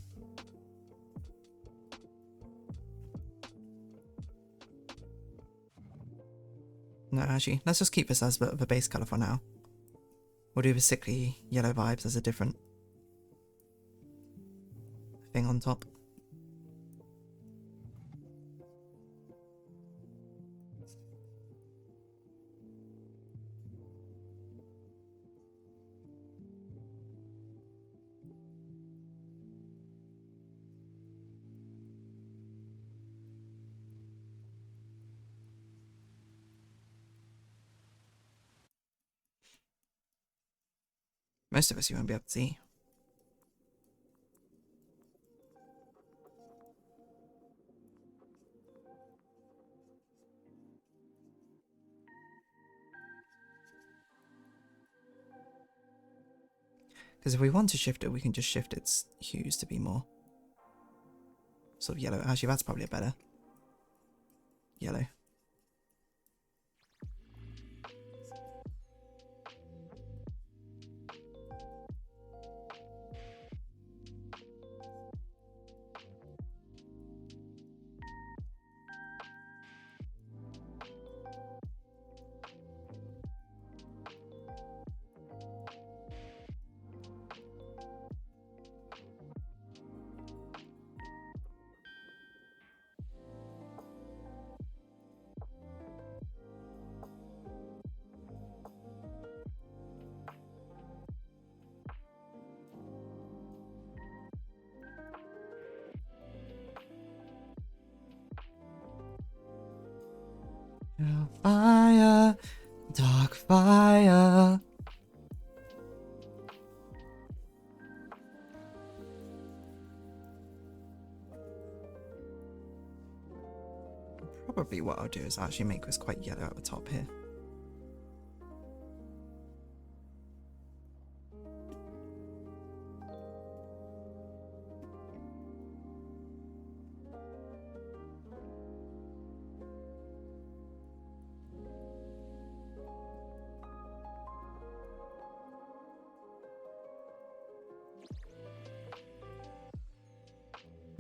A: No, actually, let's just keep this as the base colour for now. We'll do the sickly yellow vibes as a different thing on top. Most of us you won't be able to see. Because if we want to shift it, we can just shift its hues to be more sort of yellow. Actually, that's probably a better yellow. Fire, dark fire. Probably what I'll do is actually make this quite yellow at the top here.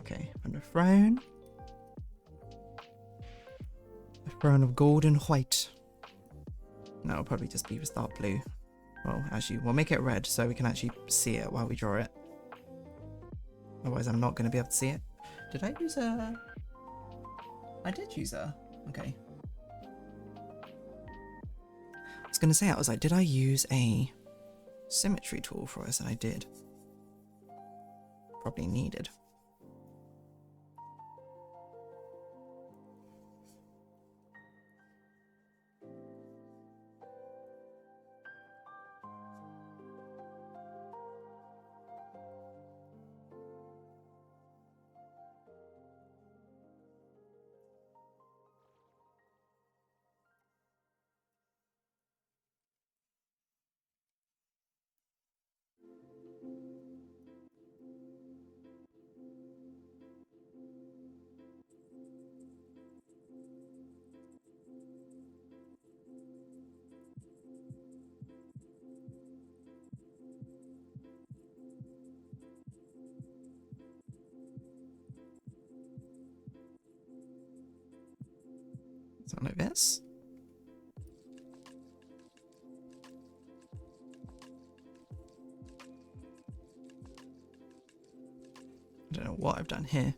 A: Okay, and a throne. A throne of gold and white. No, it'll probably just be with dark blue. Well, actually, we'll make it red so we can actually see it while we draw it. Otherwise, I'm not going to be able to see it. Did I use a... I did use a... Okay. I was going to say, I was like, did I use a symmetry tool for us? And I did. Probably needed. Something like this. I don't know what I've done here.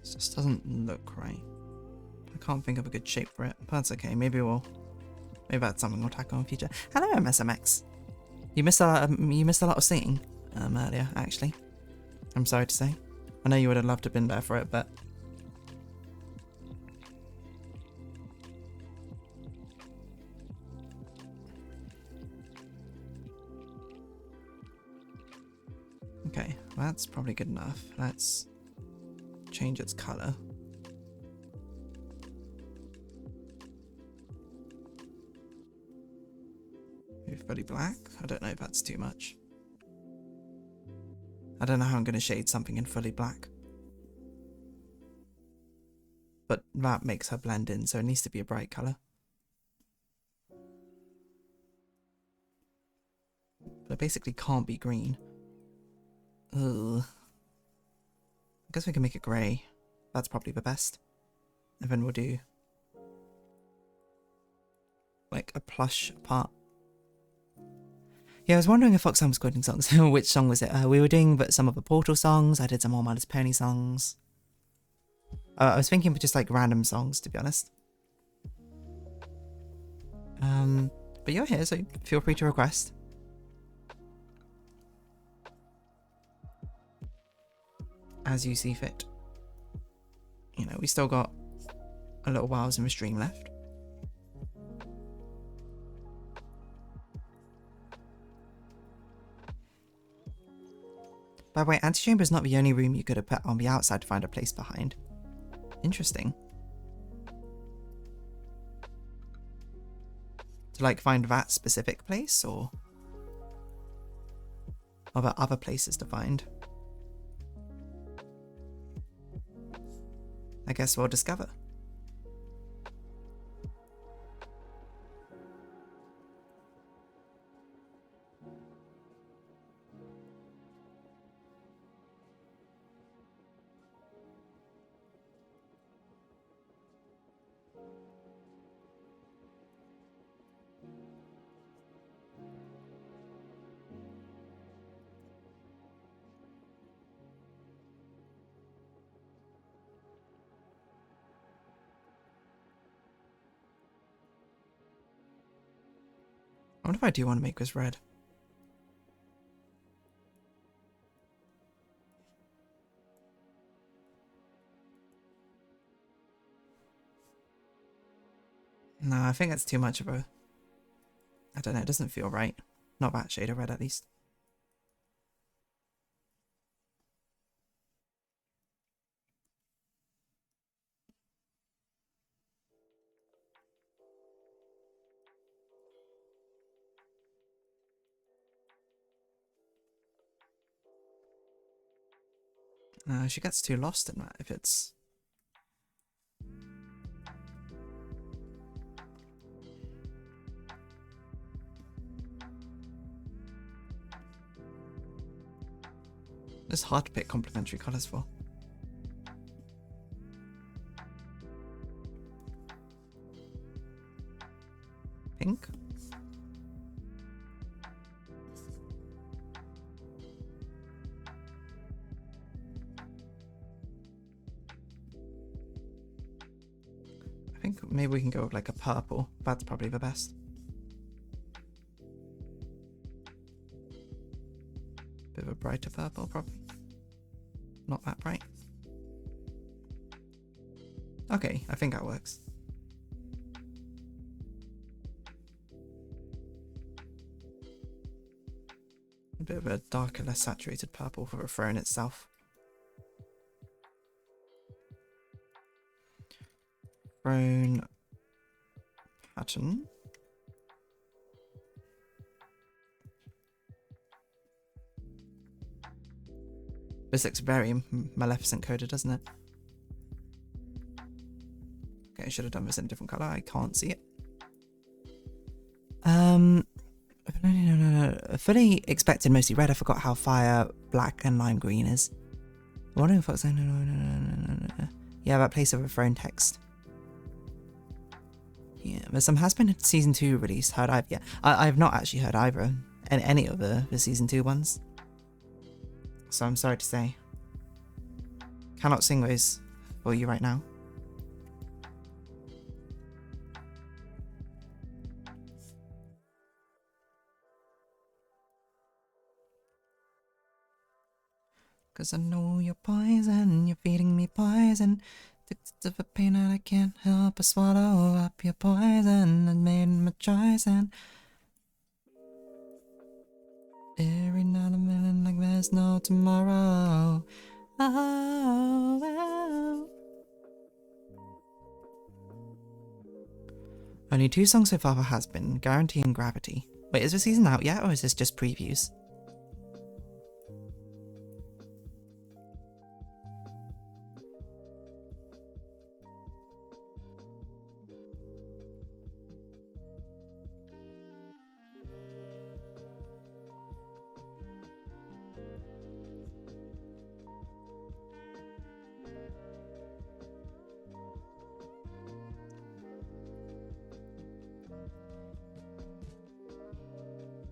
A: This just doesn't look right. I can't think of a good shape for it, but that's okay. Maybe that's something we'll tackle in the future. Hello, MSMX. You missed a lot of seeing earlier, actually. I'm sorry to say. I know you would have loved to have been there for it, but okay, well, that's probably good enough. Let's change its color. fully black. I don't know if that's too much. I don't know how I'm going to shade something in fully black. But that makes her blend in, so it needs to be a bright colour. But it basically can't be green. Ugh. I guess we can make it grey. That's probably the best. And then we'll do like a plush part. Yeah, I was wondering if Foxhound was quoting songs. Which song was it? We were doing some of the Portal songs. I did some more My Little Pony songs. I was thinking of just like random songs, to be honest. But you're here, so feel free to request. As you see fit. You know, we still got a little whiles in the stream left. By the way, Antechamber is not the only room you could have put on the outside to find a place behind. Interesting. To like find that specific place, or are there other places to find? I guess we'll discover. I wonder if I do want to make this red. No, I think that's too much of a... I don't know, it doesn't feel right. Not that shade of red, at least. She gets too lost in that if it's... It's hard to pick complementary colours for. Pink? I think maybe we can go with like a purple. That's probably the best. Bit of a brighter purple, probably. Not that bright. Okay, I think that works. A bit of a darker, less saturated purple for the throne itself. Throne pattern. This looks very Maleficent coded, doesn't it? Okay, I should have done this in a different colour. I can't see it. No. Fully expected mostly red. I forgot how fire, black, and lime green is. I'm wondering if it's... No. Yeah, that place of a throne text. Yeah, there's some has been season 2 release. Heard I've... Yeah, I've not actually heard either. Any of the season 2 ones. So I'm sorry to say. Cannot sing those for you right now. Cause I know you're poison, you're feeding me poison. Addicted to the pain that I can't help but swallow up your poison. I made my choice and every now and then like there's no tomorrow. Oh. Only 2 songs so far for Has Been, Guarantee and Gravity. Wait, is the season out yet, or is this just previews?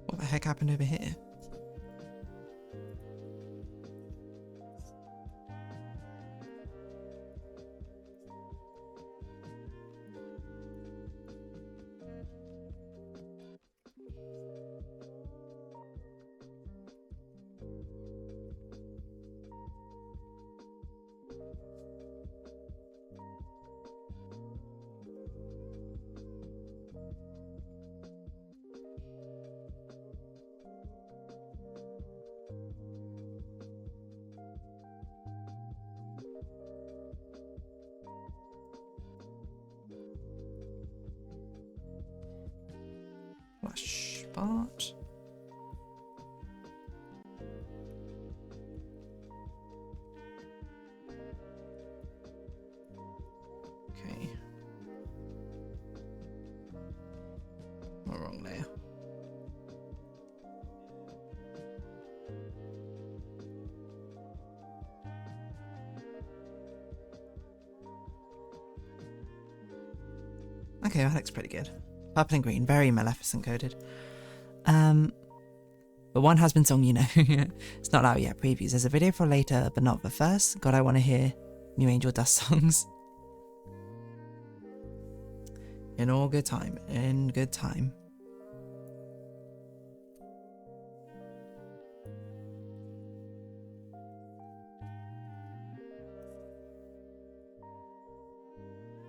A: What the heck happened over here? Flash part. Okay. Not wrong layer. Okay, that looks pretty good. Purple and green, very Maleficent coded. But one has been sung, you know. It's not out yet, previews. There's a video for later, but not for first. God, I want to hear new Angel Dust songs. In all good time, in good time.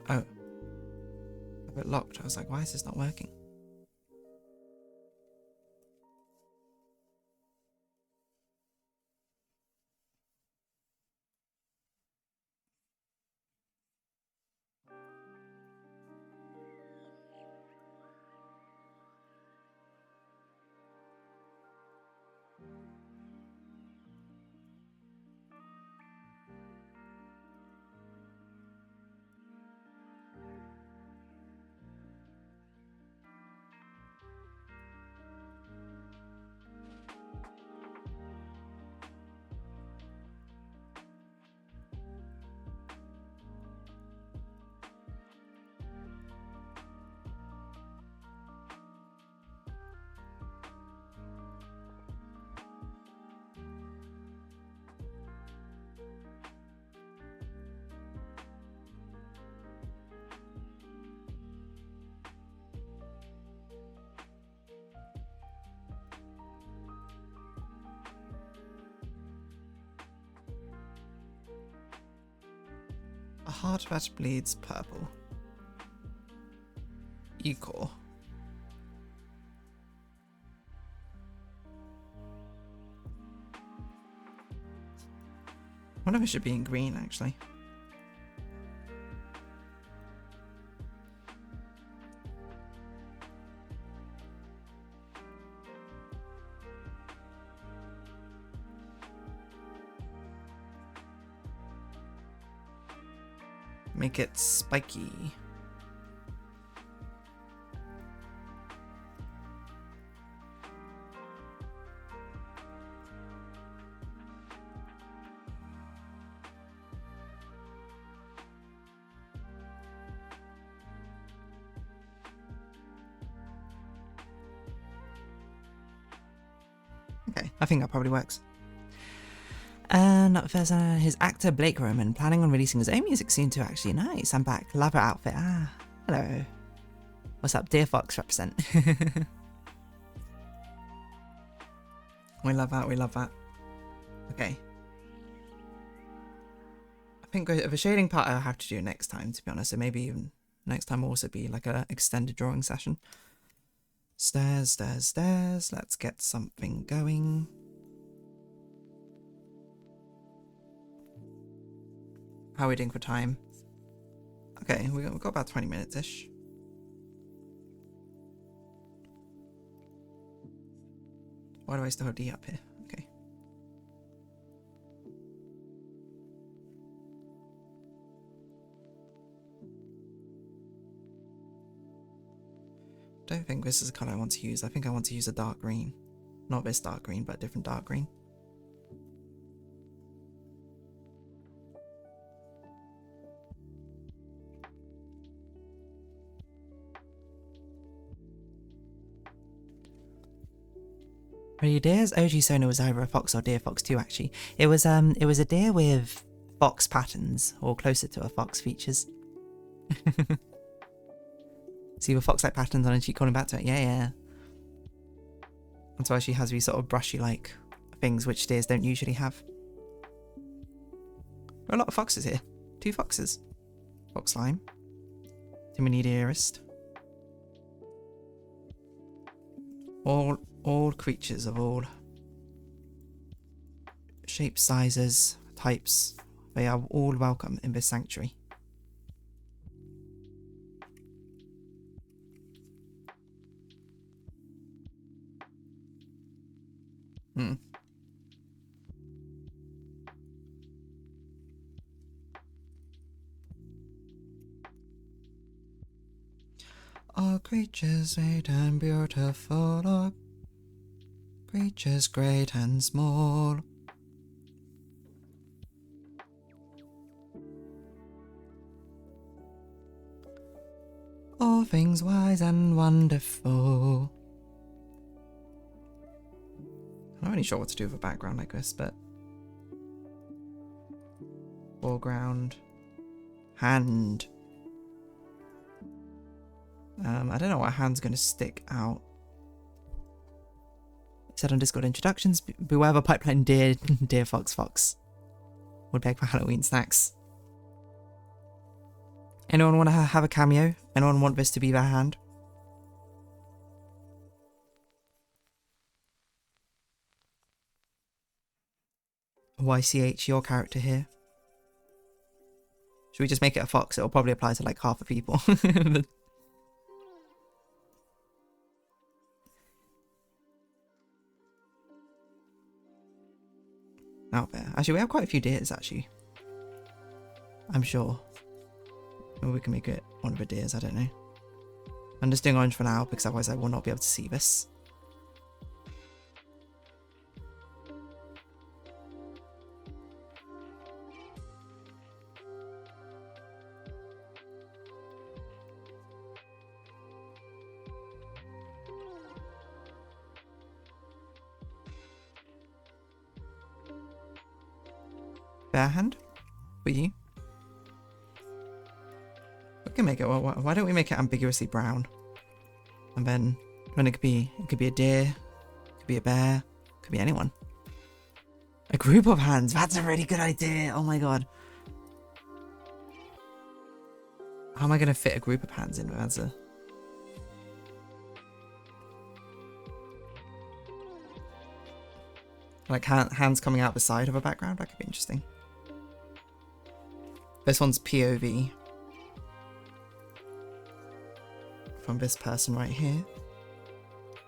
A: Oh. A bit locked. I was like, why is this not working? A heart that bleeds purple. Ecor. I wonder if it should be in green, actually. Make it spiky. Okay, I think that probably works. And up first, his actor Blake Roman planning on releasing his own music soon too. Actually, nice. I'm back. Elaborate outfit. Ah, hello. What's up, Dear Fox? Represent. We love that. We love that. Okay. I think the shading part I'll have to do next time, to be honest. So maybe even next time will also be like an extended drawing session. Stairs, stairs, stairs. Let's get something going. How are we doing for time? Okay, we've got about 20 minutes-ish. Why do I still have D up here? Okay. Don't think this is the colour I want to use. I think I want to use a dark green. Not this dark green, but a different dark green. Are you deers? OG Sona was either a fox or deer fox too, actually. It was a deer with fox patterns, or closer to a fox features. See the fox-like patterns on and she calling back to it. Yeah, yeah. That's why she has these sort of brushy-like things which deers don't usually have. There are a lot of foxes here. 2 foxes. Fox lime. Timony dearest. All creatures of all shapes, sizes, types. They are all welcome in this sanctuary. All creatures great and beautiful, all creatures great and small. All things wise and wonderful. I'm not really sure what to do with a background like this, but foreground, hand. I don't know what hand's going to stick out. It said on Discord introductions, beware of a pipeline deer, deer fox. Would beg for Halloween snacks. Anyone want to have a cameo? Anyone want this to be their hand? YCH, your character here. Should we just make it a fox? It'll probably apply to like half the people. Out there. Actually, we have quite a few deers, actually. I'm sure. Maybe we can make it one of the deers, I don't know. I'm just doing orange for now, because otherwise I will not be able to see this. Bare hand? For you? We can make it, well, why don't we make it ambiguously brown? And then it could be a deer, it could be a bear, it could be anyone. A group of hands, that's a really good idea, oh my god. How am I going to fit a group of hands in? That's a... Like hands coming out the side of a background, that could be interesting. This one's POV. From this person right here.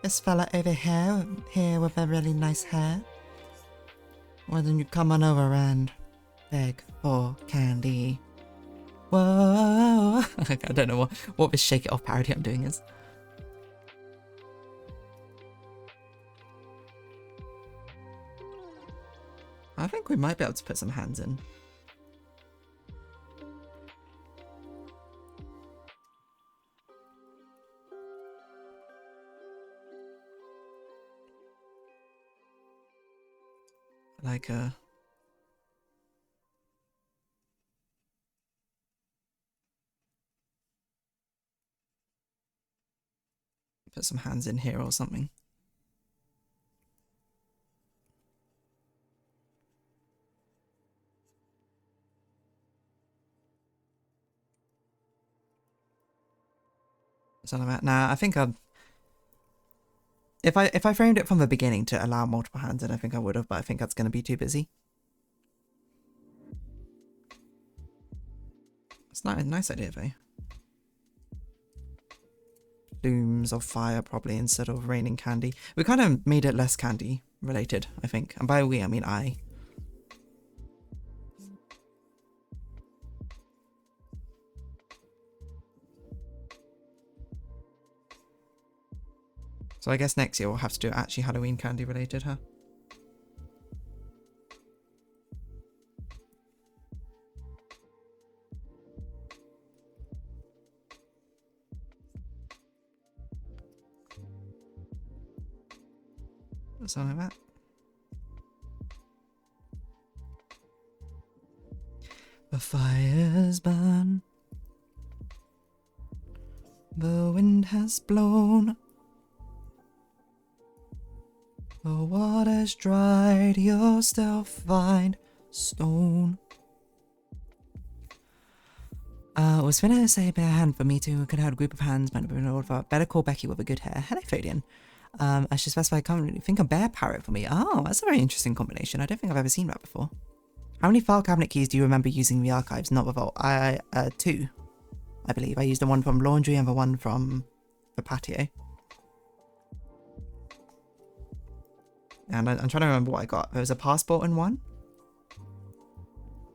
A: This fella over here with a really nice hair. Why don't you come on over and beg for candy? Whoa! I don't know what this Shake It Off parody I'm doing is. I think we might be able to put some hands in. Like put some hands in here or something. Something like that. Nah, I think if I framed it from the beginning to allow multiple hands, then I think I would have, but I think that's going to be too busy. It's not a nice idea though. Flumes of fire probably instead of raining candy. We kind of made it less candy related, I think. And by we, I mean I. So I guess next year we'll have to do actually Halloween candy related, huh? Something like that. The fires burn. The wind has blown. The water's dried. You'll still find stone. Was finna say bare hand for me too. Could have had a group of hands, might have been old for. Better call Becky with a good hair. Hello, Fodian. I should specify, I can't really think a bear parrot for me. Oh, that's a very interesting combination. I don't think I've ever seen that before. How many file cabinet keys do you remember using in the archives? Not the vault. Two, I believe. I used the one from laundry and the one from the patio. And I'm trying to remember what I got. There was a passport in one.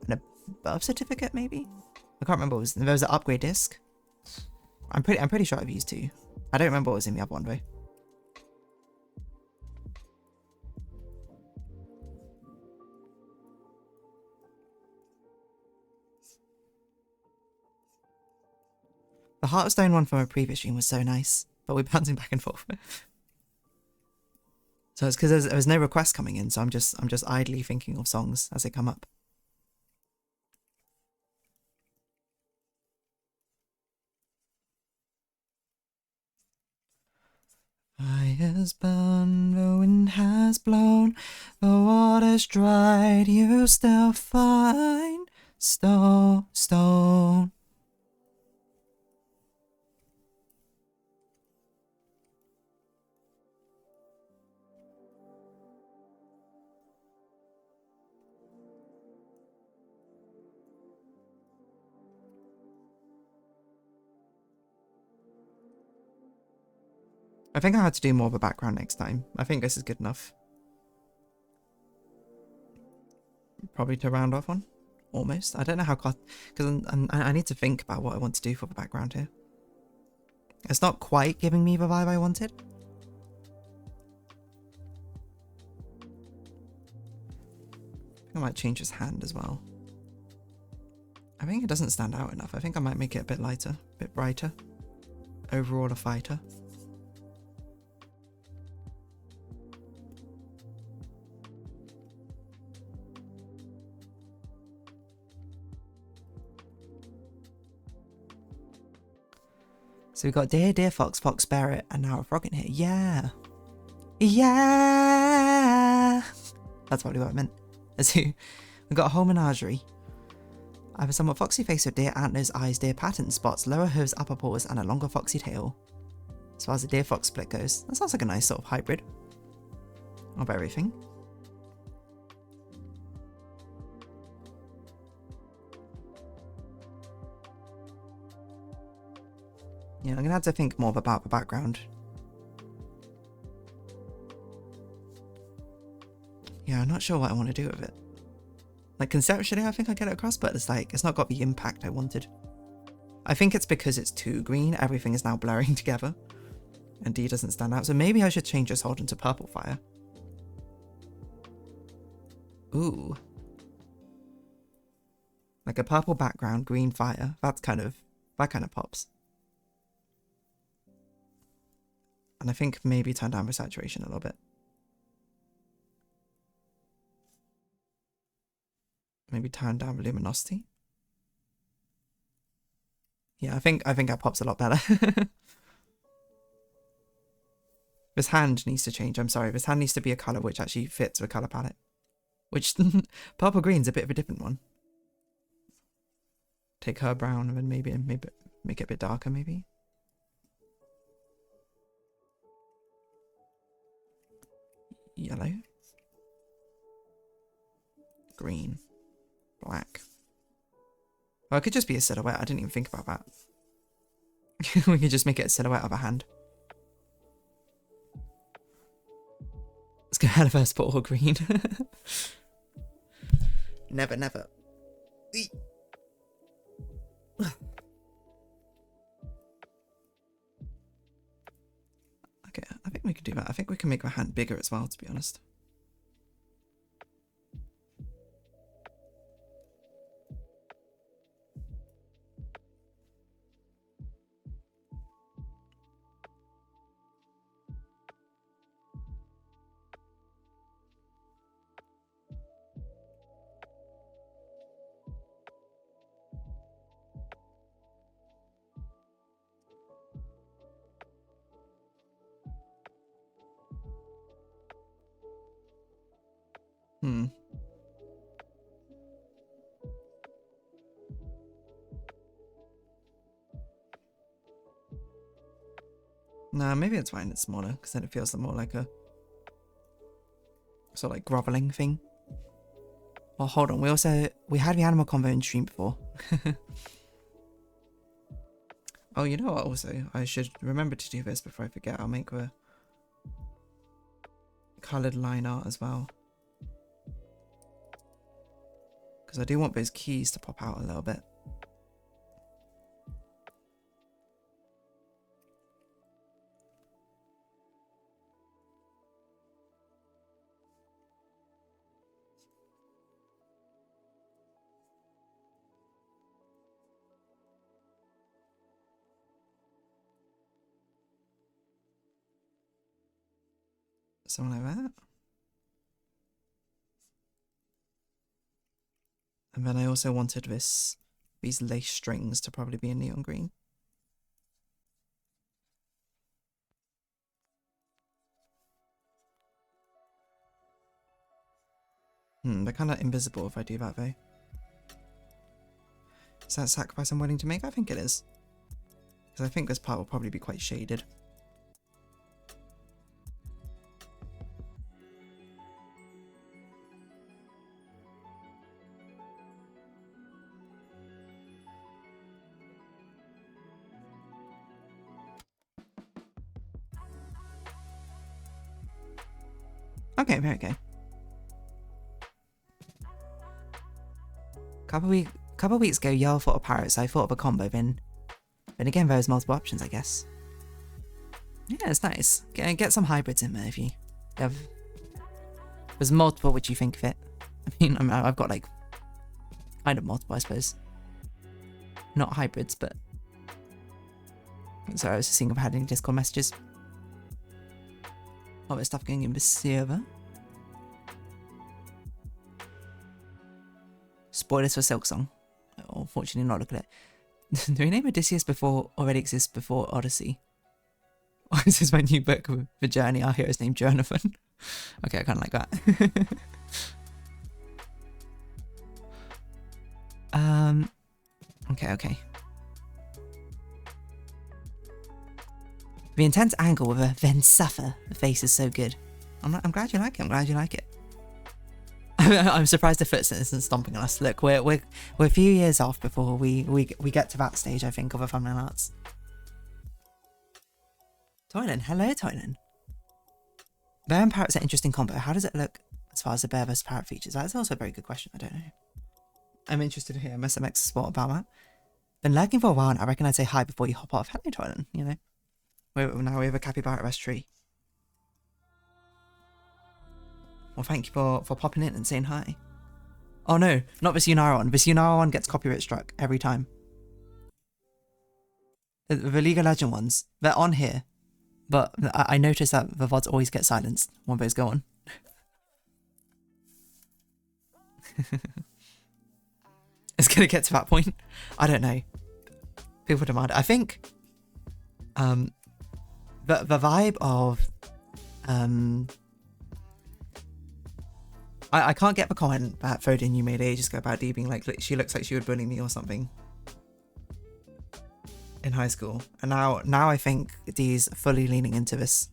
A: And a birth certificate, maybe? I can't remember what was. There was an upgrade disc. I'm pretty sure I've used two. I don't remember what was in the other one though. The Hearthstone one from a previous stream was so nice, but we're bouncing back and forth. So it's because there's no requests coming in, so I'm just idly thinking of songs as they come up. Fires burn, the wind has blown, the water's dried, you still find stone. I think I had to do more of a background next time. I think this is good enough. Probably to round off on. Almost. I don't know how... Because I need to think about what I want to do for the background here. It's not quite giving me the vibe I wanted. I think I might change his hand as well. I think it doesn't stand out enough. I think I might make it a bit lighter, a bit brighter. Overall a fighter. So we've got Deer Fox, Fox Barrett, and now a frog in here. Yeah. Yeah. That's probably what I meant. We've got a whole menagerie. I have a somewhat foxy face with deer antlers, eyes, deer pattern spots, lower hooves, upper paws, and a longer foxy tail. As far as the deer fox split goes, that sounds like a nice sort of hybrid of everything. Yeah, I'm gonna have to think more about the background. Yeah, I'm not sure what I want to do with it. Like, conceptually, I think I get it across, but it's like, it's not got the impact I wanted. I think it's because it's too green, everything is now blurring together. And D doesn't stand out, so maybe I should change this hold into purple fire. Ooh. Like a purple background, green fire. That kind of pops. And I think maybe turn down the saturation a little bit. Maybe turn down the luminosity. Yeah, I think that pops a lot better. This hand needs to change. I'm sorry. This hand needs to be a color which actually fits the color palette. Which purple green's a bit of a different one. Take her brown and then maybe make it a bit darker, maybe. Yellow. Green. Black. Oh, it could just be a silhouette. I didn't even think about that. We could just make it a silhouette of a hand. go hell first put all green. Never, never. Okay, I think we can do that. I think we can make our hand bigger as well, to be honest. Nah, maybe it's fine, it's smaller, because then it feels more like a sort of like groveling thing. Well, hold on, we had the animal combo in stream before. Oh, you know what, also, I should remember to do this before I forget. I'll make the coloured line art as well. Because I do want those keys to pop out a little bit. Something like that. And then I also wanted these lace strings to probably be in neon green. They're kind of invisible if I do that though. Is that a sacrifice I'm willing to make? I think it is. Because I think this part will probably be quite shaded. Okay, very okay. Couple weeks ago, Yell thought of parrots, so I thought of a combo, then again, there's multiple options, I guess. Yeah, it's nice. Get some hybrids in there if you have. There's multiple which you think fit. I mean, I've got like kind of multiple, I suppose. Not hybrids, but. Sorry, I was just seeing if I had any Discord messages. All this stuff going in the server. Spoilers for Silksong. Unfortunately, not look at it. Do we name Odysseus before already exists before Odyssey? Or is this my new book with the journey? Our hero's named Jonathan. Okay, I kind of like that. Okay. The intense angle with a then suffer face is so good. I'm glad you like it. I'm glad you like it. I'm surprised the foot isn't stomping on us. Look, we're a few years off before we get to that stage, I think, of a thumbnail arts. Toylan, hello Toylan. Bear and parrot's an interesting combo. How does it look as far as the bear versus parrot features? That's also a very good question. I don't know. I'm interested to hear MSMX spot about that. Been lurking for a while and I reckon I'd say hi before you hop off. Hello Toylan, you know. Now we have a capybara rest tree. Well, thank you for popping in and saying hi. Oh no, not this Unara one. This Unara one gets copyright struck every time. The League of Legends ones, they're on here. But I noticed that the VODs always get silenced when those go on. It's gonna get to that point. I don't know. People demand it. I think the vibe of I can't get the comment that Foden you made ages ago about Dee being like, she looks like she would bully me or something in high school. And now I think Dee's fully leaning into this,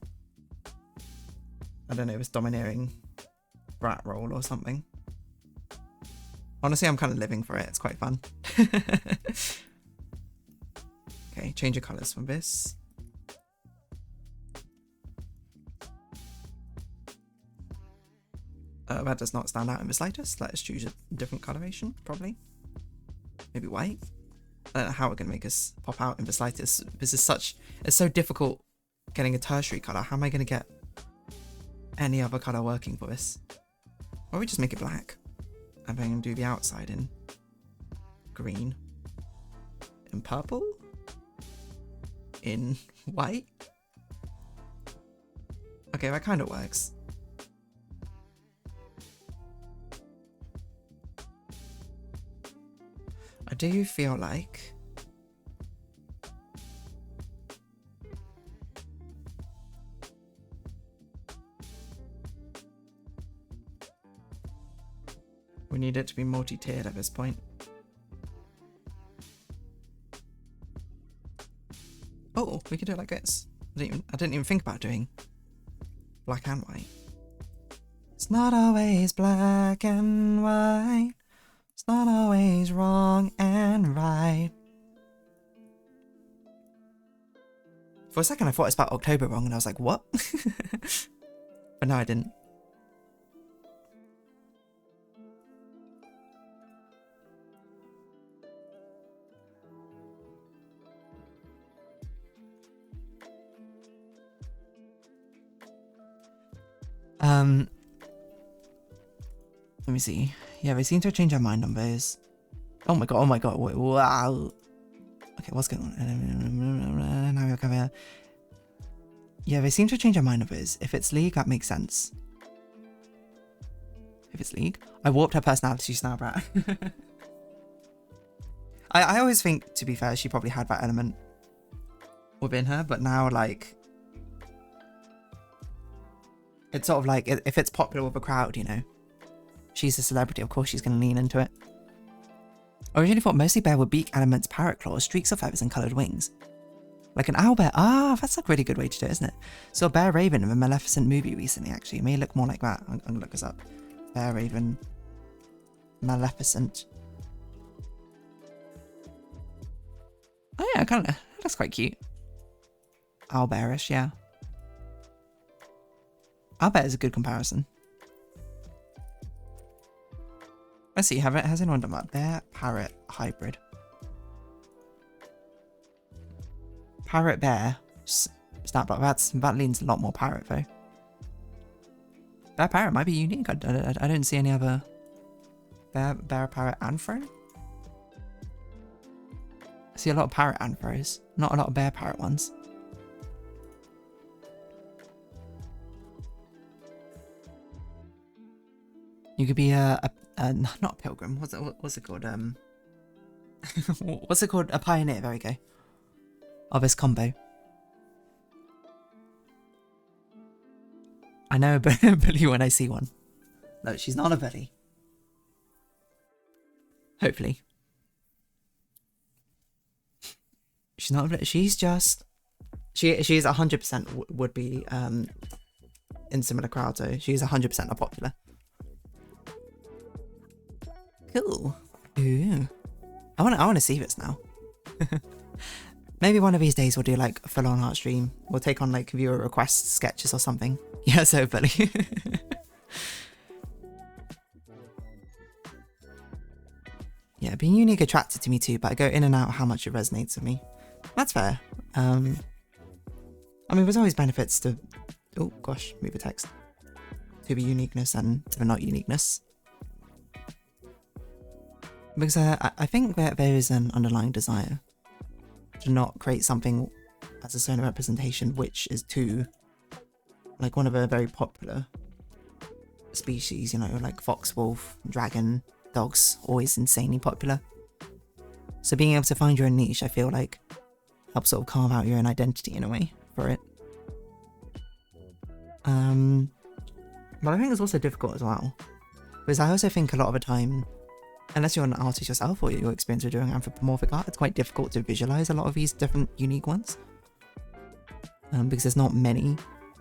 A: I don't know, this domineering brat role or something. Honestly, I'm kind of living for it. It's quite fun. Okay, change your colours from this. That does not stand out in the slightest. Let us choose a different coloration, probably. Maybe white. I don't know how we're gonna make us pop out in the slightest. This is it's so difficult getting a tertiary color. How am I gonna get any other color working for this? Or we just make it black. And then do the outside in green. In purple? In white? Okay, that kind of works. I do feel like we need it to be multi-tiered at this point. Oh, we could do it like this. I didn't even think about doing black and white. It's not always black and white. It's not always wrong and right. For a second I thought I spelled October wrong and I was like, what? But no, I didn't. Let me see. Yeah, they seem to have changed their mind on those. Oh my god, wait, wow. Okay, what's going on? Now we come here. Yeah, they seem to change their mind on those. If it's League, that makes sense. If it's League. I warped her personality now, Brat. I always think, to be fair, she probably had that element within her, but now, like, it's sort of like, if it's popular with a crowd, you know, she's a celebrity, of course she's going to lean into it. I originally thought mostly bear with beak elements, parrot claws, streaks of feathers, and coloured wings. Like an owl bear. Ah, that's a really good way to do it, isn't it? Saw a bear raven in a Maleficent movie recently, actually. It may look more like that. I'm going to look this up. Bear raven. Maleficent. Oh yeah, kind of. That's quite cute. Owl bearish, yeah. Owl bear is a good comparison. Let's see, has anyone done that? Bear parrot hybrid. Parrot bear. Snaplock. That leans a lot more parrot though. Bear parrot might be unique. I don't see any other bear parrot anthro. I see a lot of parrot anthros, not a lot of bear parrot ones. You could be not a pilgrim. What's it called? What's it called? A pioneer. There we go. Of this combo. I know a bully when I see one. No, she's not a bully. Hopefully. She's not a bully. She's just... She's 100% would be in similar crowds, so she's 100% not popular. Cool. Ooh. I want to see this now. Maybe one of these days we'll do like a full-on art stream. We'll take on like viewer requests, sketches or something. Yeah, so funny. Yeah, being unique attracted to me too, but I go in and out how much it resonates with me. That's fair. I mean, there's always benefits to... Oh gosh, move the text. To the uniqueness and to the not uniqueness. Because I think that there is an underlying desire to not create something as a certain representation which is too, like one of a very popular species, you know, like fox, wolf, dragon, dogs, always insanely popular. So being able to find your own niche, I feel like, helps sort of carve out your own identity in a way for it. But I think it's also difficult as well, because I also think a lot of the time, unless you're an artist yourself or your experience with doing anthropomorphic art, it's quite difficult to visualize a lot of these different unique ones. Because there's not many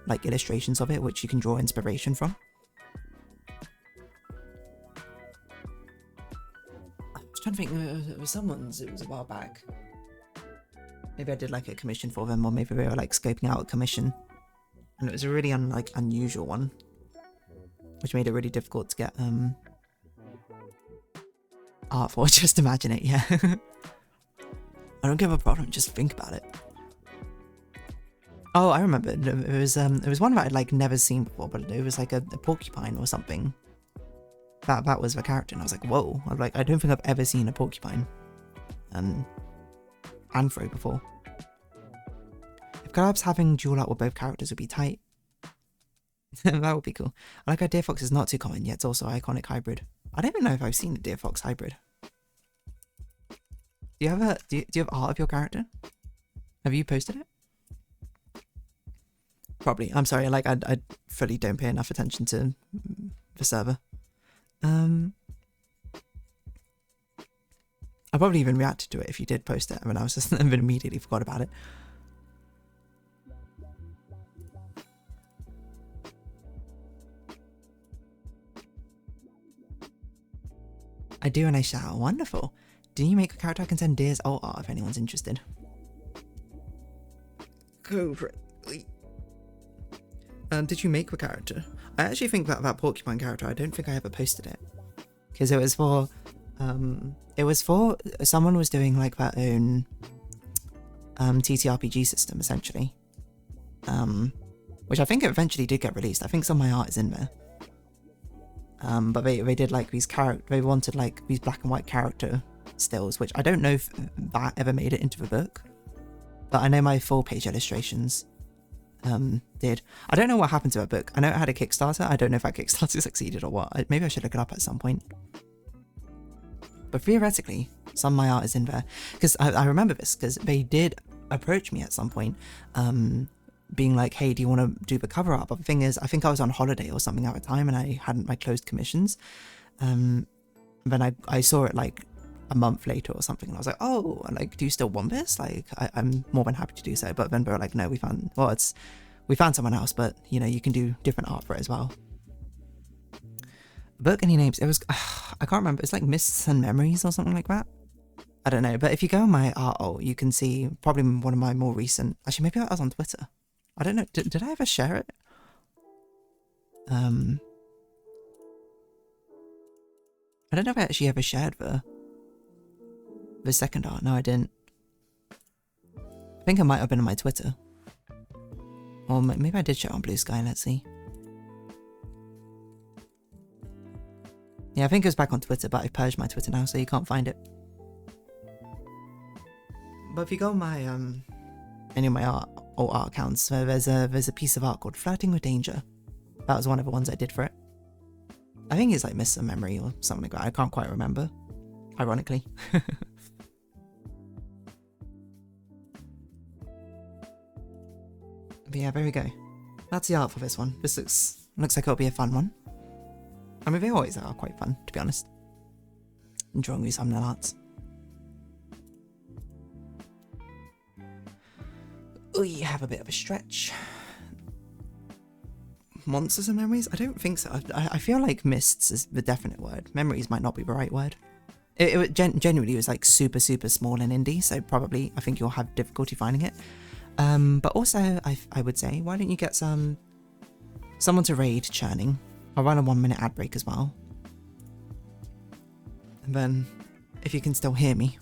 A: like illustrations of it which you can draw inspiration from. I was trying to think, it was someone's, it was a while back. Maybe I did like a commission for them, or maybe they were like scoping out a commission. And it was a really unusual one. which made it really difficult to get art for. Just imagine it, yeah. I don't give a problem, just think about it. Oh, I remember. It was one that I'd like never seen before, but it was like a porcupine or something. That was the character, and I was like, whoa. I was like, I don't think I've ever seen a porcupine anthro before. If collabs having dual art with both characters would be tight. That would be cool. I like how Deer Fox is not too common, yet it's also an iconic hybrid. I don't even know if I've seen a Deer Fox hybrid. Do you have do you have art of your character? Have you posted it? Probably. I'm sorry, like I fully don't pay enough attention to the server. I probably even reacted to it if you did post it. I mean, I was just and then immediately forgot about it. I do and I shall. Wonderful. Do you make a character I can send Deer's alt art if anyone's interested? Go for it. Did you make the character? I actually think that porcupine character, I don't think I ever posted it. Because it was for someone was doing like their own TTRPG system essentially. Which I think eventually did get released. I think some of my art is in there. But they did like they wanted like these black and white character stills, which I don't know if that ever made it into the book. But I know my full page illustrations did. I don't know what happened to that book. I know it had a Kickstarter. I don't know if that Kickstarter succeeded or what. Maybe I should look it up at some point. But theoretically, some of my art is in there. Because I remember this, because they did approach me at some point, being like, hey, do you want to do the cover art? But the thing is, I think I was on holiday or something at the time, and I hadn't my closed commissions. Then I saw it like a month later or something, and I was like, oh, like, do you still want this? Like, I'm more than happy to do so. But then they were like, no, we found someone else, but you know, you can do different art for it as well. Book, any names? It was, I can't remember. It's like Mists and Memories or something like that. I don't know. But if you go on my art, you can see probably one of my more recent. Actually, maybe I was on Twitter. I don't know. Did I ever share it? I don't know if I actually ever shared the second art. No, I didn't. I think it might have been on my Twitter. Or maybe I did share it on Blue Sky. Let's see. Yeah, I think it was back on Twitter, but I purged my Twitter now, so you can't find it. But if you go on my any of my art accounts, so there's a piece of art called Flirting with Danger. That was one of the ones I did for it. I think it's like Miss a Memory or something like that. I can't quite remember, ironically. But yeah, there we go. That's the art for this one. This looks like it'll be a fun one. I mean, they always are quite fun, to be honest. Drawing these thumbnail arts. We have a bit of a stretch. Monsters and Memories? I don't think so. I feel like Mists is the definite word. Memories might not be the right word. It genuinely was like super, super small and indie, so probably I think you'll have difficulty finding it. But also, I would say, why don't you get someone to raid Churning? I'll run a 1 minute ad break as well. And then, if you can still hear me,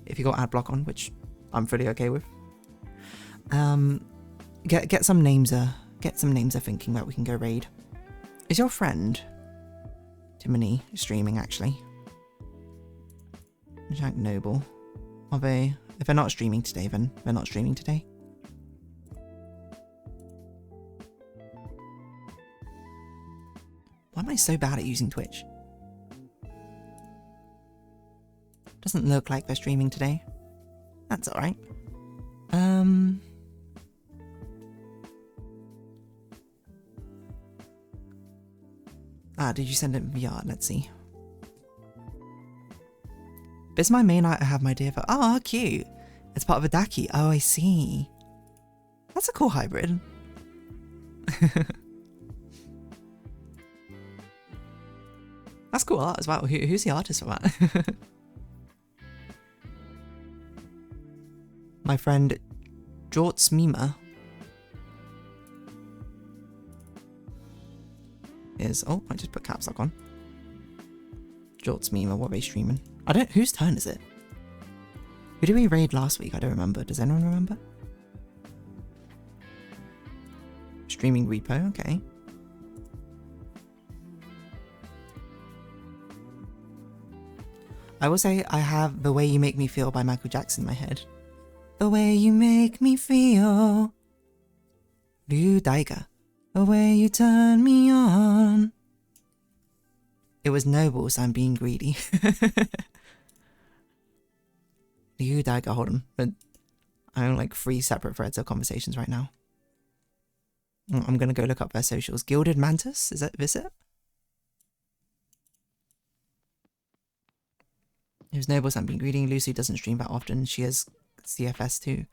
A: if you got ad block on, which I'm fully okay with, get some names thinking that we can go raid. Is your friend Timony streaming actually? Jack Noble. Are they? If they're not streaming today, then they're not streaming today. Why am I so bad at using Twitch? Doesn't look like they're streaming today. That's alright. Did you send it VR? Let's see. This is my main art I have my dear for. Oh, cute. It's part of a Daki. Oh, I see. That's a cool hybrid. That's cool art as well. Who's the artist for that? My friend Jorts Mima. is... Oh, I just put caps lock on. Jorts meme, what are they streaming? I don't... Whose turn is it? Who did we raid last week? I don't remember. Does anyone remember? Streaming repo, okay. I will say I have The Way You Make Me Feel by Michael Jackson in my head. The way you make me feel. DeerDarling. The way you turn me on. It was noble, so I'm being greedy. DeerDarling, hold on. But I'm on like 3 separate threads of conversations right now. I'm gonna go look up their socials. Gilded Mantis? Is that this it? It was noble, so I'm being greedy. Lucy doesn't stream that often. She has CFS too.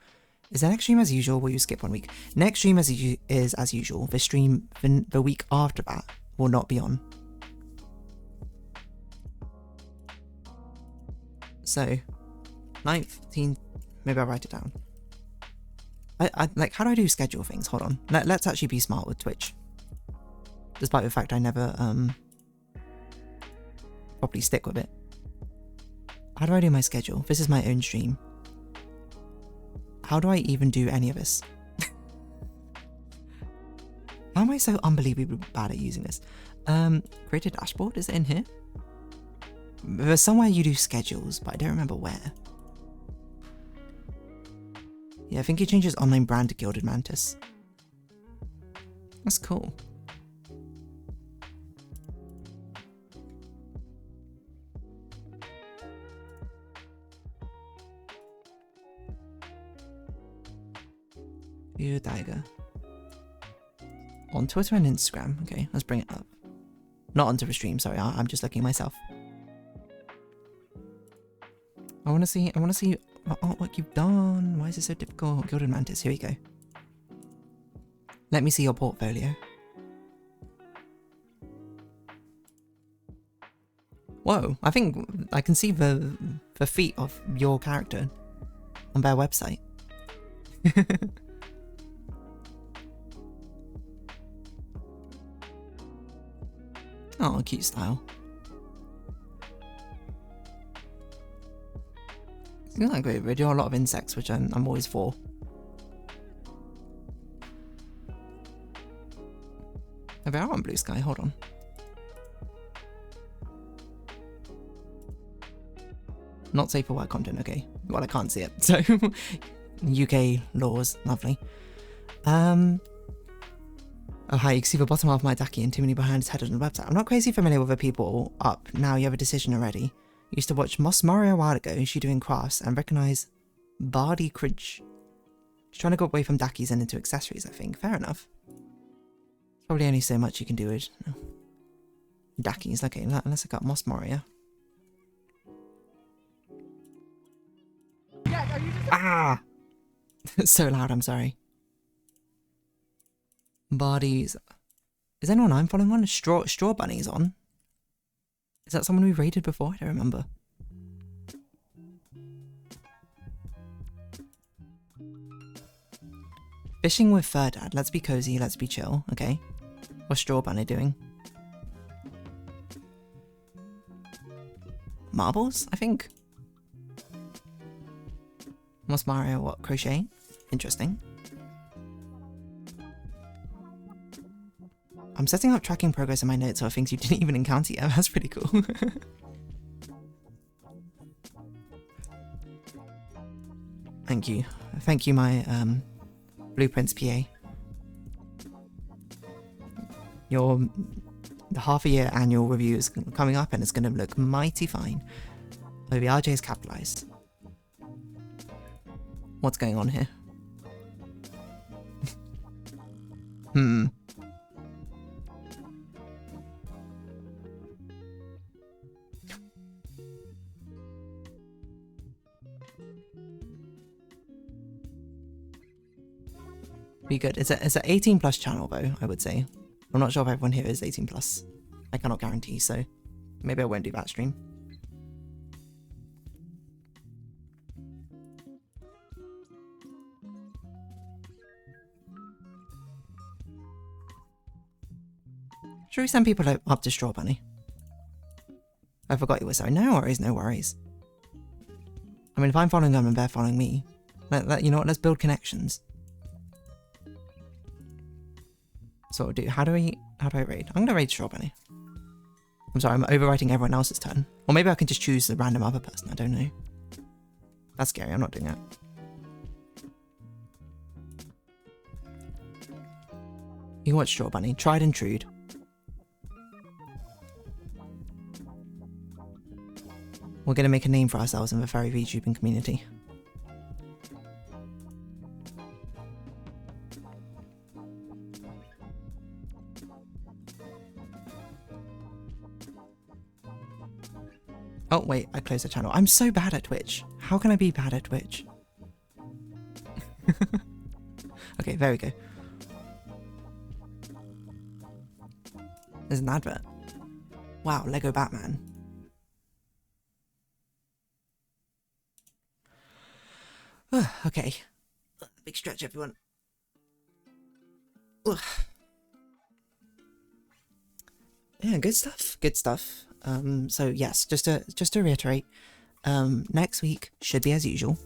A: Is the next stream as usual? Will you skip 1 week? Next stream is as usual. The stream the week after that will not be on. So, 19th, maybe I'll write it down. I like, how do I do schedule things? Hold on. Let's actually be smart with Twitch. Despite the fact I never properly stick with it. How do I do my schedule? This is my own stream. How do I even do any of this? How am I so unbelievably bad at using this? Create a dashboard? Is it in here? There's somewhere you do schedules, but I don't remember where. Yeah, I think he changed his online brand to Gilded Mantis. That's cool. DeerDarling. On Twitter and Instagram. Okay, let's bring it up. Not onto the stream, sorry, I'm just looking myself. I wanna see what artwork you've done. Why is it so difficult? Gilded Mantis, here we go. Let me see your portfolio. Whoa, I think I can see the feet of your character on their website. Oh, cute style. Seems like we do a lot of insects, which I'm always for. Oh, they are on Blue Sky, hold on. Not safe for work content, okay. Well, I can't see it, so... UK laws, lovely. Oh hi, you can see the bottom half of my ducky and too many behind his head on the website. I'm not crazy familiar with the people up. Now you have a decision already. Used to watch Moss Mario a while ago, she doing crafts, and recognise Bardi Cridge. She's trying to go away from Dackies and into accessories, I think. Fair enough. Probably only so much you can do with Dackies. Okay, let's look up Moss Mario. Ah! It's so loud, I'm sorry. Bardies. Is anyone I'm following on? Straw Bunny's on. Is that someone we raided before? I don't remember. Fishing with Fur Dad. Let's be cozy, let's be chill, okay? What's Straw Bunny doing? Marbles, I think. Moss Mario, what? Crochet? Interesting. I'm setting up tracking progress in my notes of things you didn't even encounter yet. That's pretty cool. Thank you. Thank you, my Blueprints PA. The half-a-year annual review is coming up and it's going to look mighty fine. Oh, the RJ is capitalized. What's going on here? Be good. It's an 18 plus channel though, I would say. I'm not sure if everyone here is 18 plus. I cannot guarantee, so maybe I won't do that stream. Should we send people up to Straw Bunny? I forgot you were so. No worries, no worries. I mean, if I'm following them and they're following me, you know what? Let's build connections. So how do I raid? I'm gonna raid Straw Bunny. I'm sorry, I'm overwriting everyone else's turn. Or maybe I can just choose the random other person. I don't know. That's scary. I'm not doing that. You can watch Straw Bunny. Tried and true. We're going to make a name for ourselves in the furry VTubing community. Oh, wait, I closed the channel. I'm so bad at Twitch. How can I be bad at Twitch? Okay, there we go. There's an advert. Wow, Lego Batman. Okay. Big stretch, everyone. Ugh. Yeah, good stuff. Good stuff. So yes, just to reiterate, next week should be as usual.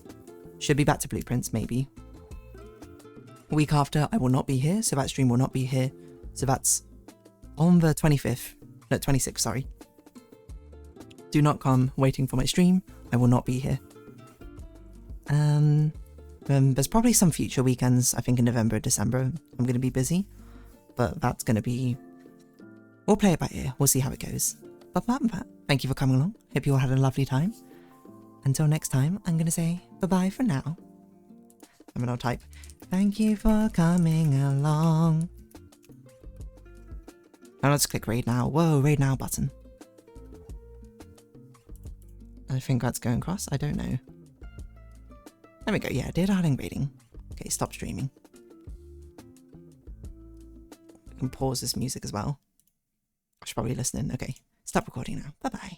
A: Should be back to blueprints, maybe. A week after, I will not be here, so that stream will not be here. So that's on the 25th. No, 26th, sorry. Do not come waiting for my stream. I will not be here. There's probably some future weekends, I think in November or December, I'm going to be busy. But that's going to be... We'll play it by ear. We'll see how it goes. But apart from that, thank you for coming along. Hope you all had a lovely time. Until next time, I'm going to say bye-bye for now. And then I'll type, thank you for coming along. Now let's click raid now. Whoa, raid now button. I think that's going across. I don't know. There we go. Yeah, DeerDarling raiding. Okay, stop streaming. I can pause this music as well. I should probably listen in. Okay, stop recording now. Bye-bye.